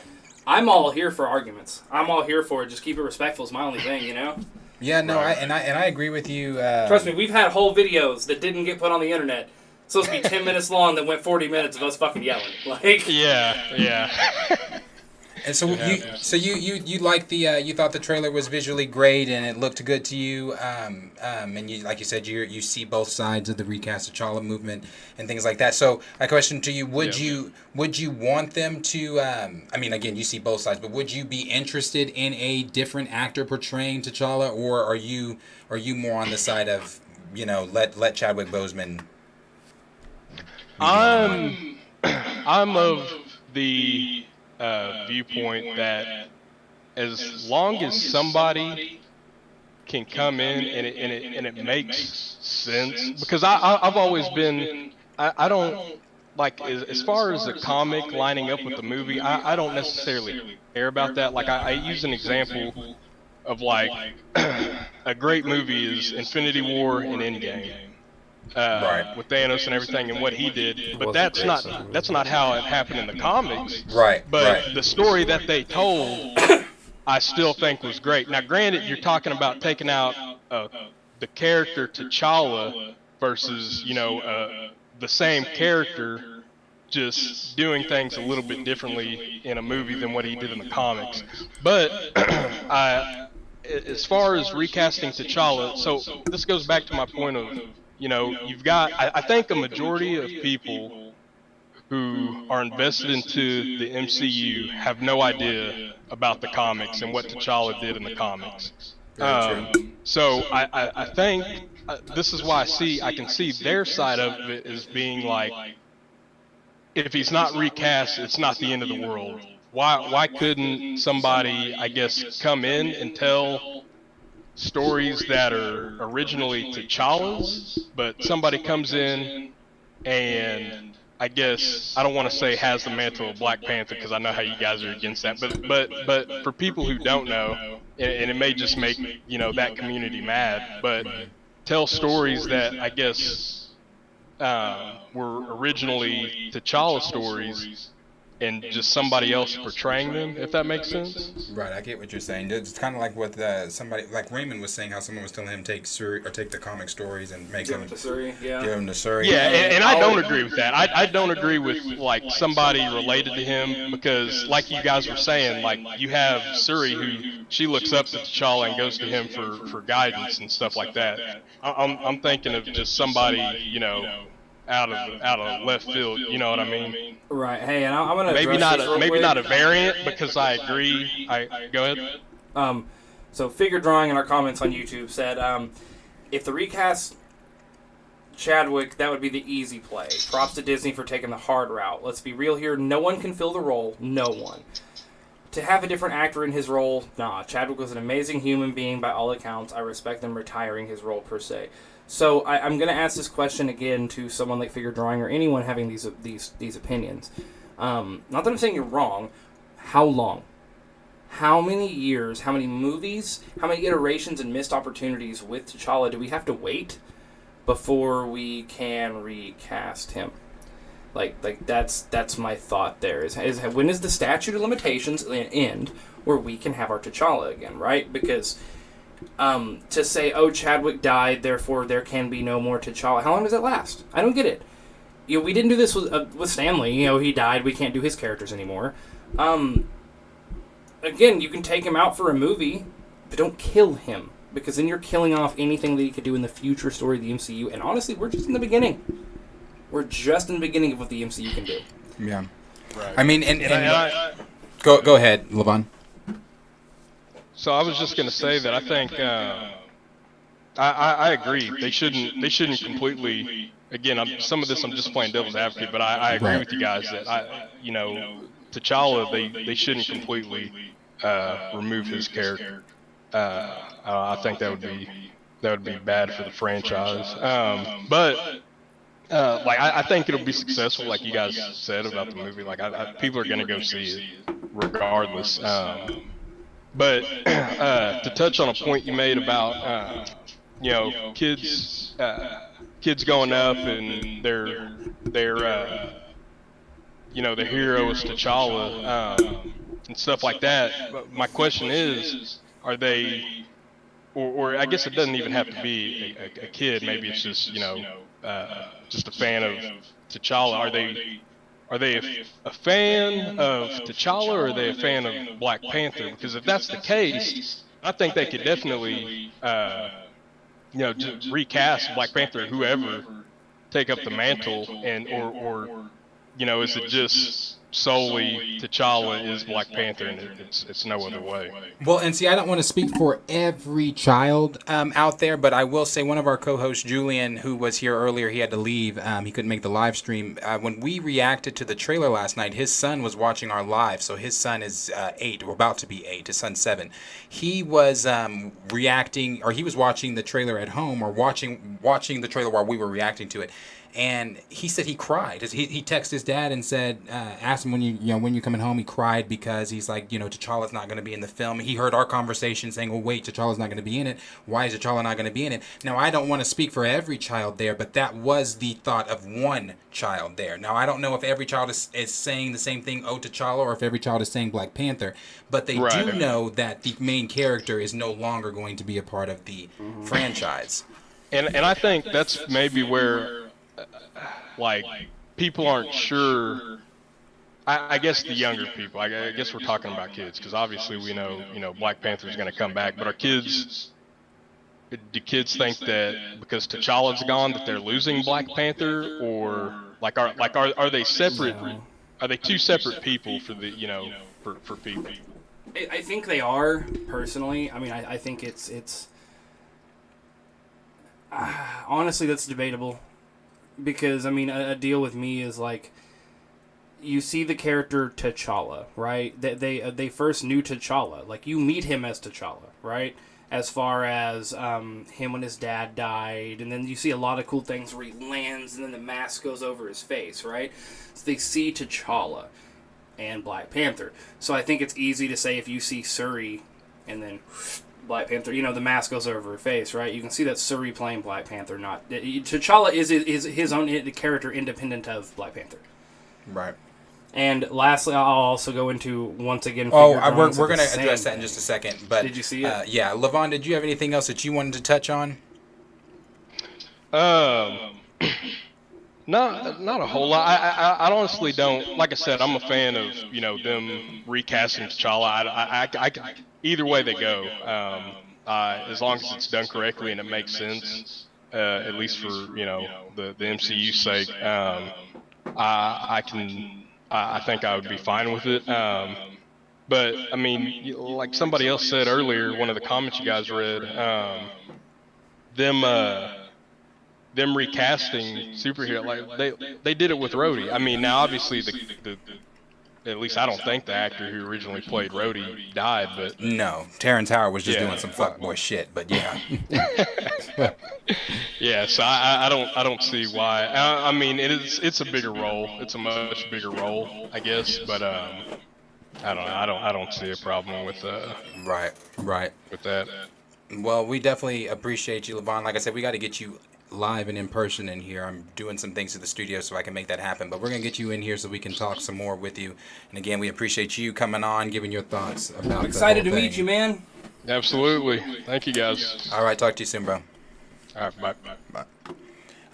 I'm all here for arguments. I'm all here for it. Just keep it respectful is my only thing, you know? Yeah, no, I agree with you. Trust me, we've had whole videos that didn't get put on the internet. Supposed to be 10 minutes long that went 40 minutes of us fucking yelling. Like, yeah. And so you liked you thought the trailer was visually great and it looked good to you, and you, like you said, you see both sides of the recast T'Challa movement and things like that. So my question to you, would you want them to? I mean, again, you see both sides, but would you be interested in a different actor portraying T'Challa, or are you more on the side of, you know, let Chadwick Boseman? I'm of the viewpoint that as long as somebody can come in and it makes sense, because I've always been, I don't like, as far as the comic lining up with the movie, I don't necessarily care about that. Like I use an example of like a great movie is Infinity War and Endgame. With Thanos and everything and what he did, but that's not how it happened in the comics. But the story that they told, I still think was great. Now, granted, you're talking about taking out the character T'Challa versus, you know, the same character, just doing things a little bit differently in a movie than what he did in the comics. But as far as recasting T'Challa, so this goes back to my point of, you know, you've got, I think a majority of people who are invested into the MCU have no idea about the comics and what T'Challa did in the comics. So I think this is why I can see their side of it as being like, if he's not recast, it's not the end of the world. Why couldn't somebody, I guess, come in and tell stories that are originally T'Challa's, but somebody comes in and, I guess, I don't want to say has the mantle of Black Panther, because I know how you guys are against that, but for people who don't know, and it may just make, you know, that community mad, but tell stories that, I guess, were originally T'Challa stories, and just somebody else portraying them, if that makes sense. Right, I get what you're saying. It's kind of like what somebody, like Raymond was saying, how someone was telling him take the comic stories and make them to Suri, yeah. Give them to Suri. Yeah, and I don't agree with that. I don't agree with like somebody related to him, because like you guys were saying, like you have Suri who she looks up to T'Challa and goes to him for guidance and stuff like that. I'm thinking of just somebody, you know, out of left field, you know what I mean? Right. Hey, and I'm gonna maybe not a variant, because I agree. Go ahead. So Figure Drawing in our comments on YouTube said, if the recast Chadwick, that would be the easy play. Props to Disney for taking the hard route. Let's be real here. No one can fill the role. No one. To have a different actor in his role, nah. Chadwick was an amazing human being by all accounts. I respect them retiring his role per se. So I'm going to ask this question again to someone like Figure Drawing or anyone having these opinions. Not that I'm saying you're wrong. How long? How many years? How many movies? How many iterations and missed opportunities with T'Challa do we have to wait before we can recast him? Like that's my thought there. Is when is the statute of limitations end where we can have our T'Challa again, right? Because to say, oh, Chadwick died, therefore there can be no more T'Challa. How long does that last? I don't get it. You know, we didn't do this with Stanley. You know, he died. We can't do his characters anymore. Again, you can take him out for a movie, but don't kill him, because then you're killing off anything that he could do in the future story of the MCU. And honestly, we're just in the beginning. We're just in the beginning of what the MCU can do. Yeah. Right. I mean, and Go ahead, Levon. So I was just going to say that I think I agree. They shouldn't completely. Again, some of this I'm just playing devil's advocate, but I agree with you guys that T'Challa they shouldn't completely remove his character. I think that would be bad for the franchise. But I think it'll be successful, like you guys said about the movie. Like people are gonna go see it regardless. But to touch on a point you made about kids going up and their the hero is T'Challa and stuff like that. But my question is, are they, or I guess it doesn't even have to be a kid. Maybe it's just just a fan of T'Challa. Are they a fan of T'Challa, or are they a fan of Black Panther? Because if that's the case, I think they could definitely just recast Black Panther, whoever, take up the mantle, and or is it just solely T'Challa is Black Panther and it's no other way? Well, and see, I don't want to speak for every child out there, but I will say one of our co-hosts, Julian, who was here earlier, he had to leave. He couldn't make the live stream. When we reacted to the trailer last night, his son was watching our live. So his son is 8, or about to be 8. His son's 7. He was reacting, or he was watching the trailer at home, or watching the trailer while we were reacting to it. And he said he cried. He texted his dad and said, asked him when you coming home. He cried because he's like, T'Challa's not going to be in the film. He heard our conversation saying, well, wait, T'Challa's not going to be in it. Why is T'Challa not going to be in it? Now, I don't want to speak for every child there, but that was the thought of one child there. Now, I don't know if every child is saying the same thing, oh, T'Challa, or if every child is saying Black Panther, but they do know that the main character is no longer going to be a part of the franchise. And I think that's maybe where people aren't sure. I guess the younger people. I guess we're talking about kids, because obviously we know Black Panther is going to come back. But do kids think that because T'Challa's gone that they're losing Black Panther, or are they separate? Are they two separate people for the for people? I think they are, personally. I mean, I think it's honestly, that's debatable. Because, I mean, a deal with me is, you see the character T'Challa, right? They first knew T'Challa. You meet him as T'Challa, right? As far as him when his dad died. And then you see a lot of cool things where he lands and then the mask goes over his face, right? So they see T'Challa and Black Panther. So I think it's easy to say if you see Shuri and then Black Panther, the mask goes over her face, right? You can see that Shuri playing Black Panther. Not T'Challa is his own character, independent of Black Panther. Right. And lastly, I'll also go into once again. We're going to address that in just a second. But did you see it? Yeah, Levon, did you have anything else that you wanted to touch on? Not a whole lot. I honestly don't. Like I said, I'm a fan of them recasting T'Challa. I either way they go, as long as it's done correctly and it makes sense, at least for the MCU's sake. I think I would be fine with it. But I mean, like somebody else said earlier, one of the comments you guys read, them recasting superhero, they did it with Rhodey. I mean, now obviously the at least I don't think the actor who originally played Rhodey died, but no, Terrence Howard was just doing some fuckboy shit. But yeah, yeah. So I don't see why. I mean, it's a bigger role. It's a much bigger role, I guess. But I don't know. I don't see a problem with right with that. Well, we definitely appreciate you, Levon. Like I said, we got to get you live and in person in here. I'm doing some things to the studio so I can make that happen, but we're gonna get you in here so we can talk some more with you. And again, we appreciate you coming on, giving your thoughts about. I'm excited to meet you, man. Absolutely. Thank you, guys. All right, talk to you soon, bro. All right, bye.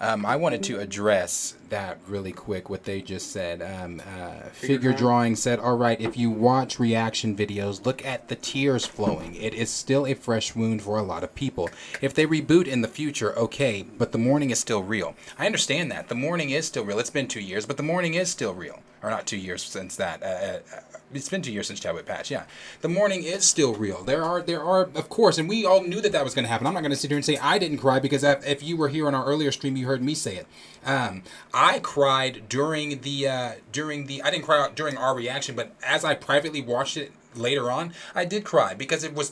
I wanted to address that really quick, what they just said. Figure Drawing said, all right, if you watch reaction videos, look at the tears flowing. It is still a fresh wound for a lot of people. If they reboot in the future, okay, but the mourning is still real. I understand that. The mourning is still real. It's been 2 years, but the mourning is still real. Or not 2 years since that. It's been 2 years since Chadwick passed, yeah. The mourning is still real. There are, of course, and we all knew that was going to happen. I'm not going to sit here and say I didn't cry, because if you were here on our earlier stream, you heard me say it. I cried during I didn't cry out during our reaction, but as I privately watched it later on, I did cry, because it was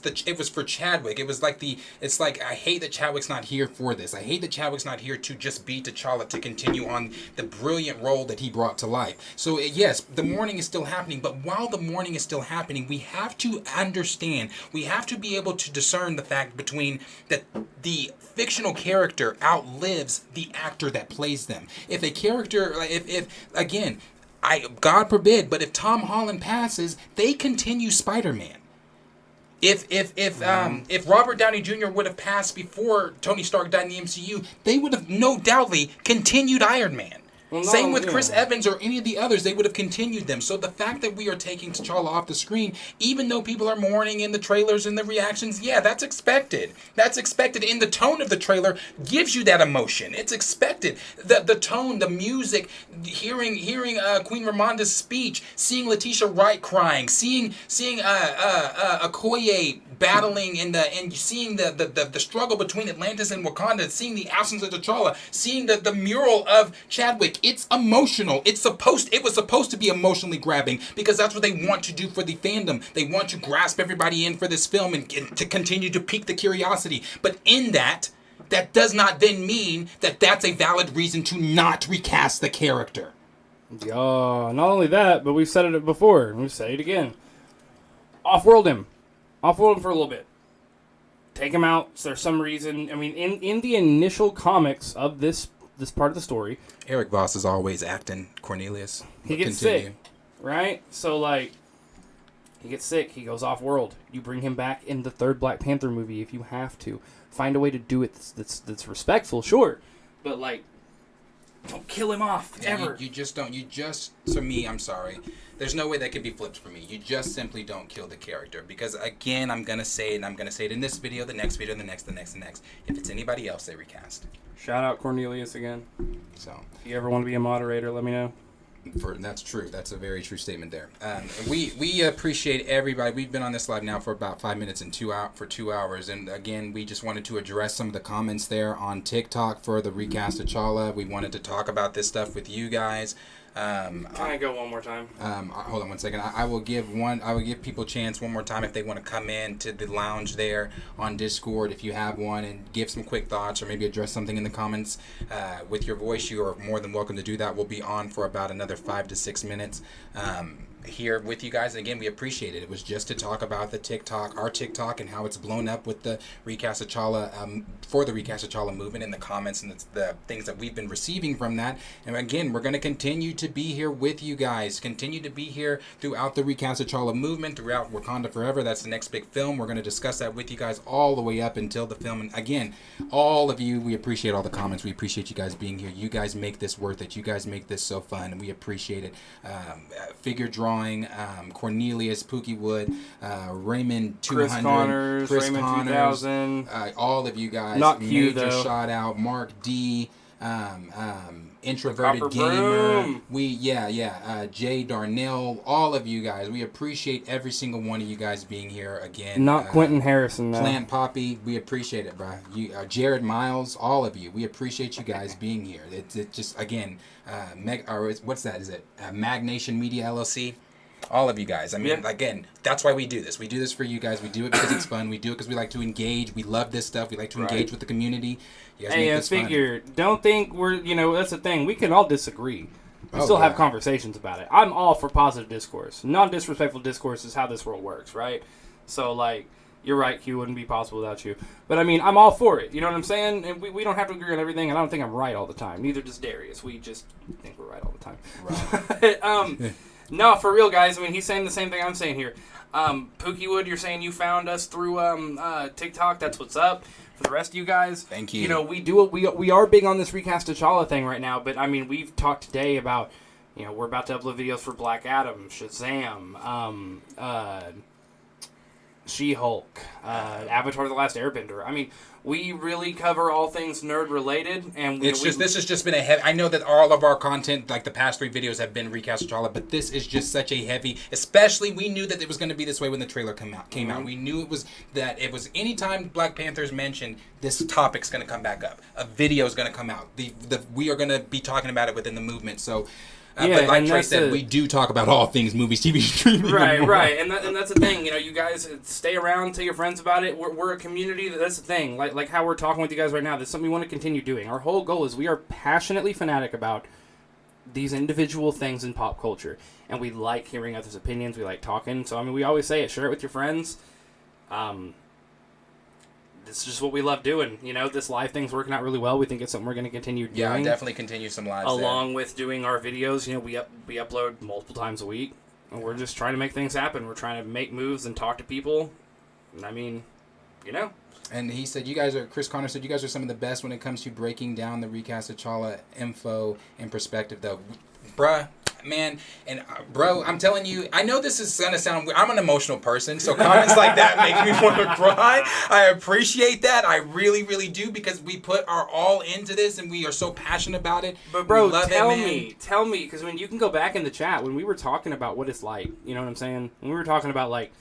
for Chadwick. It was like it's like, I hate that Chadwick's not here for this. I hate that Chadwick's not here to just be T'Challa, to continue on the brilliant role that he brought to life. So yes, the mourning is still happening, but while the mourning is still happening, we have to understand, we have to be able to discern the fact between that the fictional character outlives the actor that plays them. If a character, if again, God forbid, but if Tom Holland passes, they continue Spider-Man. If Robert Downey Jr. would have passed before Tony Stark died in the MCU, they would have no doubtly continued Iron Man. Well, Same with Chris Evans or any of the others, they would have continued them. So the fact that we are taking T'Challa off the screen, even though people are mourning in the trailers and the reactions, yeah, that's expected. That's expected. In the tone of the trailer gives you that emotion. It's expected. The tone, the music, hearing Queen Ramonda's speech, seeing Letitia Wright crying, seeing Okoye battling and seeing the struggle between Atlantis and Wakanda, seeing the absence of T'Challa, seeing the mural of Chadwick. It's emotional. It was supposed to be emotionally grabbing, because that's what they want to do for the fandom. They want to grasp everybody in for this film and to continue to pique the curiosity. But in that does not then mean that that's a valid reason to not recast the character. Yeah, not only that, but we've said it before. We've said it again. Off-world him for a little bit. Take him out. So there's some reason. I mean, in the initial comics of this part of the story, Eric Voss is always acting Cornelius. He gets sick, right? So like, he gets sick. He goes off-world. You bring him back in the third Black Panther movie if you have to. Find a way to do it that's respectful, sure, but like, don't kill him off ever. You just don't. For me, I'm sorry. There's no way that could be flipped for me. You just simply don't kill the character. Because again, I'm going to say it, and I'm going to say it in this video, the next video, the next. If it's anybody else, they recast. Shout out Cornelius again. So, if you ever want to be a moderator, let me know. That's true. That's a very true statement there. We appreciate everybody. We've been on this live now for about 5 minutes and 2 hours. And again, we just wanted to address some of the comments there on TikTok for the recast of T'Challa. We wanted to talk about this stuff with you guys. Can I go one more time? Hold on one second. I will give people a chance one more time if they want to come in to the lounge there on Discord, if you have one, and give some quick thoughts or maybe address something in the comments with your voice. You are more than welcome to do that. We'll be on for about another 5 to 6 minutes here with you guys. And again, we appreciate it. It was just to talk about our TikTok, and how it's blown up with the recast of T'Challa, for the recast of T'Challa movement, and the comments and the things that we've been receiving from that. And again, we're going to continue to be here with you guys, continue to be here throughout the recast of T'Challa movement, throughout Wakanda Forever. That's the next big film. We're going to discuss that with you guys all the way up until the film. And again, all of you, we appreciate all the comments. We appreciate you guys being here. You guys make this worth it. You guys make this so fun, and we appreciate it. Figure Drawing, Cornelius, Pookie Wood, Raymond 200, Chris Raymond Connors, 2000, all of you guys. Not Q, Major though. shout out, Mark D, Introverted Gamer, Jay Darnell, all of you guys. We appreciate every single one of you guys being here again. Not Quentin Harrison, though. Plant Poppy, we appreciate it, bro. Jared Miles, all of you, we appreciate you guys being here. It's just, again, what's that? Is it Magnation Media LLC? All of you guys. I mean, again, that's why we do this. We do this for you guys. We do it because it's fun. We do it because we like to engage. We love this stuff. We like to engage with the community. You guys make this fun. Don't think that's the thing. We can all disagree. We still have conversations about it. I'm all for positive discourse. Non-disrespectful discourse is how this world works, right? So, like, you're right, Q, wouldn't be possible without you. But, I mean, I'm all for it. You know what I'm saying? And we don't have to agree on everything, and I don't think I'm right all the time. Neither does Darius. We just think we're right all the time. Right. No, for real, guys. I mean, he's saying the same thing I'm saying here. Pookie Wood, you're saying you found us through TikTok. That's what's up. For the rest of you guys, thank you. You know, we are big on this recast T'Challa thing right now, but I mean, we've talked today about, you know, we're about to upload videos for Black Adam, Shazam, She-Hulk, Avatar: The Last Airbender. I mean, we really cover all things nerd related, and this has just been a heavy. I know that all of our content, like the past 3 videos, have been recast T'Challa, but this is just such a heavy. Especially, we knew that it was going to be this way when the trailer came out. We knew it was anytime Black Panther's mentioned, this topic's going to come back up. A video is going to come out. We are going to be talking about it within the movement. So. But like Trey said, we do talk about all things movies, TV, streaming. Right, and that's the thing. You know, you guys stay around, tell your friends about it. We're a community. That's the thing. Like how we're talking with you guys right now. That's something we want to continue doing. Our whole goal is we are passionately fanatic about these individual things in pop culture, and we like hearing others' opinions. We like talking. So I mean, we always say it. Share it with your friends. It's just what we love doing. You know, this live thing's working out really well. We think it's something we're going to continue doing. Yeah, definitely continue some lives along with doing our videos. You know, we upload multiple times a week, and we're just trying to make things happen. We're trying to make moves and talk to people. I mean, you know. And he said, Chris Connor said, you guys are some of the best when it comes to breaking down the recast T'Challa info and perspective, though. Bruh, man, and bro, I'm telling you, I know this is going to sound weird. I'm an emotional person, so comments like that make me want to cry. I appreciate that. I really, really do, because we put our all into this, and we are so passionate about it. But bro, tell me, because when you can go back in the chat, when we were talking about what it's like, you know what I'm saying? When we were talking about, like,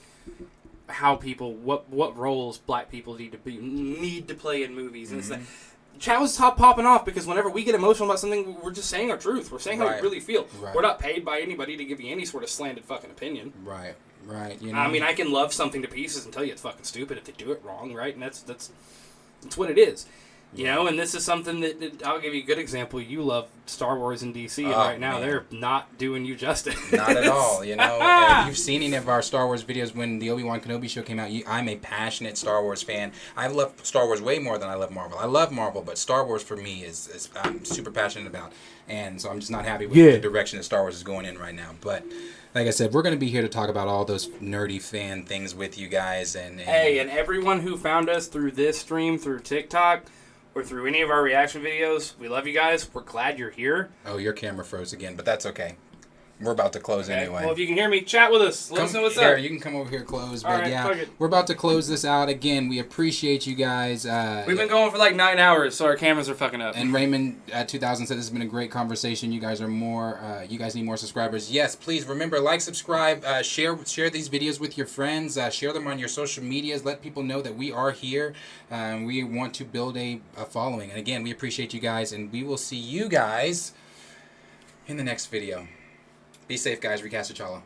how people, what roles black people need to play in movies, and it's like, chat was popping off, because whenever we get emotional about something, we're just saying our truth. We're saying how we really feel. Right. We're not paid by anybody to give you any sort of slanted fucking opinion. Right. You know? I mean, I can love something to pieces and tell you it's fucking stupid if they do it wrong, right? And that's what it is. You know, and this is something that I'll give you a good example. You love Star Wars and DC, and right now they're not doing you justice. Not at all, you know. You've seen any of our Star Wars videos when the Obi-Wan Kenobi show came out. I'm a passionate Star Wars fan. I love Star Wars way more than I love Marvel. I love Marvel, but Star Wars for me is I'm super passionate about. And so I'm just not happy with the direction that Star Wars is going in right now. But like I said, we're going to be here to talk about all those nerdy fan things with you guys. And everyone who found us through this stream, through TikTok, or through any of our reaction videos, we love you guys. We're glad you're here. Oh, your camera froze again, but that's okay. We're about to close anyway. Well, if you can hear me, chat with us. Let us know what's up. You can come over here, close. But we're about to close this out. Again, we appreciate you guys. We've been going for like 9 hours, so our cameras are fucking up. And Raymond 2000 said this has been a great conversation. You guys are you guys need more subscribers. Yes, please remember, like, subscribe, share these videos with your friends, share them on your social medias. Let people know that we are here. We want to build a following. And again, we appreciate you guys, and we will see you guys in the next video. Be safe, guys. Recast T'Challa.